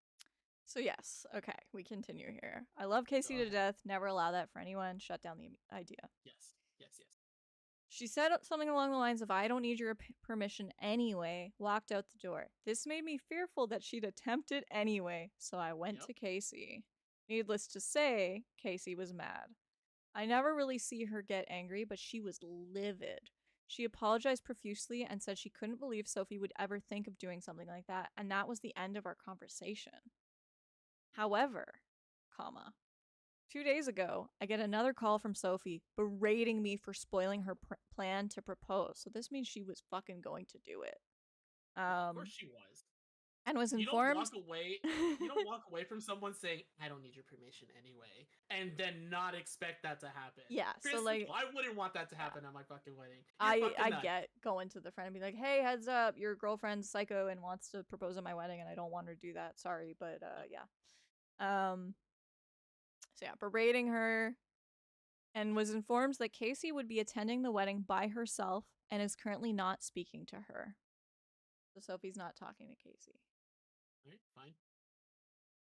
So yes, okay, we continue here. I love Casey to death. Never allow that for anyone. Shut down the idea. Yes. Yes. Yes. She said something along the lines of, I don't need your permission anyway, walked out the door. This made me fearful that she'd attempt it anyway, so I went Yep. to Casey. Needless to say, Casey was mad. I never really see her get angry, but she was livid. She apologized profusely and said she couldn't believe Sophie would ever think of doing something like that, and that was the end of our conversation. However, 2 days ago, I get another call from Sophie berating me for spoiling her plan to propose. So this means she was fucking going to do it. Of course she was. And was You don't informed. walk away. You don't walk away from someone saying, "I don't need your permission anyway," and then not expect that to happen. Yeah, For so instance, like I wouldn't want that to yeah. happen at my fucking wedding. You're fucking I nuts. get going to the friend and be like, hey, heads up, your girlfriend's psycho and wants to propose at my wedding, and I don't want her to do that. Sorry, but yeah. So yeah, berating her, and was informed that Casey would be attending the wedding by herself and is currently not speaking to her. So Sophie's not talking to Casey. All right, fine.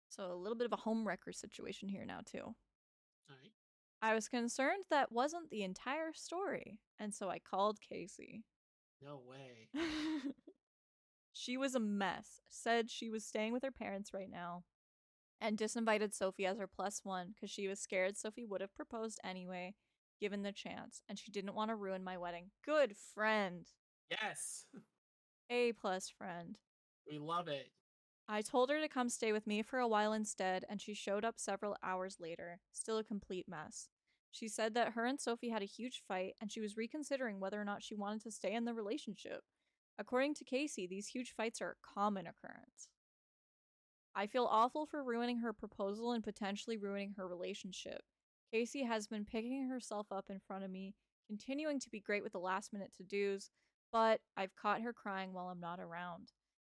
So a little bit of a homewrecker situation here now too. All right. I was concerned that wasn't the entire story, and so I called Casey. No way. She was a mess, said she was staying with her parents right now, and disinvited Sophie as her +1 because she was scared Sophie would have proposed anyway, given the chance, and she didn't want to ruin my wedding. Good friend. Yes. A+ friend. We love it. I told her to come stay with me for a while instead, and she showed up several hours later, still a complete mess. She said that her and Sophie had a huge fight, and she was reconsidering whether or not she wanted to stay in the relationship. According to Casey, these huge fights are a common occurrence. I feel awful for ruining her proposal and potentially ruining her relationship. Casey has been picking herself up in front of me, continuing to be great with the last minute to-dos, but I've caught her crying while I'm not around.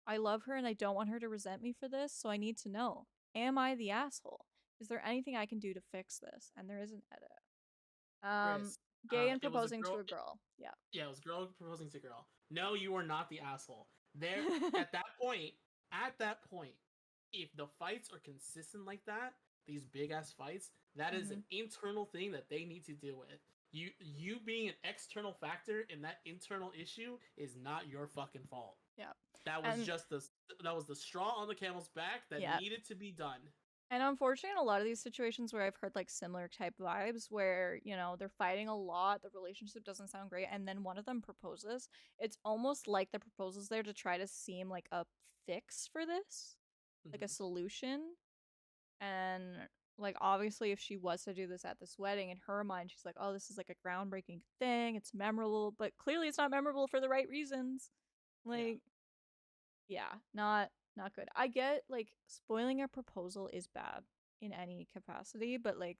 I love her and I don't want her to resent me for this, so I need to know. Am I the asshole? Is there anything I can do to fix this? And there is an edit. Chris, Gay and it was a proposing girl. to a girl. Yeah. Yeah, it was girl proposing to girl. No, you are not the asshole. There, at that point, if the fights are consistent like that, these big ass fights, that is an internal thing that they need to deal with. You being an external factor in that internal issue is not your fucking fault. Yeah. That was just the straw on the camel's back that needed to be done. And unfortunately, in a lot of these situations where I've heard like similar type vibes where, you know, they're fighting a lot, the relationship doesn't sound great, and then one of them proposes, it's almost like the proposal's there to try to seem like a fix for this, like a solution. And like obviously if she was to do this at this wedding, in her mind she's like, oh, this is like a groundbreaking thing, it's memorable, but clearly it's not memorable for the right reasons. Like yeah, not good. I get like spoiling a proposal is bad in any capacity, but like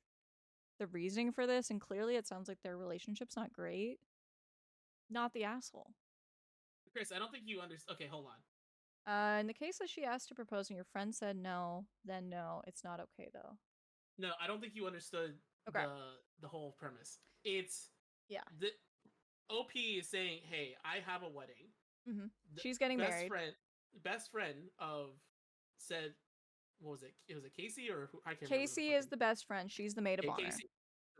the reasoning for this, and clearly it sounds like their relationship's not great. Not the asshole. Chris, I don't think you understand. Okay, hold on. In the case that she asked to propose and your friend said no, then no, it's not okay though. No, I don't think you understood the whole premise. It's the OP is saying, "Hey, I have a wedding. She's getting married. Best friend of said, what was it? It was a Casey or who? I can't remember. Casey is the best friend. She's the maid of honor.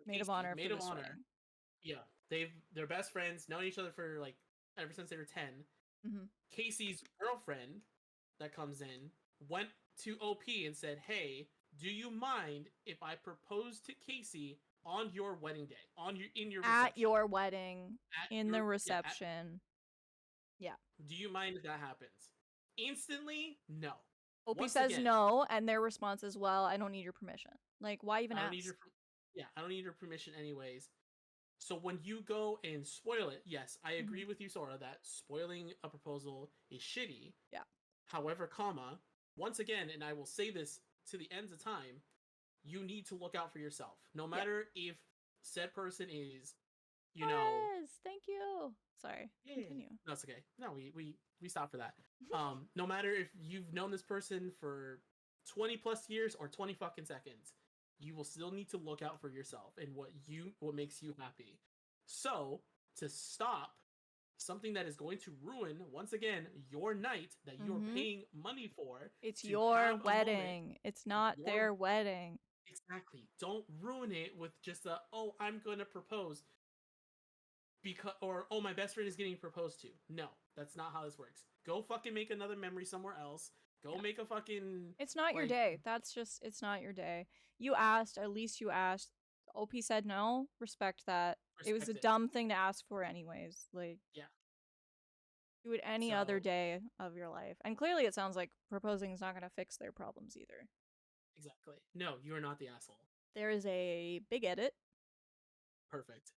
Maid of honor for this wedding. Yeah, they're best friends, known each other for like ever since they were 10. Casey's girlfriend that comes in went to OP and said, "Hey, do you mind if I propose to Casey on your wedding day? In your reception? At your wedding, in the reception." Yeah. Do you mind if that happens? Instantly, no. OP says no, and their response is, well, I don't need your permission. Like, why even ask? I don't need your permission anyways. So when you go and spoil it, yes, I agree with you, Sora, that spoiling a proposal is shitty. Yeah. However, once again, and I will say this to the ends of time, you need to look out for yourself. No matter if said person is, thank you. Sorry. Continue. No, it's okay. No, we stopped for that. No matter if you've known this person for 20 plus years or 20 fucking seconds, you will still need to look out for yourself and what makes you happy. So, to stop something that is going to ruin, once again, your night that you are paying money for. It's your wedding. It's not their wedding. Exactly. Don't ruin it with just I'm going to propose. because, or oh, my best friend is getting proposed to. No, that's not how this works. Go fucking make another memory somewhere else. Go make a fucking. It's not your day. That's just, it's not your day. You asked, at least you asked. OP said no. Respect that. It was a dumb thing to ask for, anyways. Like, yeah. Do it any other day of your life. And clearly, it sounds like proposing is not going to fix their problems either. Exactly. No, you are not the asshole. There is a big edit. Perfect.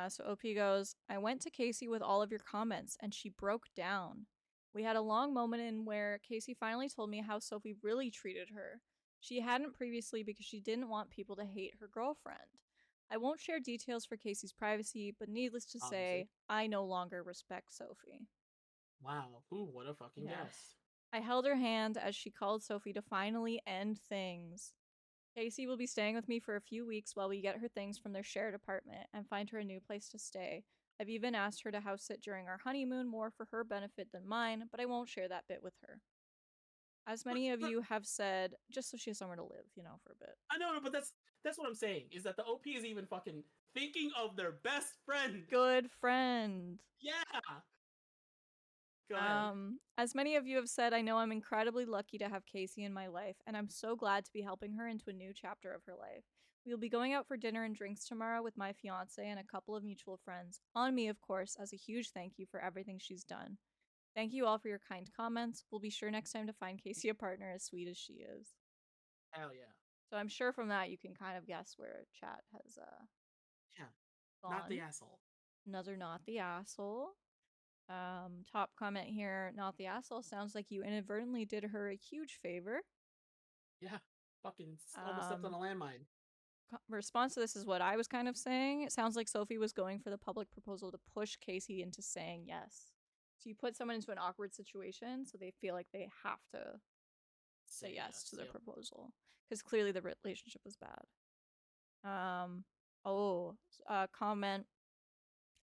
So OP goes, I went to Casey with all of your comments, and she broke down. We had a long moment in where Casey finally told me how Sophie really treated her. She hadn't previously because she didn't want people to hate her girlfriend. I won't share details for Casey's privacy, but needless to say, I no longer respect Sophie. Wow. Ooh, what a fucking guess. I held her hand as she called Sophie to finally end things. Casey will be staying with me for a few weeks while we get her things from their shared apartment and find her a new place to stay. I've even asked her to house sit during our honeymoon, more for her benefit than mine, but I won't share that bit with her. As many of you have said, just so she has somewhere to live, for a bit. I know, but that's what I'm saying, is that the OP is even fucking thinking of their best friend. Good friend. Yeah. Go ahead. As many of you have said, I know I'm incredibly lucky to have Casey in my life, and I'm so glad to be helping her into a new chapter of her life. We'll be going out for dinner and drinks tomorrow with my fiance and a couple of mutual friends. On me, of course, as a huge thank you for everything she's done. Thank you all for your kind comments. We'll be sure next time to find Casey a partner as sweet as she is. Hell yeah. So I'm sure from that you can kind of guess where chat has gone. Not the asshole. Another not the asshole. Top comment here, not the asshole. Sounds like you inadvertently did her a huge favor. Yeah. Fucking almost stepped on a landmine. Response to this is what I was kind of saying. It sounds like Sophie was going for the public proposal to push Casey into saying yes. So you put someone into an awkward situation so they feel like they have to say yes to their proposal. Because clearly the relationship was bad. Comment.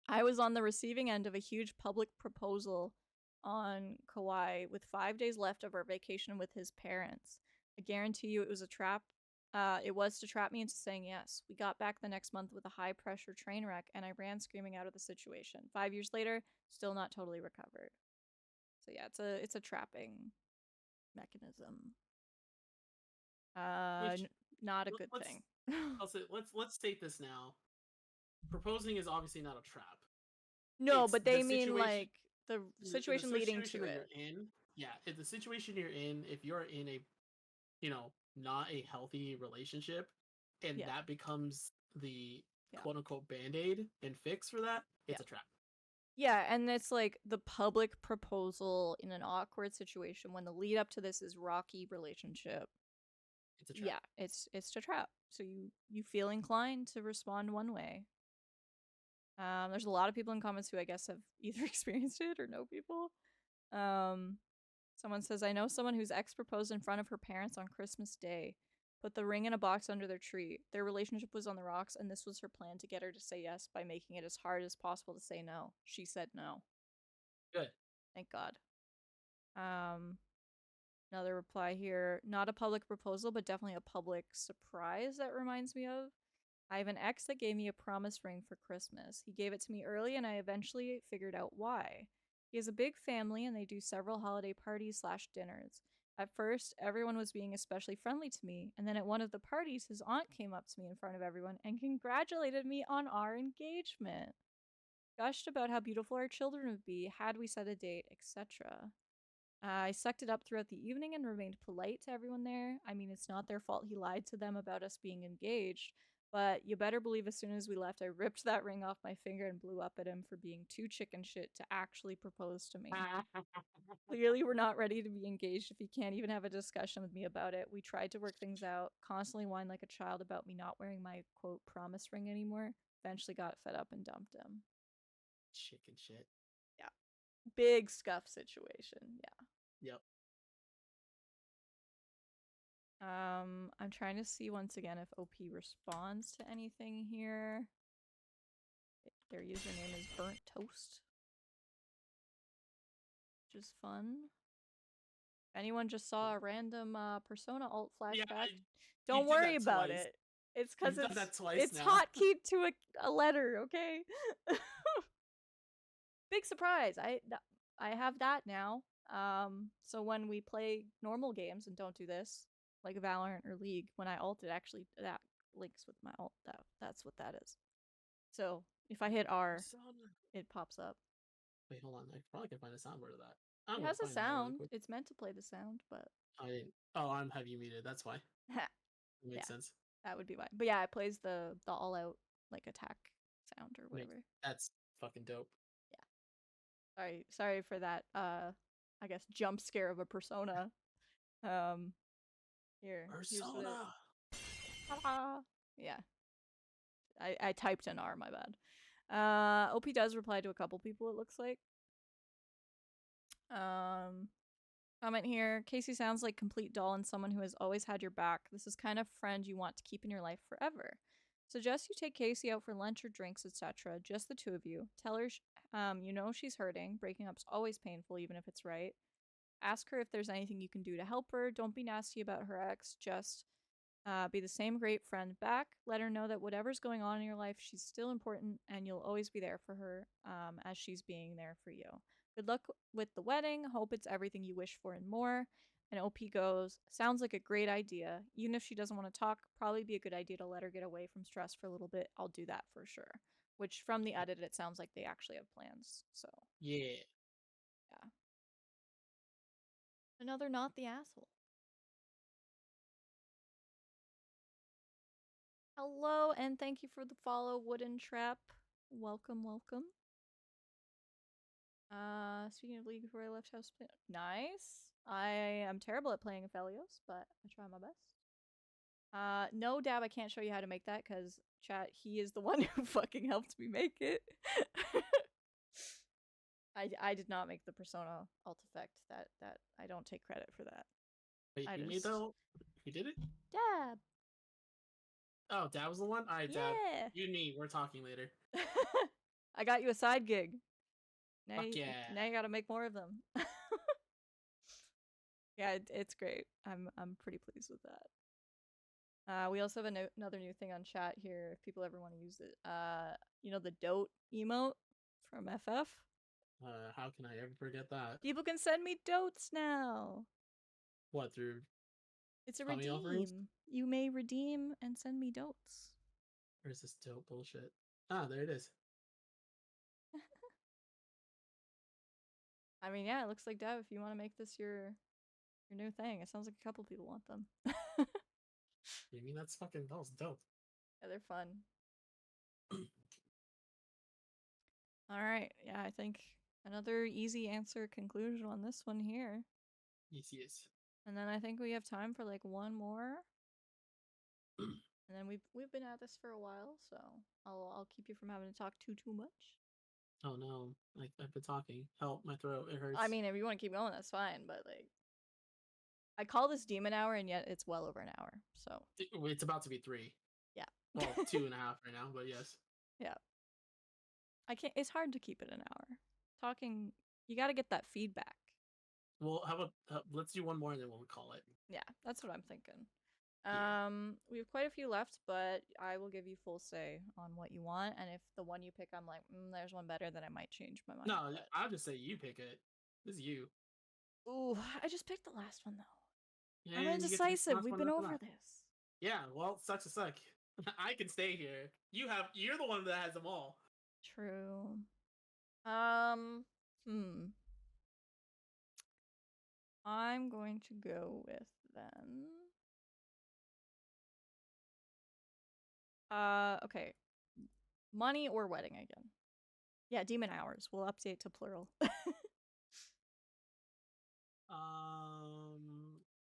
I was on the receiving end of a huge public proposal on Kauai with 5 days left of our vacation with his parents. I guarantee you it was a trap. It was to trap me into saying yes. We got back the next month with a high-pressure train wreck, and I ran screaming out of the situation. 5 years later, still not totally recovered. So yeah, it's a trapping mechanism. Not a good thing. Let's state this now. Proposing is obviously not a trap. No, but they mean like the situation leading to it. If the situation you're in, if you're in a, not a healthy relationship, and that becomes the quote unquote band-aid and fix for that, it's a trap. Yeah, and it's like the public proposal in an awkward situation when the lead up to this is rocky relationship. It's a trap. Yeah, it's a trap. So you feel inclined to respond one way. There's a lot of people in comments who I guess have either experienced it or know people. Someone says, I know someone whose ex proposed in front of her parents on Christmas Day, put the ring in a box under their tree. Their relationship was on the rocks, and this was her plan to get her to say yes by making it as hard as possible to say no. She said no. Good. Thank God. Another reply here. Not a public proposal, but definitely a public surprise that reminds me of. I have an ex that gave me a promise ring for Christmas. He gave it to me early, and I eventually figured out why. He has a big family, and they do several holiday parties/dinners. At first, everyone was being especially friendly to me, and then at one of the parties, his aunt came up to me in front of everyone and congratulated me on our engagement. Gushed about how beautiful our children would be had we set a date, etc. I sucked it up throughout the evening and remained polite to everyone there. I mean, it's not their fault he lied to them about us being engaged, but you better believe as soon as we left, I ripped that ring off my finger and blew up at him for being too chicken shit to actually propose to me. Clearly, we're not ready to be engaged if he can't even have a discussion with me about it. We tried to work things out, constantly whined like a child about me not wearing my, quote, promise ring anymore. Eventually got fed up and dumped him. Chicken shit. Yeah. Big scuff situation. Yeah. Yep. I'm trying to see once again if OP responds to anything here. Their username is Burnt Toast, which is fun. If anyone just saw a random Persona alt flashback, don't worry about it. It's because it's hotkeyed to a letter, okay? big surprise. I have that now. So when we play normal games and don't do this, like Valorant or League, when I ult, it actually that links with my ult. That's what that is. So if I hit R, Persona. it pops up. Wait, hold on. I probably can find a soundboard of that. I'm It gonna has a find that really sound. quick. It's meant to play the sound, but I didn't. Oh, I'm have you muted. That's why. It yeah, makes sense. that would be why. But yeah, it plays the all out like attack sound or Makes whatever. that's fucking dope. Yeah. Sorry for that. I guess jump scare of a persona. Um, here's what it. Persona. Ta-da! Yeah, I typed an R. My bad. OP does reply to a couple people. It looks like. Um, Comment here. Casey sounds like complete doll and someone who has always had your back. This is kind of friend you want to keep in your life forever. Suggest you take Casey out for lunch or drinks, etc. Just the two of you. Tell her, you know she's hurting. Breaking up's always painful, even if it's right. Ask her if there's anything you can do to help her. Don't be nasty about her ex. Just be the same great friend back. Let her know that whatever's going on in your life, she's still important and you'll always be there for her as she's being there for you. Good luck with the wedding. Hope it's everything you wish for and more. And OP goes, sounds like a great idea. Even if she doesn't want to talk, probably be a good idea to let her get away from stress for a little bit. I'll do that for sure. Which from the edit, it sounds like they actually have plans. So, Yeah. yeah. Another not the asshole. Hello, and thank you for the follow, Wooden Trap. Welcome, welcome. Speaking of League, before I left house, nice. I am terrible at playing Aphelios, but I try my best. No, Dab, I can't show you how to make that because chat, he is the one who fucking helped me make it. I did not make the persona alt effect. That I don't take credit for that. Wait, I who made just that? Who did it? Dab. Oh, Dad was the one? Alright, Dad. Yeah. You and me, we're talking later. I got you a side gig. Fuck yeah. Now you gotta make more of them. Yeah, it's great. I'm pretty pleased with that. We also have another new thing on chat here. If people ever want to use it, you know the dote emote from FF. How can I ever forget that? People can send me dotes now. What, through It's a tummy offerings? redeem. You may redeem and send me dotes. Where's this dope bullshit? Ah, there it is. I mean, yeah, it looks like Dev. If you want to make this your new thing, it sounds like a couple people want them. You mean that was dope. Yeah, they're fun. All right. Yeah, I think another easy answer conclusion on this one here. Yes. And then I think we have time for like one more. And then we've been at this for a while, so I'll keep you from having to talk too much. Oh no, I've been talking. Help, my throat, it hurts. I mean, if you want to keep going, that's fine. But like, I call this demon hour, and yet it's well over an hour. So it's about to be 3. yeah. Well, 2.5 right now, but yes. Yeah. I can't. It's hard to keep it an hour. Talking, you got to get that feedback. Well, how about let's do one more and then we'll call it. Yeah, that's what I'm thinking. Yeah. We have quite a few left, but I will give you full say on what you want. And if the one you pick, I'm like, there's one better, then I might change my mind. No, but... I'll just say you pick it. This is you. Ooh, I just picked the last one though. Yeah, I'm indecisive. We've been over this. Yeah, well, sucks to suck. I can stay here. You're the one that has them all. True. I'm going to go with then. Okay. Money or wedding again. Yeah, demon hours. We'll update to plural.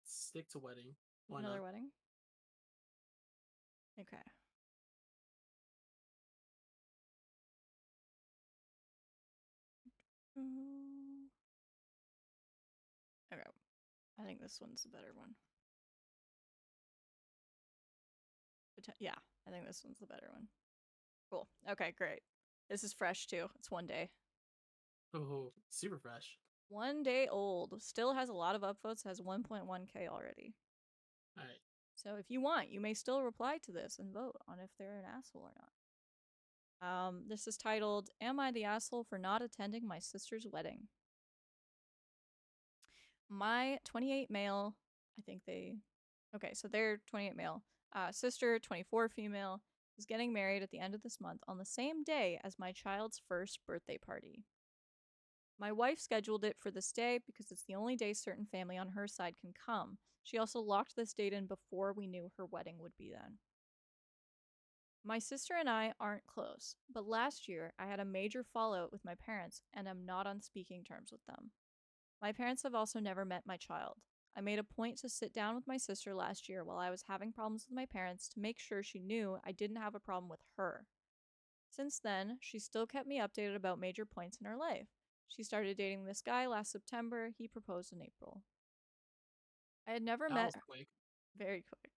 Stick to wedding. Why Another not? wedding? Okay. Okay. I think this one's the better one. Yeah, I think this one's the better one. Cool. Okay, great. This is fresh too. It's one day. Oh, super fresh. 1 day old. Still has a lot of upvotes. Has 1.1k already. All right. So if you want, you may still reply to this and vote on if they're an asshole or not. This is titled, Am I the Asshole for Not Attending My Sister's Wedding? My 28 male, I think they, okay, so they're 28 male, sister, 24 female, is getting married at the end of this month on the same day as my child's first birthday party. My wife scheduled it for this day because it's the only day certain family on her side can come. She also locked this date in before we knew her wedding would be then. My sister and I aren't close, but last year I had a major fallout with my parents and am not on speaking terms with them. My parents have also never met my child. I made a point to sit down with my sister last year while I was having problems with my parents to make sure she knew I didn't have a problem with her. Since then, she still kept me updated about major points in her life. She started dating this guy last September. He proposed in April. I had never That met was quick. very quick.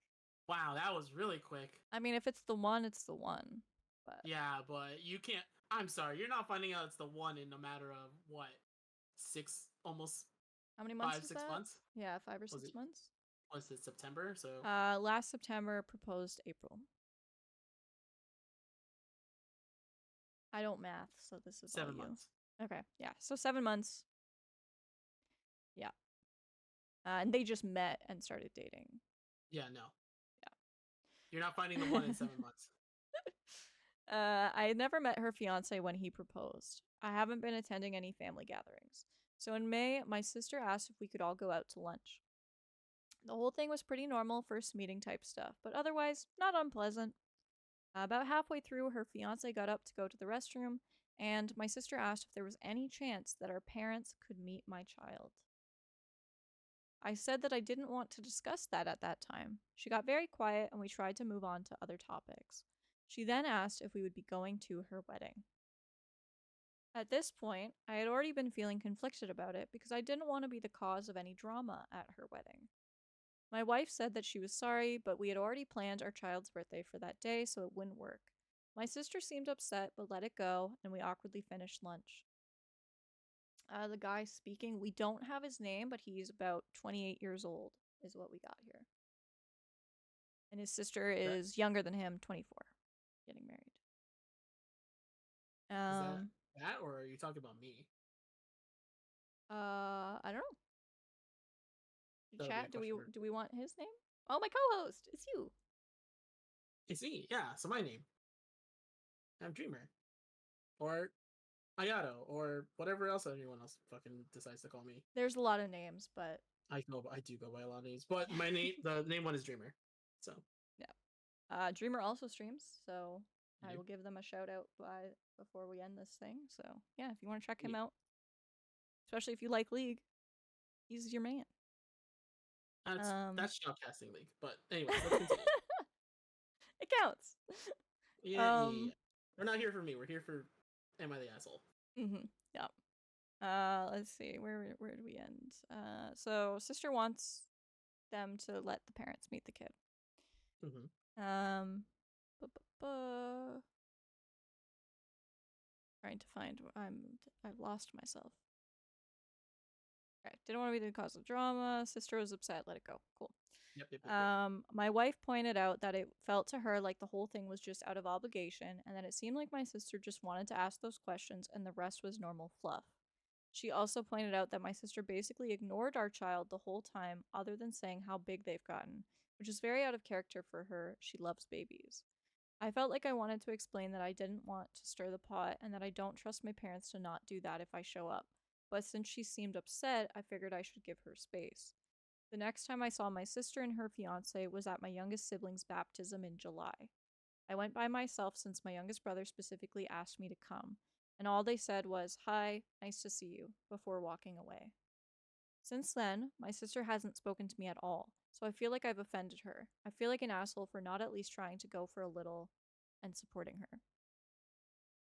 Wow, that was really quick. I mean, if it's the one, it's the one. But Yeah, but you can't. I'm sorry, you're not finding out it's the one in a matter of what, almost how many months five, is 6 months? that? Yeah, 5 or Was 6 it? months. Was it September? So Last September, proposed April. I don't math, so this is all 7 you. months. Okay, yeah. So 7 months. Yeah. And they just met and started dating. Yeah, no. Yeah. You're not finding the one in 7 months. I had never met her fiance when he proposed. I haven't been attending any family gatherings. So in May, my sister asked if we could all go out to lunch. The whole thing was pretty normal first meeting type stuff, but otherwise not unpleasant. About halfway through, her fiance got up to go to the restroom, and my sister asked if there was any chance that our parents could meet my child. I said that I didn't want to discuss that at that time. She got very quiet and we tried to move on to other topics. She then asked if we would be going to her wedding. At this point, I had already been feeling conflicted about it because I didn't want to be the cause of any drama at her wedding. My wife said that she was sorry, but we had already planned our child's birthday for that day, so it wouldn't work. My sister seemed upset but let it go, and we awkwardly finished lunch. The guy speaking, we don't have his name, but he's about 28 years old, is what we got here. And his sister That is younger than him, 24, getting married. is that or are you talking about me? I don't know. That'll be a Chat, question. do we want his name? Oh, my co-host, it's you. It's me, yeah. So my name, I'm Dreamer, or Ayato, or whatever else anyone else fucking decides to call me. There's a lot of names, but I do go by a lot of names, but my name, the name one is Dreamer. So yeah. Dreamer also streams, so I yep. will give them a shout out before we end this thing. So yeah, if you want to check him Yeah. out, especially if you like League, he's your man. That's Shoutcasting League, but anyway, let's continue. It counts. Yeah. We're not here for me. We're here for Am I the Asshole? Yeah. Let's see. Where did we end? So sister wants them to let the parents meet the kid. Mm-hmm. Trying to find. I've lost myself. Okay. Didn't want to be the cause of drama. Sister was upset. Let it go. Cool. Yep. My wife pointed out that it felt to her like the whole thing was just out of obligation, and that it seemed like my sister just wanted to ask those questions, and the rest was normal fluff. She also pointed out that my sister basically ignored our child the whole time, other than saying how big they've gotten, which is very out of character for her. She loves babies. I felt like I wanted to explain that I didn't want to stir the pot and that I don't trust my parents to not do that if I show up. But since she seemed upset, I figured I should give her space. The next time I saw my sister and her fiance was at my youngest sibling's baptism in July. I went by myself since my youngest brother specifically asked me to come, and all they said was, "Hi, nice to see you," before walking away. Since then, my sister hasn't spoken to me at all, so I feel like I've offended her. I feel like an asshole for not at least trying to go for a little and supporting her.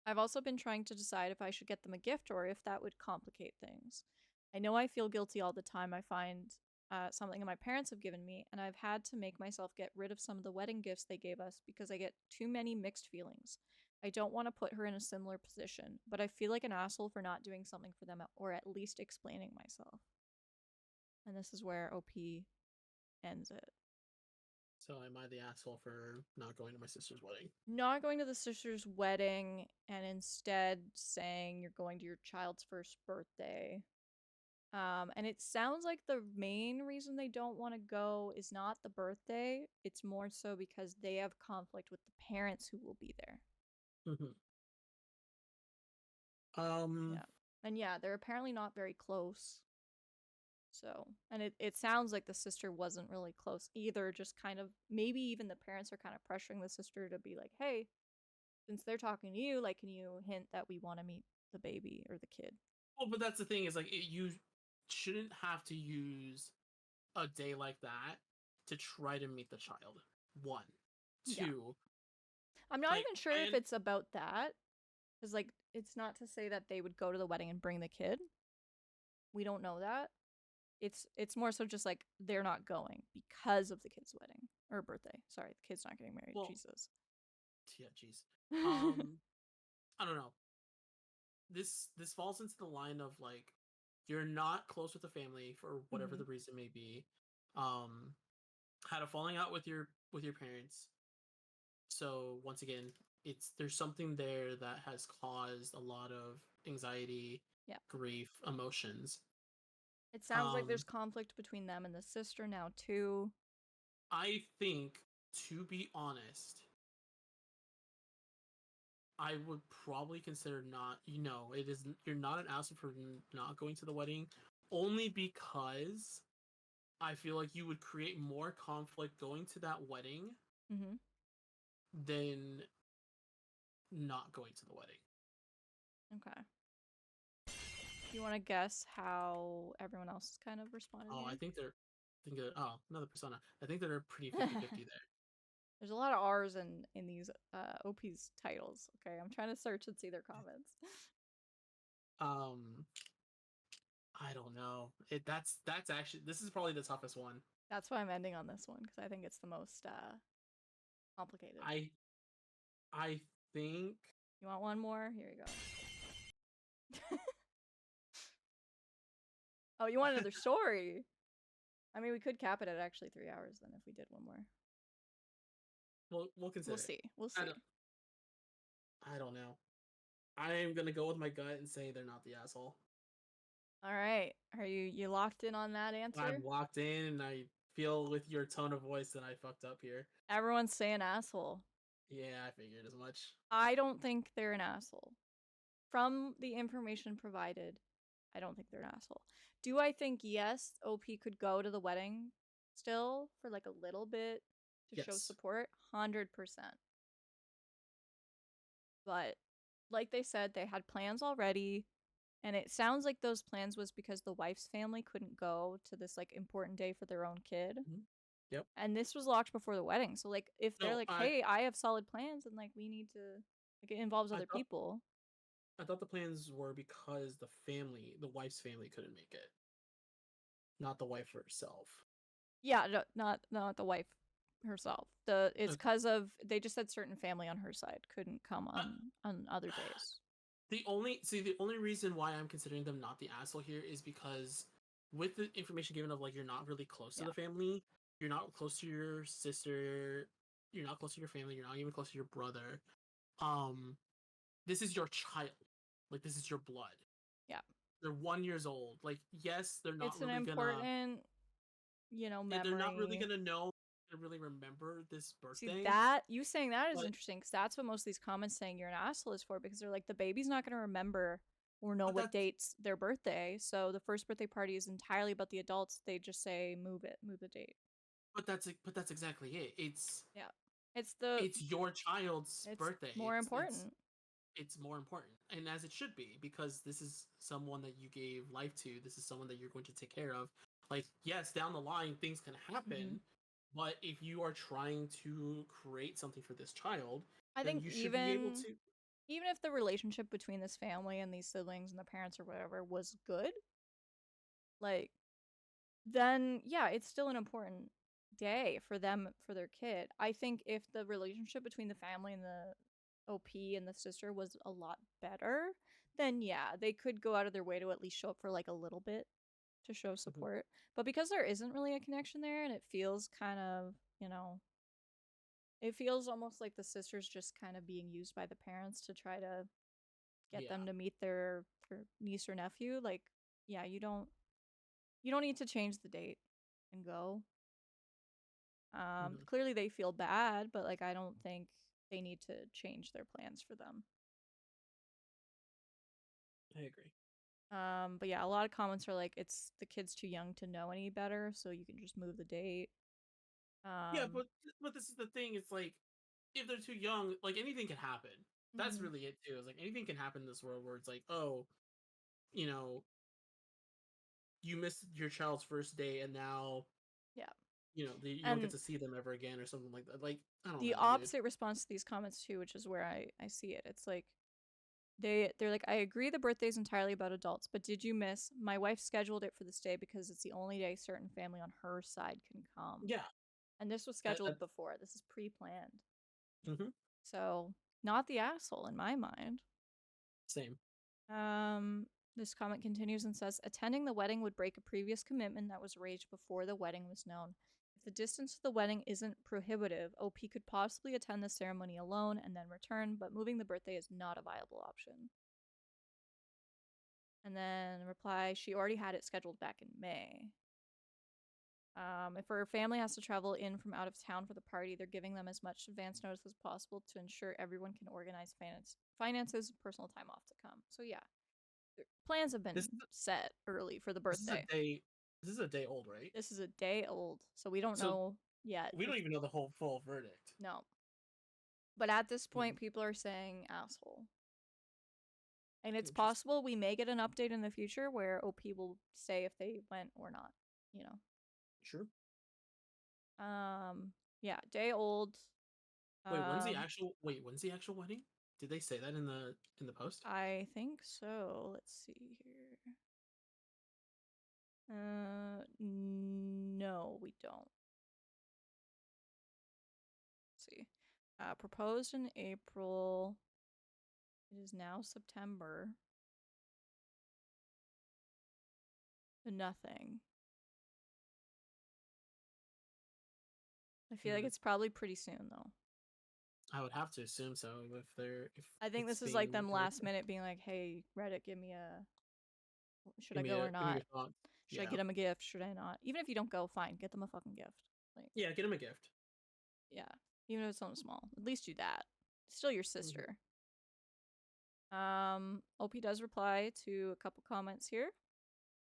I've also been trying to decide if I should get them a gift or if that would complicate things. I know I feel guilty all the time I find something my parents have given me, and I've had to make myself get rid of some of the wedding gifts they gave us because I get too many mixed feelings. I don't want to put her in a similar position, but I feel like an asshole for not doing something for them or at least explaining myself. And this is where OP ends it. So am I the asshole for not going to my sister's wedding? Not going to the sister's wedding and instead saying you're going to your child's first birthday. And it sounds like the main reason they don't want to go is not the birthday. It's more so because they have conflict with the parents who will be there. Mm-hmm. Yeah. And yeah, they're apparently not very close. So, and it sounds like the sister wasn't really close either, just kind of maybe even the parents are kind of pressuring the sister to be like, hey, since they're talking to you, like, can you hint that we want to meet the baby or the kid? Well, but that's the thing is like you shouldn't have to use a day like that to try to meet the child. One, Yeah. two, I'm not like even sure if it's about that. Because, like, it's not to say that they would go to the wedding and bring the kid. We don't know that. It's more so just like they're not going because of the kid's wedding or birthday. Sorry, the kid's not getting married. well, Jesus. yeah, jeez. Um, I don't know. This falls into the line of like you're not close with the family for whatever Mhm. the reason may be. Um, had a falling out with your parents. So once again, it's there's something there that has caused a lot of anxiety, Yeah. grief, emotions. It sounds like Um, there's conflict between them and the sister now too. I think, to be honest, I would probably consider not. You know, it is you're not an asshole for not going to the wedding, only because I feel like you would create more conflict going to that wedding Mhm. than not going to the wedding. Okay. You want to guess how everyone else has kind of responded Oh, here? I think they're, oh, another persona. I think they're pretty 50-50 there. There's a lot of R's in these OP's titles. Okay, I'm trying to search and see their comments. Um, I don't know. That's actually this is probably the toughest one. That's why I'm ending on this one because I think it's the most complicated. I I think You want one more? Here you go. Oh, you want another story? I mean, we could cap it at actually 3 hours then if we did one more. we'll consider We'll it. see. We'll I see. don't I don't know. I'm gonna go with my gut and say they're not the asshole. All right. Are you locked in on that answer? I'm locked in, and I feel with your tone of voice that I fucked up here. Everyone's saying asshole. Yeah, I figured as much. I don't think they're an asshole. From the information provided, I don't think they're an asshole. Do I think yes, OP could go to the wedding still for like a little bit to show Yes. support? 100%. But like they said, they had plans already. And it sounds like those plans was because the wife's family couldn't go to this like important day for their own kid. Mhm. Yep. And this was locked before the wedding. So like if they're No, like, "Hey, I have solid plans and like we need to like it involves I other thought people." I thought the plans were because the wife's family couldn't make it, not the wife herself. Yeah, no, not the wife herself. The it's Okay. cuz of they just said certain family on her side couldn't come Uh, on other days. the only reason why I'm considering them not the asshole here is because with the information given of like you're not really close to Yeah. the family, you're not close to your sister, you're not close to your family, you're not even close to your brother. Um, this is your child, like this is your blood. Yeah. They're 1 years old. Like yes, It's an important, they're not really memory. gonna know to really remember this See birthday, that you saying that is but interesting because that's what most of these comments saying you're an asshole is for because they're like the baby's not going to remember or know but what that's date's their birthday. So the first birthday party is entirely about the adults. They just say move the date. but that's exactly it. Yeah, it's the It's your child's it's birthday. more important. It's more important, and as it should be, because this is someone that you gave life to. This is someone that you're going to take care of. Like yes, down the line things can Hmm. happen, but if you are trying to create something for this child, I then think you should be able even to. even if the relationship between this family and these siblings and the parents or whatever was good, like then yeah, it's still an important day for them for their kid. I think if the relationship between the family and the OP and the sister was a lot better, then yeah, they could go out of their way to at least show up for like a little bit to show Mhm. support. But because there isn't really a connection there and it feels kind of, It feels almost like the sister's just kind of being used by the parents to try to get Yeah. them to meet their niece or nephew. Like, yeah, you don't need to change the date and go. Mhm. Clearly they feel bad, but like I don't think they need to change their plans for them. I agree. But yeah, a lot of comments are like it's the kid's too young to know any better, so you can just move the date. Yeah, Um, but this is the thing. It's like if they're too young, like anything can happen. That's mhm. really it too. It's like anything can happen in this world where it's like, oh, you know, you missed your child's first day, and now Yeah. you don't get And to see them ever again or something like that. Like I don't the know, dude. opposite response to these comments too, which is where I see it. It's like they're like, I agree the birthday is entirely about adults, but did you miss my wife scheduled it for this day because it's the only day certain family on her side can come. Yeah, And this was that scheduled before. This is pre-planned. hmm So not the asshole in my mind. same. Um, this comment continues and says, attending the wedding would break a previous commitment that was arranged before the wedding was known. If the distance to the wedding isn't prohibitive, OP could possibly attend the ceremony alone and then return, but moving the birthday is not a viable option. And then reply, she already had it scheduled back in May. If her family has to travel in from out of town for the party, they're giving them as much advance notice as possible to ensure everyone can organize finances and personal time off to come. So yeah, plans have been This set early for the this is a birthday. day. This is a day old, right? This is a day old, so we don't So know yet we if don't even know the whole full verdict. no. But at this Mhm. point, people are saying asshole. And it's Interesting. possible we may get an update in the future where OP will say if they went or not, you know. Sure. Yeah, day old. Wait, when's the Um, actual? Wait, when's the actual wedding? Did they say that in the post? I think so. Let's see here. No, we don't. Let's see. Proposed in April. It is now September. Nothing. I feel like Hmm. it's probably pretty soon though. I would have to assume so if I think it's this is like being them last directed. minute being like, "Hey, Reddit, give me a should I Give me go a or give me not? your thoughts. Should I Yeah, get them a gift? Should I not? Even if you don't go, fine, get them a fucking gift. Like, yeah. Get him a gift. yeah, even if it's something small, at least do that. It's still your Hmm. sister." OP does reply to a couple comments here.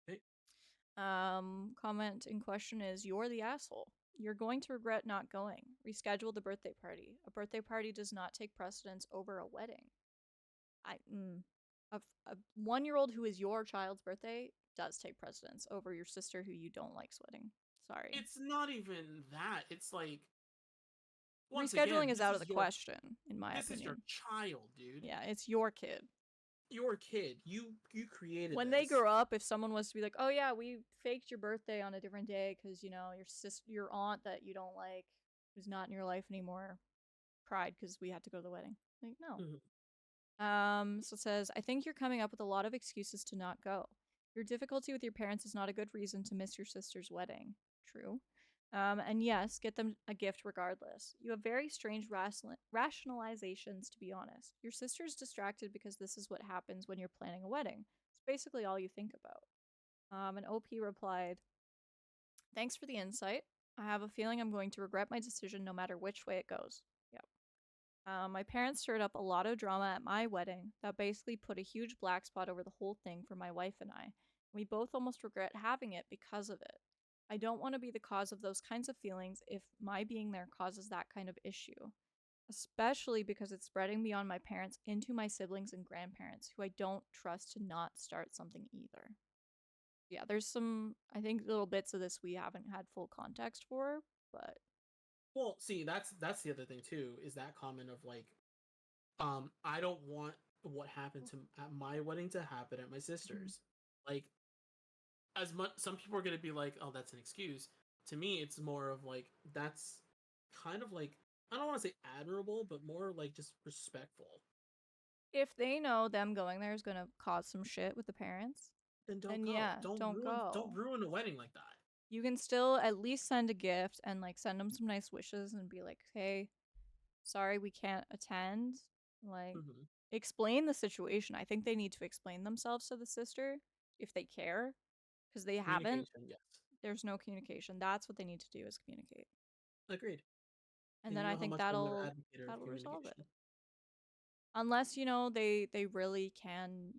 Okay. Comment in question is, you're the asshole. You're going to regret not going. Reschedule the birthday party. A birthday party does not take precedence over a wedding. I a 1-year-old who is your child's birthday does take precedence over your sister who you don't like sweating. Sorry. It's not even that. It's like once Rescheduling again, is out of the question, in my this is your opinion. child, dude. Yeah, it's your kid. Your kid. You created When they this. grow up, if someone was to be like, "Oh yeah, we faked your birthday on a different day because your aunt that you don't like, who's not in your life anymore, cried because we had to go to the wedding." Like, no. Mhm. So it says, I think you're coming up with a lot of excuses to not go. Your difficulty with your parents is not a good reason to miss your sister's wedding. True. And yes, get them a gift regardless. You have very strange rationalizations, to be honest. Your sister's distracted because this is what happens when you're planning a wedding. It's basically all you think about. And OP replied, thanks for the insight. I have a feeling I'm going to regret my decision no matter which way it goes. Yep. My parents stirred up a lot of drama at my wedding that basically put a huge black spot over the whole thing for my wife and I. We both almost regret having it because of it. I don't want to be the cause of those kinds of feelings if my being there causes that kind of issue, especially because it's spreading beyond my parents into my siblings and grandparents, who I don't trust to not start something either. Yeah, there's some, I think, little bits of this we haven't had full context for, but. Well, see, that's the other thing too. Is that comment of like, I don't want what happened to at my wedding to happen at my Mhm. sister's. Like, as much some people are gonna be like, oh, that's an excuse. To me, it's more of like that's kind of like I don't want to say admirable, but more like just respectful. If they know them going there is going to cause some shit with the parents, Then don't then go. yeah, don't Don't go. ruin a wedding like that. You can still at least send a gift and like send them some nice wishes and be like, hey. sorry, we can't attend. Like, Mm-hmm. explain the situation. I think they need to explain themselves to the sister if they care, because they haven't. Communication, yes. There's no communication. That's what they need to do is communicate. Agreed. And And then you I know how think much I'm an that'll advocate of that'll resolve it. communication. Unless, they really can,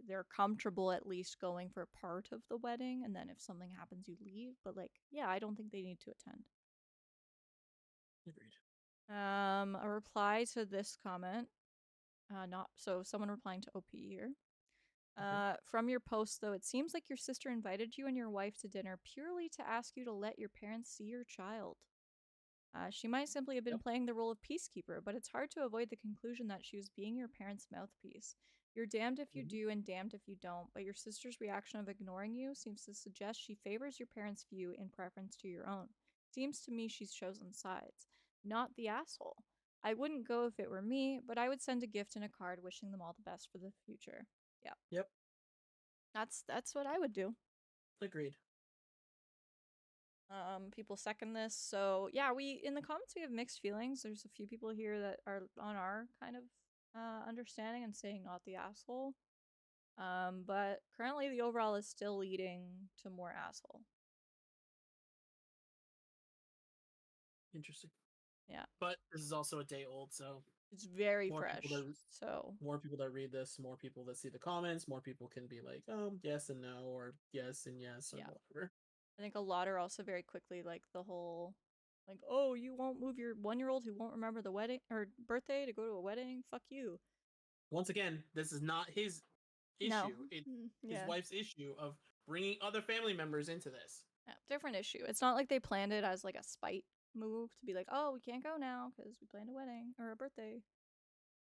they're comfortable at least going for part of the wedding, and then if something happens you leave, but like, yeah, I don't think they need to attend. Agreed. A reply to this comment, not so someone replying to OP here. Okay. From your post though, it seems like your sister invited you and your wife to dinner purely to ask you to let your parents see your child. She might simply have been Yep. playing the role of peacekeeper, but it's hard to avoid the conclusion that she was being your parents' mouthpiece. You're damned if you Mm-hmm. do and damned if you don't, but your sister's reaction of ignoring you seems to suggest she favors your parents' view in preference to your own. Seems to me she's chosen sides. Not the asshole. I wouldn't go if it were me, but I would send a gift and a card wishing them all the best for the future. Yeah. Yep. That's what I would do. Agreed. People second this. So yeah, we in the comments we have mixed feelings. There's a few people here that are on our kind of understanding and saying not the asshole. But currently the overall is still leading to more asshole. Interesting. Yeah. But this is also a day old, so It's very more people fresh. that So more people that read this, more people that see the comments, more people can be like, yes and no, or yes and yes, or yeah. whatever. I think a lot are also very quickly like the whole like, oh, you won't move your 1 year old who won't remember the wedding or birthday to go to a wedding? Fuck you. Once again, this is not his No. issue. It's his Yeah. wife's issue of bringing other family members into this. Yeah, different issue. It's not like they planned it as like a spite move to be like, oh, we can't go now because we planned a wedding or a birthday.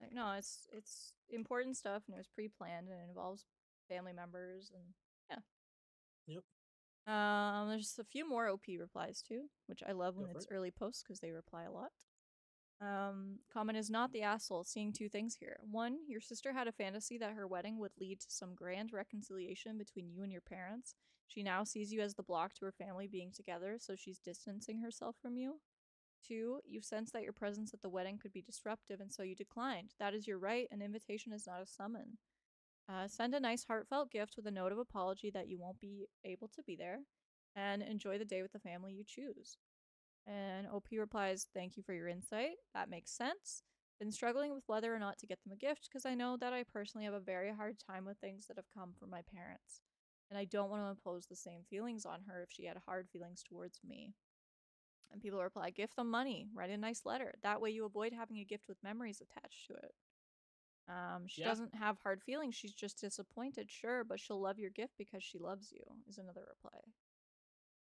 Like, no, it's important stuff and it was pre-planned and it involves family members and yeah. Yep. There's a few more OP replies too, which I love Go when for it's it. early posts because they reply a lot. Comment is not the asshole. Seeing two things here. One, your sister had a fantasy that her wedding would lead to some grand reconciliation between you and your parents. She now sees you as the block to her family being together, so she's distancing herself from you. Two, you sense that your presence at the wedding could be disruptive, and so you declined. That is your right. An invitation is not a summon. Send a nice, heartfelt gift with a note of apology that you won't be able to be there, and enjoy the day with the family you choose. And OP replies, thank you for your insight. That makes sense. Been struggling with whether or not to get them a gift because I know that I personally have a very hard time with things that have come from my parents. And I don't want to impose the same feelings on her if she had hard feelings towards me. And people reply, gift them money, write a nice letter. That way you avoid having a gift with memories attached to it. She Yeah. doesn't have hard feelings, she's just disappointed, sure, but she'll love your gift because she loves you, is another reply.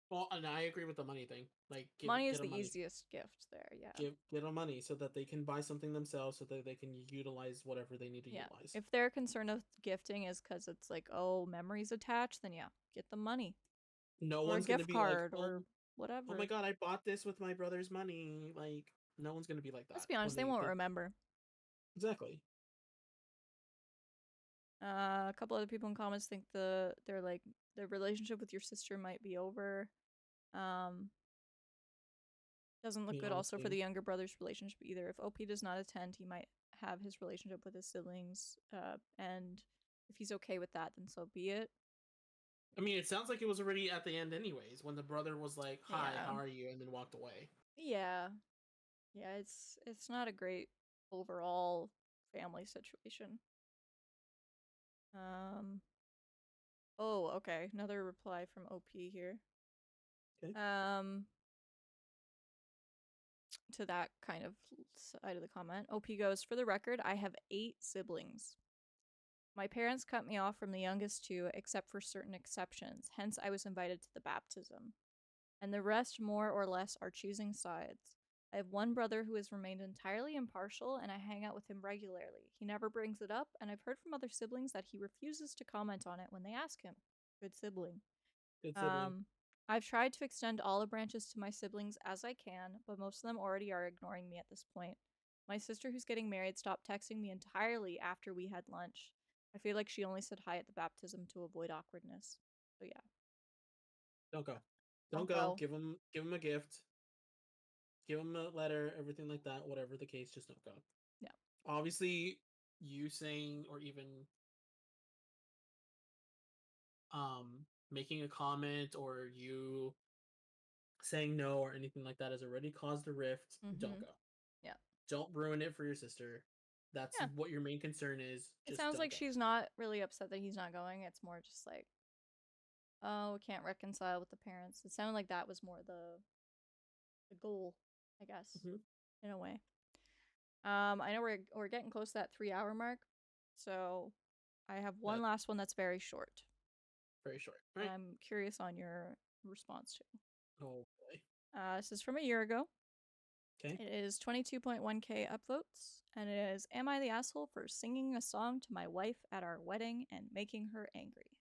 Well, and I agree with the money thing. Like, Money is get the them money. easiest gift there, yeah. Get them money so that they can buy something themselves, so that they can utilize whatever they need to Yeah. utilize. If their concern of gifting is because it's like, oh, memories attached, then yeah, get them money No or a one's gonna gift be like, card or oh my whatever. god, I bought this with my brother's money. Like, no one's gonna be like Let's that be when honest, they they won't get remember. exactly. A couple other people in comments think they're like the relationship with your sister might be over. Um, doesn't I look mean, good also for the honestly, younger brother's relationship either. If OP does not attend, he might have his relationship with his siblings. And if he's okay with that, then so be it. I mean, it sounds like it was already at the end, anyways, when the brother was like, "Hi, Yeah. how are you?" and then walked away. Yeah. Yeah, it's not a great overall family situation. Um oh, okay. Another reply from OP here. Okay. Um to that kind of side of the comment. OP goes, "For the record, I have 8 siblings. My parents cut me off from the youngest two except for certain exceptions. Hence I was invited to the baptism. And the rest more or less are choosing sides. I have one brother who has remained entirely impartial, and I hang out with him regularly. He never brings it up, and I've heard from other siblings that he refuses to comment on it when they ask him. Good sibling. Good sibling. Um, I've tried to extend olive branches to my siblings as I can, but most of them already are ignoring me at this point. My sister, who's getting married, stopped texting me entirely after we had lunch. I feel like she only said hi at the baptism to avoid awkwardness. So yeah, Don't go. Don't don't go. go. Give him a gift. give him a letter, everything like that, whatever the case, just don't go. Yeah. Obviously, you saying or even making a comment or you saying no or anything like that has already caused a rift. Don't go. Yeah. Don't ruin it for your sister. That's Yeah. what your main concern is. It Just sounds don't like go. she's not really upset that he's not going. It's more just like, oh, we can't reconcile with the parents. It sounded like that was more the goal, I guess, Mm-hmm. in a way. I know we're getting close to that 3 hour mark, so I have one last one that's very short. Very short. Right. I'm curious on your response to. Oh boy. This is from a year ago. Okay. It is 22.1K upvotes, and it is, am I the asshole for singing a song to my wife at our wedding and making her angry?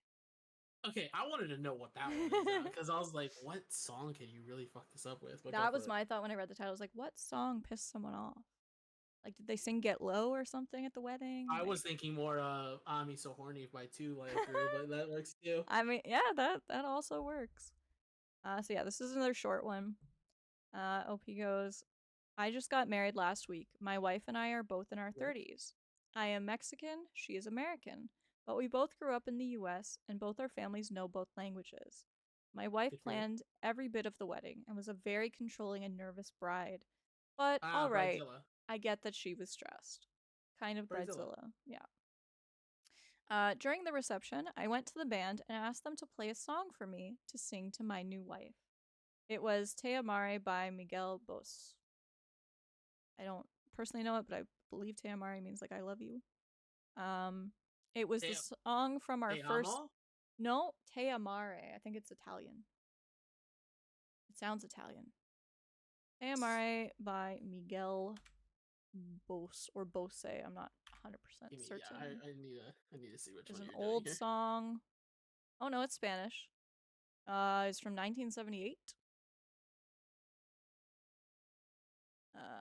Okay, I wanted to know what that one is because I was like, what song can you really fuck this up with? But That was my thought when I read the title. I was like, what song pissed someone off? Like, did they sing Get Low or something at the wedding? I was thinking more I'm So Horny by 2 Live Through, but that works too. I mean, yeah, that also works. So yeah, this is another short one. OP goes, I just got married last week. My wife and I are both in our 30s. I am Mexican, she is American, but we both grew up in the US and both our families know both languages. My wife planned every bit of the wedding and was a very controlling and nervous bride. But alright, Bridezilla. I get that she was stressed. Kind of Bridezilla. bridezilla, yeah. During the reception, I went to the band and asked them to play a song for me to sing to my new wife. It was Te Amare by Miguel Bos. I don't personally know it, but I believe Te Amare means like I love you. It was the song from our first. Amo? No, Te Amare. I think it's Italian. It sounds Italian. Te Amare by Miguel Bos or Bose. I'm not 100% certain. Yeah, I need to see which It's one an you're old doing here. song. Oh no, it's Spanish. It's from 1978.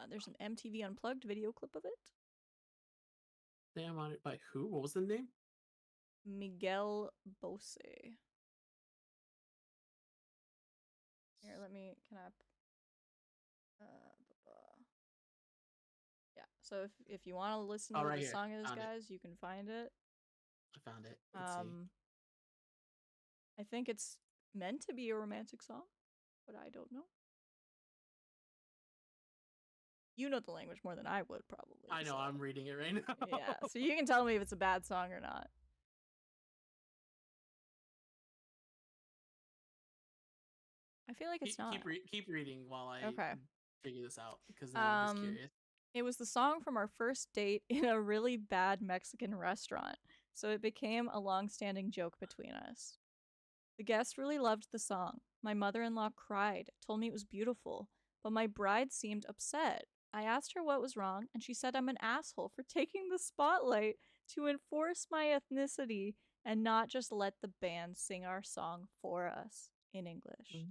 There's an MTV Unplugged video clip of it. Damn on it by who? What was the name? Miguel Bose. Here, let me. Can I? Yeah. So if you want to listen to what the song is, guys, you can find it. I found it. Let's see. I think it's meant to be a romantic song, but I don't know. You know the language more than I would, probably. I know, so. I'm reading it right now. Yeah, so you can tell me if it's a bad song or not. I feel like it's not. Keep reading while I figure this out, because now I'm just curious. It was the song from our first date in a really bad Mexican restaurant, so it became a long-standing joke between us. The guests really loved the song. My mother-in-law cried, told me it was beautiful, but my bride seemed upset. I asked her what was wrong, and she said I'm an asshole for taking the spotlight to enforce my ethnicity and not just let the band sing our song for us in English.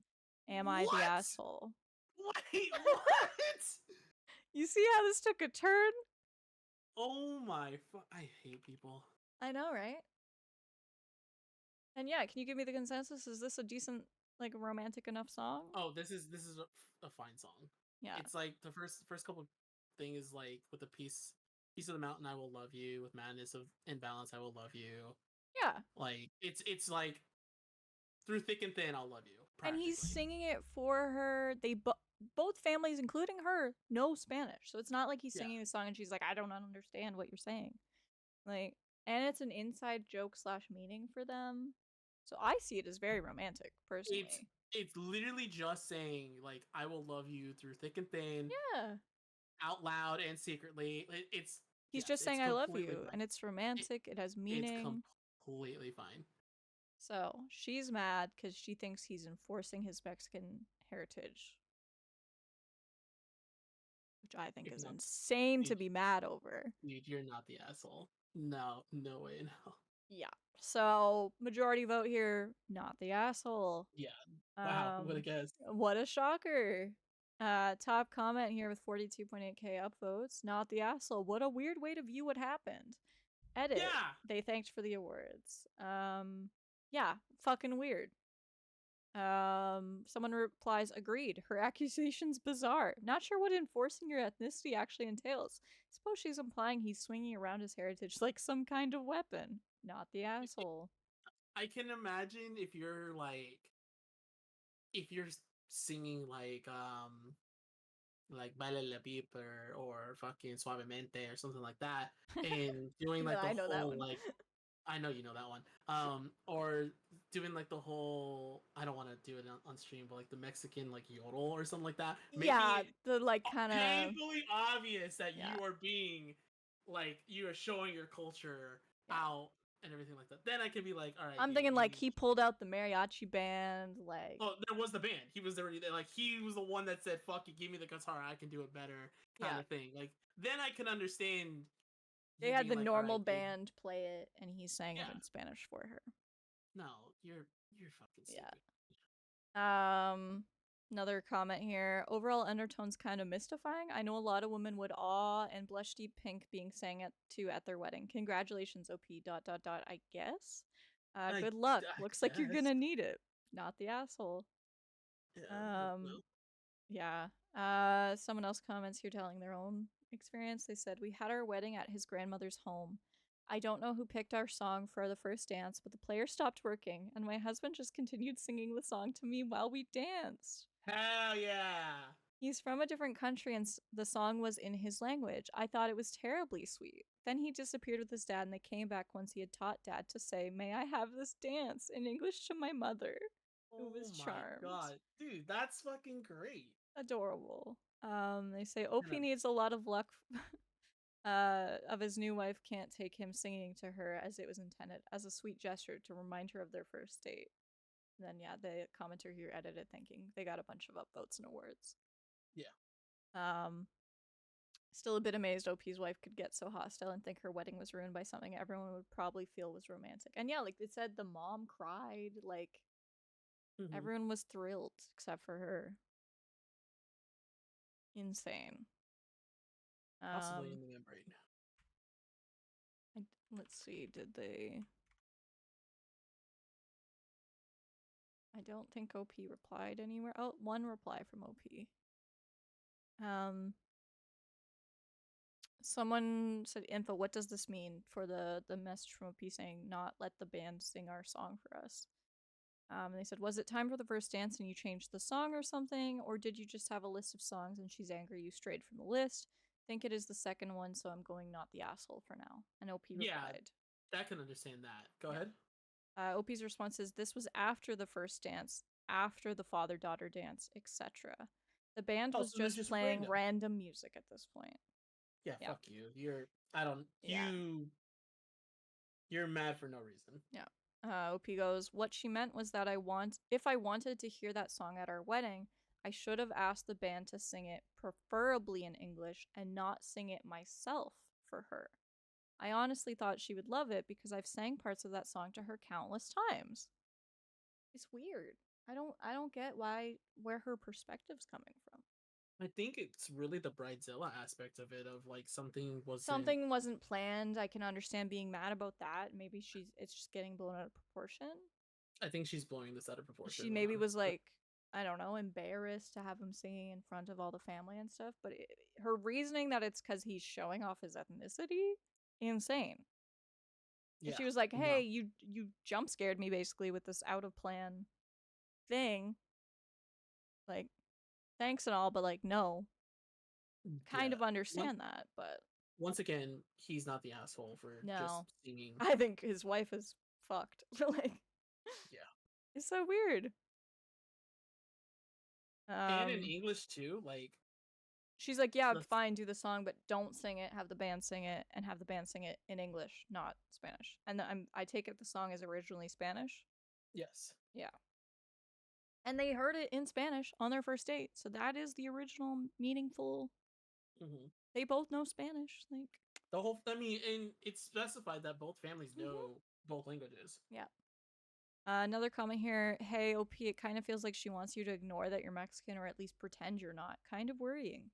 Am I the asshole? Wait, what? You see how this took a turn? Oh my I hate people. I know, right? And yeah, can you give me the consensus? Is this a decent, like, romantic enough song? Oh, this is a fine song. Yeah. It's like the first couple thing is like with the piece of the mountain I will love you, with madness of imbalance I will love you. Yeah. Like it's like through thick and thin I'll love you. And he's singing it for her. They both families, including her, know Spanish. So it's not like he's singing the song and she's like, I don't understand what you're saying. Like, and it's an inside joke / meaning for them. So I see it as very romantic, personally. It's literally just saying, like, I will love you through thick and thin. Yeah. Out loud and secretly. He's just saying I love you, and it's romantic. It has meaning. It's completely fine. So she's mad because she thinks he's enforcing his Mexican heritage, which I think is insane to be mad over. Dude, you're not the asshole. No way, no. Yeah. So majority vote here, not the asshole. Yeah. Wow. What a guess. What a shocker. Top comment here with 42.8K upvotes. Not the asshole. What a weird way to view what happened. Edit. Yeah. They thanked for the awards. Yeah. Fucking weird. Someone replies, agreed. Her accusation's bizarre. Not sure what enforcing your ethnicity actually entails. Suppose she's implying he's swinging around his heritage like some kind of weapon. Not the asshole. I can imagine if you're singing like Baila la Pip or fucking Suavemente or something like that, and doing like the I know that whole one. like I know you know that one. Or doing like the whole I don't want to do it on stream, but like the Mexican like yodel or something like that, making Yeah, it the like kind of painfully obvious that yeah, you are being like you are showing your culture yeah. out and everything like that. Then I can be like, all right, I'm thinking like you he pulled out the mariachi band, like oh, there was the band. He was already there. Like he was the one that said, "Fuck it, give me the guitar. I can do it better," kind yeah. of thing. Like then I can understand They you had being the like, "All normal right, dude, band play it, and he sang it yeah, in Spanish for her. no, you're fucking Yeah. stupid." Another comment here. Overall undertones kind of mystifying. I know a lot of women would awe and blush deep pink being sang at their wedding. Congratulations, OP. Dot dot dot. I guess. I, Good luck. I Looks like you're guess. gonna need it. Not the asshole. Yeah, but Um, no. yeah. Someone else comments here telling their own experience. They said, we had our wedding at his grandmother's home. I don't know who picked our song for the first dance, but the player stopped working, and my husband just continued singing the song to me while we danced. Hell yeah. He's from a different country and the song was in his language. I thought it was terribly sweet. Then he disappeared with his dad and they came back once he had taught dad to say, may I have this dance in English to my mother, who Oh was my charmed. god, dude, that's fucking great. Adorable. They say OP And needs a lot of luck of his new wife can't take him singing to her as it was intended, as a sweet gesture to remind her of their first date. And then yeah, the commenter here edited thinking they got a bunch of upvotes and awards. yeah. Still a bit amazed OP's wife could get so hostile and think her wedding was ruined by something everyone would probably feel was romantic. And yeah, like it said, the mom cried. Like Mm-hmm. everyone was thrilled except for her. Insane. Possibly in Um, the membrane. let's see. Did they? I don't think OP replied anywhere. Oh, one reply from OP. Someone said, info, what does this mean for the message from OP saying not let the band sing our song for us? And they said, was it time for the first dance and you changed the song or something? Or did you just have a list of songs and she's angry you strayed from the list? Think it is the second one, so I'm going not the asshole for now. And OP Yeah, replied. I can understand that. Go Yeah. ahead. OP's response is, this was after the first dance, after the father-daughter dance, etc. The band Oh, was so this is just just playing random. random music at this point. Yeah, Yeah. fuck you. I don't Yeah. you're mad for no reason. Yeah. OP goes, what she meant was that if I wanted to hear that song at our wedding, I should have asked the band to sing it preferably in English and not sing it myself for her. I honestly thought she would love it because I've sang parts of that song to her countless times. It's weird. I don't get where her perspective's coming from. I think it's really the bridezilla aspect of it, of like Something wasn't planned. I can understand being mad about that. Maybe it's just getting blown out of proportion. I think she's blowing this out of proportion. She maybe was 100%. like, I don't know, embarrassed to have him singing in front of all the family and stuff. But her reasoning that it's because he's showing off his ethnicity, insane. And Yeah. she was like, No. "Hey, you jump scared me basically with this out of plan thing. Like, thanks and all, but like, no." Kind Yeah. of understand that, but Once again, he's not the asshole for just no. singing. I think his wife is fucked. Like, Yeah. it's so weird. And in Um, English too, like she's like, yeah, that's fine, do the song, but don't sing it. Have the band sing it, and have the band sing it in English, not Spanish. And I take it the song is originally Spanish. yes. Yeah. And they heard it in Spanish on their first date, so that is the original meaningful. Mm-hmm. They both know Spanish, like The whole, I mean, and it's specified that both families Mhm. know both languages. Yeah. Another comment here. Hey, OP, it kind of feels like she wants you to ignore that you're Mexican or at least pretend you're not. Kind of worrying.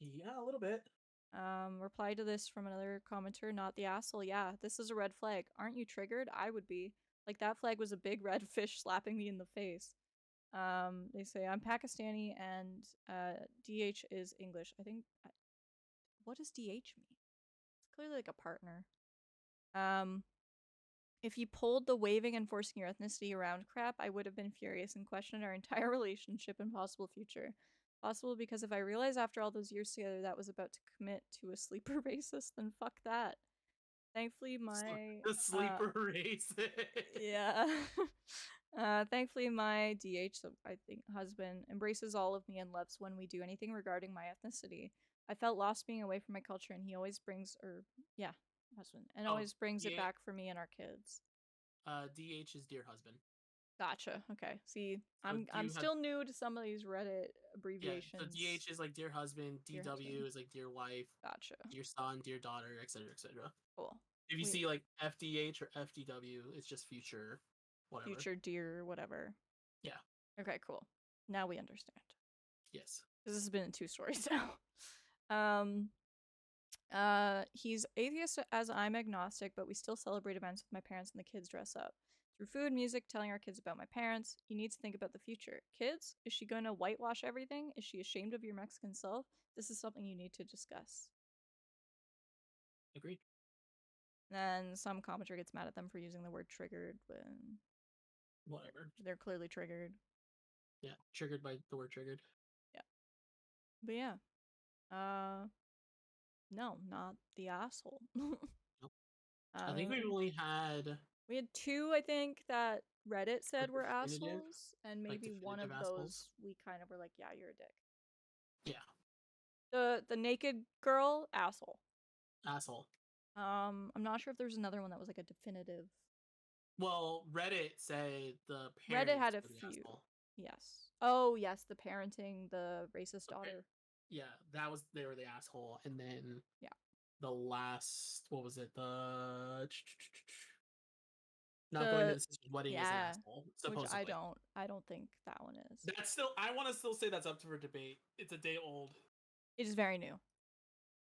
Yeah, a little bit. Reply to this from another commenter. Not the asshole. Yeah, this is a red flag. Aren't you triggered? I would be. Like, that flag was a big red fish slapping me in the face. They say I'm Pakistani and DH is English. I think. What does DH mean? It's clearly like a partner. Um, if you pulled the waving and forcing your ethnicity around crap, I would have been furious and questioned our entire relationship and possible future. Possible because if I realized after all those years together that was about to commit to a sleeper racist, then fuck that. Thankfully, my The sleeper race. yeah. Thankfully, my DH, so I think husband, embraces all of me and loves when we do anything regarding my ethnicity. I felt lost being away from my culture, and he always brings, or yeah, husband, and always brings it back for me and our kids. DH is dear husband. Gotcha. Okay. See, So I'm still new to some of these Reddit abbreviations. Yeah, so DH is like dear husband, Dear DW husband. is like dear wife, Gotcha. dear son, dear daughter, etc., etc. Cool. If you see like FDH or FDW, it's just future, whatever. Future dear, whatever. Yeah. Okay, cool. Now we understand. Yes. This has been in 2 stories now. He's atheist as I'm agnostic, but we still celebrate events with my parents and the kids dress up. Through food, music, telling our kids about my parents. You need to think about the future. Kids, is she going to whitewash everything? Is she ashamed of your Mexican self? This is something you need to discuss. Agreed. Then some commenter gets mad at them for using the word triggered when whatever. They're clearly triggered. Yeah, triggered by the word triggered. Yeah. But yeah. No, not the asshole. Nope. I think we've only had... We had 2, I think, that Reddit said were definitive, assholes, and maybe one of those we kind of were like, yeah, you're a dick. Yeah. The naked girl, asshole. Asshole. I'm not sure if there's another one that was like a definitive. Well, Reddit said the parents Reddit had a few. Asshole. Yes. Oh, yes, the parenting the racist daughter. Yeah, they were the asshole, and then yeah, the last, what was it? Not going to the sister's wedding is an asshole. Supposedly, which I don't think that one is. That's still, I want to still say that's up for debate. It's a day old. It is very new.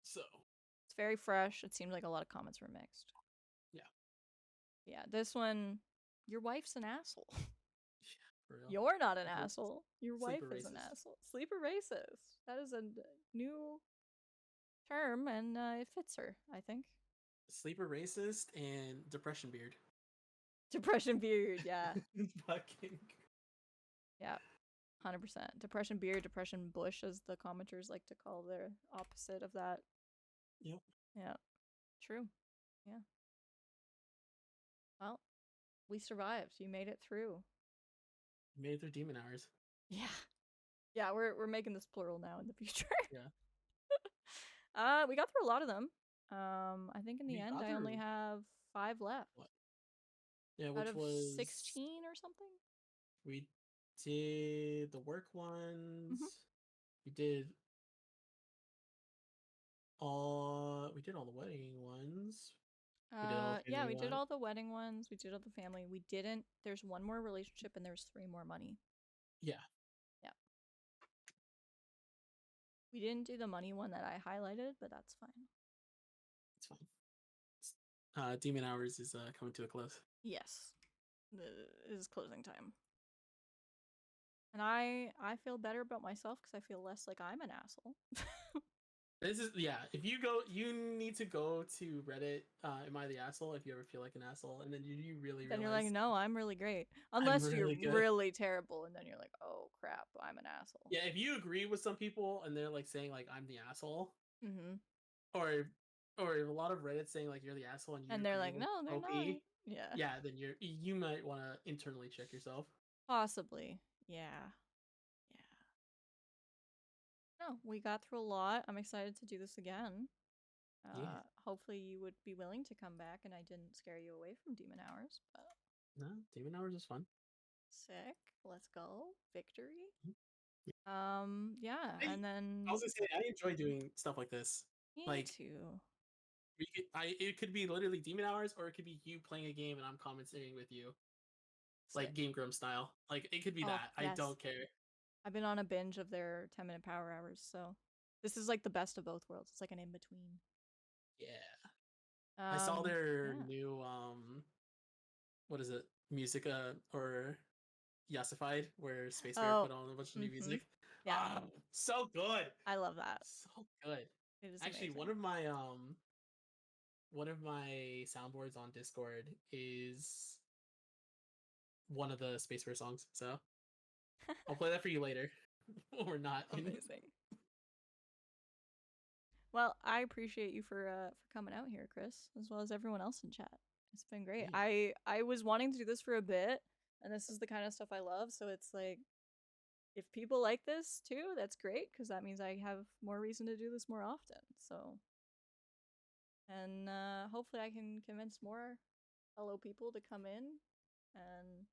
So it's very fresh. It seemed like a lot of comments were mixed. Yeah. Yeah, this one, your wife's an asshole. For real. You're not an asshole. Your wife is racist. an asshole. Sleeper racist. That is a new term, and it fits her, I think. Sleeper racist and depression beard. Depression beard, yeah. Fucking. Yeah, 100%. Depression beard, depression bush, as the commenters like to call their opposite of that. Yep. Yeah, true. Yeah. Well, we survived. You made it through. You made it through demon hours. Yeah. Yeah, we're making this plural now in the future. Yeah. We got through a lot of them. I think in the end I only have 5 left. What? Yeah, which out of was 16 or something. We did the work ones. We did all the wedding ones. We did all the wedding ones. We did all the family. We didn't. There's one more relationship and there's 3 more money. Yeah. Yeah. We didn't do the money one that I highlighted, but that's fine. It's fine. Demon Hours is coming to a close. Yes. It is closing time. And I feel better about myself because I feel less like I'm an asshole. This is, yeah, if you go, you need to go to Reddit, am I the asshole, if you ever feel like an asshole, and then you really then realize, you're like, no, I'm really great. Unless really you're good. really terrible, and then you're like, oh crap, I'm an asshole. Yeah, if you agree with some people and they're like saying like I'm the asshole, or a lot of Reddit saying like you're the asshole and they're like, no, they're not. Yeah, then you might want to internally check yourself. Possibly. Yeah. No, we got through a lot. I'm excited to do this again. Hopefully you would be willing to come back and I didn't scare you away from Demon Hours. But... No, Demon Hours is fun. Sick. Let's go. Victory. Yeah. And then... I was gonna say, I enjoy doing stuff like this. Me too. It could be literally Demon Hours, or it could be you playing a game and I'm commentating with you. Sick. Like Game Grump style. Like, it could be that. Yes. I don't care. I've been on a binge of their 10-minute power hours, so this is like the best of both worlds. It's like an in-between. Yeah. I saw their new what is it? Music or Yasified, where Space Bear Oh, put on a bunch of new music. yeah, So good. I love that. So good. It is Actually, amazing. one of my soundboards on Discord is one of the Space Bear songs. So I'll play that for you later. Or not. Amazing. Well, I appreciate you for coming out here, Chris, as well as everyone else in chat. It's been great. Yeah. I was wanting to do this for a bit, and this is the kind of stuff I love. So it's like, if people like this too, that's great because that means I have more reason to do this more often. So, and hopefully I can convince more fellow people to come in, and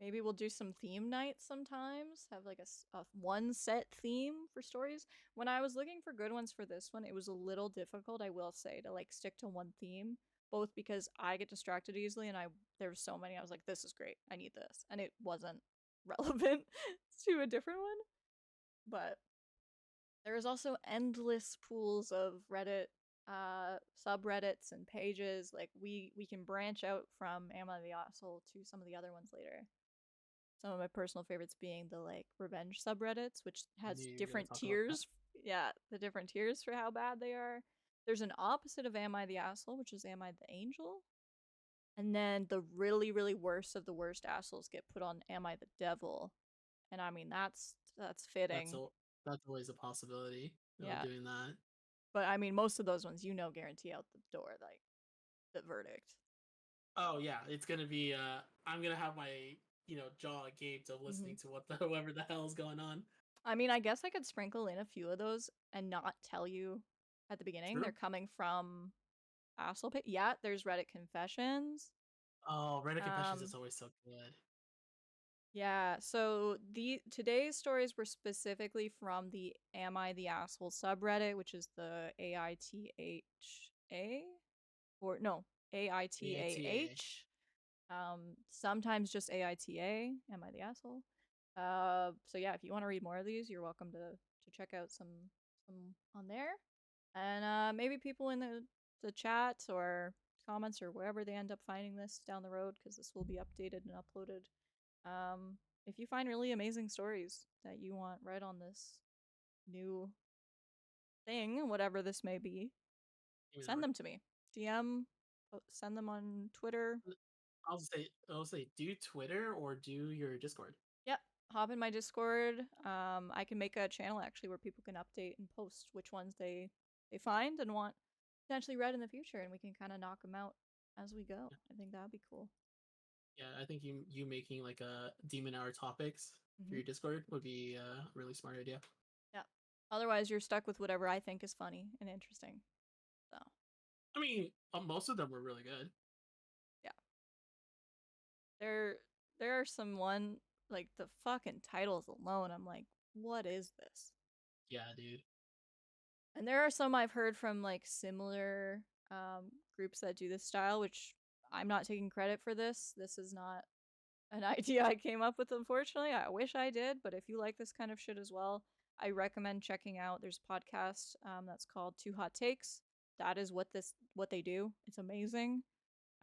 maybe we'll do some theme nights sometimes. Have like a one set theme for stories. When I was looking for good ones for this one, it was a little difficult, I will say, to like stick to one theme. Both because I get distracted easily, and there's so many. I was like, this is great. I need this, and it wasn't relevant to a different one. But there is also endless pools of Reddit subreddits and pages. Like we can branch out from Am I the Asshole to some of the other ones later. Some of my personal favorites being the like revenge subreddits, which I has knew you were gonna different talk about that. tiers. Yeah, the different tiers for how bad they are. There's an opposite of Am I the Asshole, which is Am I the Angel? And then the really, really worst of the worst assholes get put on Am I the Devil? And I mean that's fitting. That's always a possibility of Yeah. doing that. But I mean most of those ones guarantee out the door, like the verdict. Oh yeah, it's gonna be. I'm gonna have my jaw agape of listening to what the whoever the hell's going on. I mean, I guess I could sprinkle in a few of those and not tell you at the beginning. True. They're coming from Asshole Pit. Yeah, there's Reddit Confessions. Oh, Reddit Confessions is always so good. Yeah, so today's stories were specifically from the Am I the Asshole subreddit, which is the AITHA or no, AITA. AITAH. Sometimes just AITA. Am I the Asshole? So yeah, if you want to read more of these, you're welcome to check out some on there, and maybe people in the chat or comments or wherever they end up finding this down the road, because this will be updated and uploaded. If you find really amazing stories that you want right on this new thing, whatever this may be, send them to me. DM, send them on Twitter. I'll say, do Twitter or do your Discord. Yep, hop in my Discord. I can make a channel actually where people can update and post which ones they find and want potentially read in the future, and we can kind of knock them out as we go. I think that'd be cool. Yeah, I think you making like a Demon Hour topics for your Discord would be a really smart idea. Yeah. Otherwise, you're stuck with whatever I think is funny and interesting. So. I mean, most of them were really good. Yeah. There are some one like the fucking titles alone. I'm like, what is this? Yeah, dude. And there are some I've heard from like similar groups that do this style, which I'm not taking credit for this. This is not an idea I came up with, unfortunately. I wish I did, but if you like this kind of shit as well, I recommend checking out. There's a podcast that's called Two Hot Takes. That is what they do. It's amazing.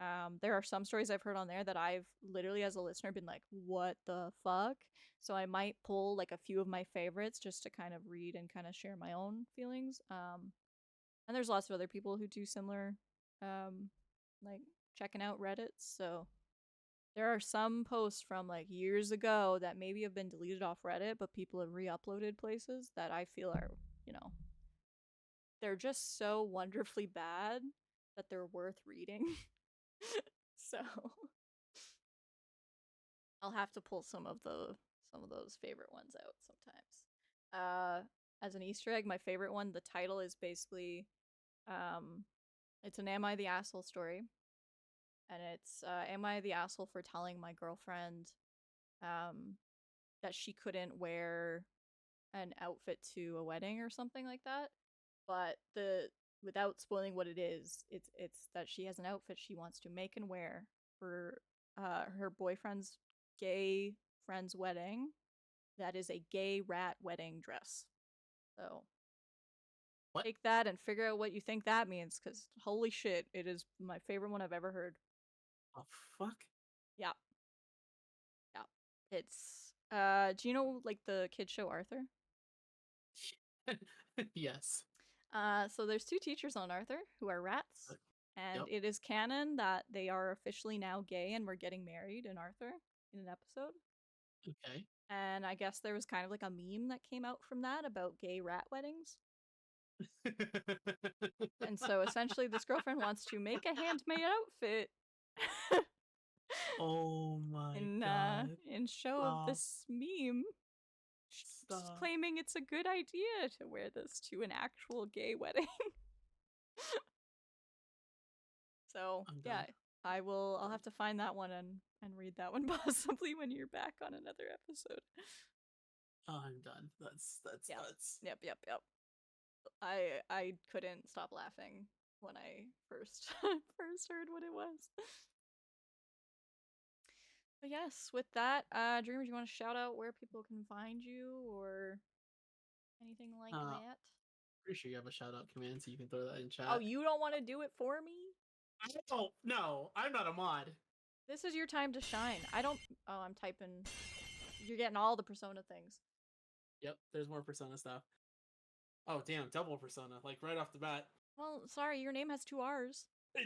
There are some stories I've heard on there that I've literally, as a listener, been like, what the fuck? So I might pull like a few of my favorites just to kind of read and kind of share my own feelings. And there's lots of other people who do similar, like checking out Reddit. So there are some posts from like years ago that maybe have been deleted off Reddit, but people have re-uploaded places that I feel are, they're just so wonderfully bad that they're worth reading. So I'll have to pull some of those favorite ones out sometimes. As an Easter egg, my favorite one, the title is basically it's an Am I the Asshole story. And it's Am I the Asshole for telling my girlfriend that she couldn't wear an outfit to a wedding or something like that. But without spoiling what it is, it's that she has an outfit she wants to make and wear for her boyfriend's gay friend's wedding. That is a gay rat wedding dress. So what? Take that and figure out what you think that means, because holy shit, it is my favorite one I've ever heard. Oh fuck. Yeah. Yeah. It's do you know like the kid show Arthur? Yes. So there's two teachers on Arthur who are rats, and Yep. it is canon that they are officially now gay and we're getting married in Arthur in an episode. Okay. And I guess there was kind of like a meme that came out from that about gay rat weddings. And so essentially this girlfriend wants to make a handmade outfit Oh my god. in show of Stop. this meme. Stop. Claiming it's a good idea to wear this to an actual gay wedding. So I'm yeah, done. I'll have to find that one and read that one possibly when you're back on another episode. Oh, I'm done. That's Yeah. nuts. Yep. I couldn't stop laughing when I first first heard what it was. But yes, with that, Dreamer, do you want to shout out where people can find you or anything like that? Pretty sure you have a shout out command, so you can throw that in chat. Oh, you don't want to do it for me? Oh no, I'm not a mod. This is your time to shine. Oh, I'm typing. You're getting all the Persona things. Yep, there's more Persona stuff. Oh damn, double Persona, like right off the bat. Well, sorry, your name has 2 R's. I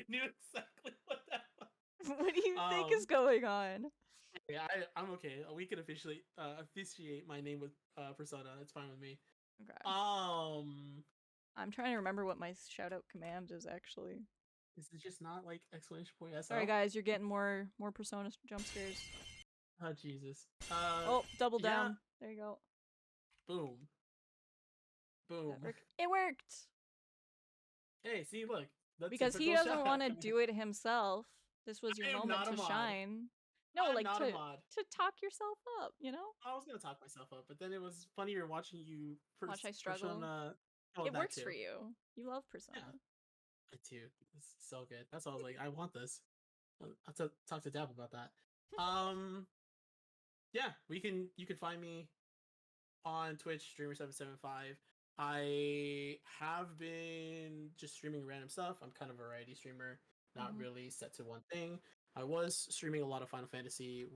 knew exactly what that was. What do you think is going on? Yeah, I'm okay. We can officiate my name with Persona. It's fine with me. Okay. I'm trying to remember what my shout out command is actually. This is just not like exclamation point SL. Sorry guys, you're getting more Persona jump scares. Oh Jesus. Oh, double down. There you go. Boom. Boom. It worked. Hey, see, look. Because he doesn't want to do it himself. This was your moment to shine. No, like to talk yourself up, you know? I was gonna talk myself up, but then it was funnier watching you watch I struggle. Persona. It works for you. You love Persona. Yeah. I do. It's so good. That's why I was like, I want this. I'll have to talk to Dab about that. Yeah, you can find me on Twitch, Streamer775. I have been just streaming random stuff. I'm kind of a variety streamer, not really set to one thing. I was streaming a lot of Final Fantasy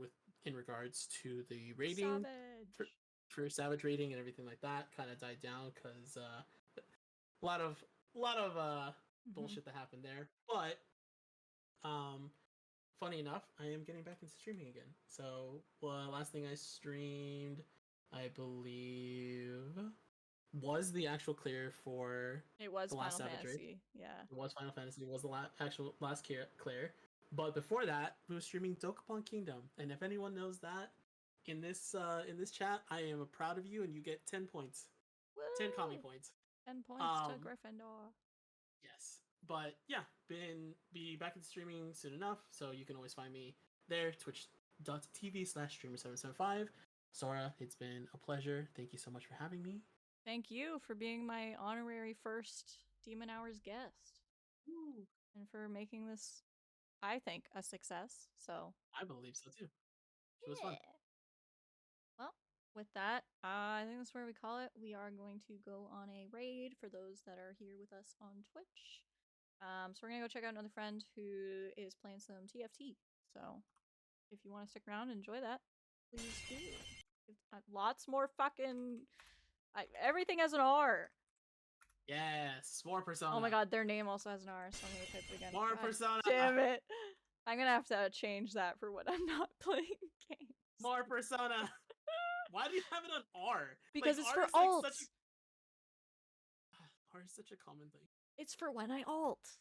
in regards to the rating for Savage rating and everything like that. Kind of died down because a lot of bullshit that happened there. But funny enough, I am getting back into streaming again. So last thing I streamed, I believe, was the actual clear for it was the last Final Savage Fantasy. raid. Yeah, it was Final Fantasy. It was the last clear. But before that, we were streaming Dokapon Kingdom, and if anyone knows that in this chat, I am proud of you, and you get 10 points. Woo! 10 Kami points. 10 points to Gryffindor. Yes, but yeah, be back in streaming soon enough, so you can always find me there, twitch.tv/streamer775. Sora, it's been a pleasure. Thank you so much for having me. Thank you for being my honorary first Demon Hours guest. Ooh. And for making this, I think, a success. So I believe so too. It was fun. Well, with that, I think that's where we call it. We are going to go on a raid for those that are here with us on Twitch. So we're gonna go check out another friend who is playing some TFT. So if you want to stick around and enjoy that, please do. Lots more fucking everything has an R. Yes, more Persona. Oh my god, their name also has an R, so I'm gonna type it again. More Persona. Damn it. I'm gonna have to change that for when I'm not playing games. More Persona. Why do you have it on R? Because like, it's R for alt. R is such a common thing. It's for when I alt.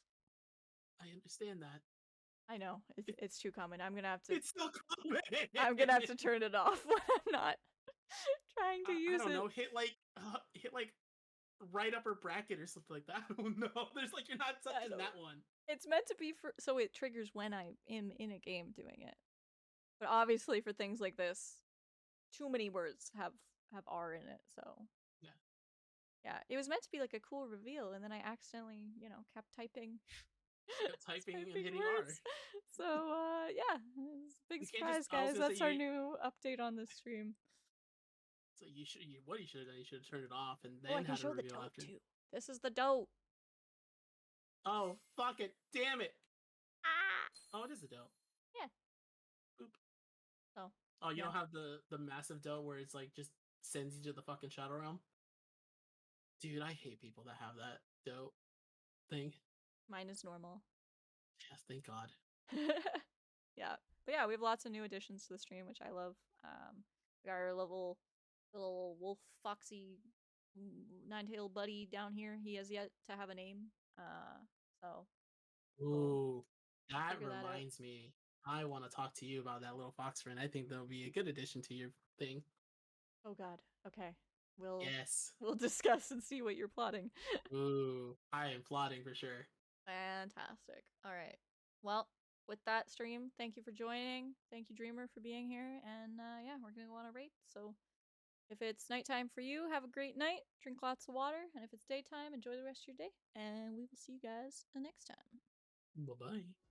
I understand that. I know. It's too common. I'm gonna have to. It's so common. I'm gonna have to turn it off when I'm not trying to use it. I don't know. Hit like right upper bracket or something like that. Oh no, there's like you're not touching that one. It's meant to be for so it triggers when I am in a game doing it. But obviously for things like this, too many words have R in it, so yeah, it was meant to be like a cool reveal, and then I accidentally, kept typing. Typing and hitting words. R. So yeah, big surprise, guys. That's our new update on this stream. So you should have done, you should have turned it off and then had a reveal after. Too. This is the dope. Oh fuck it! Damn it! Ah! Oh, it is a dope. Yeah. Boop. So Oh, you yeah, don't have the massive dough where it's like just sends you to the fucking shadow realm? Dude, I hate people that have that dough thing. mine is normal. Yes, thank God. Yeah, but yeah, we have lots of new additions to the stream, which I love. We got our little wolf foxy nine-tailed buddy down here. He has yet to have a name. So we'll Ooh, that figure that out. reminds me. I want to talk to you about that little fox friend. I think that'll be a good addition to your thing. Oh God. Okay. We'll Yes. we'll discuss and see what you're plotting. Ooh, I am plotting for sure. Fantastic. All right. Well, with that stream, thank you for joining. Thank you, Dreamer, for being here. And yeah, we're gonna go on a rate. So if it's nighttime for you, have a great night. Drink lots of water. And if it's daytime, enjoy the rest of your day. And we will see you guys next time. Bye bye.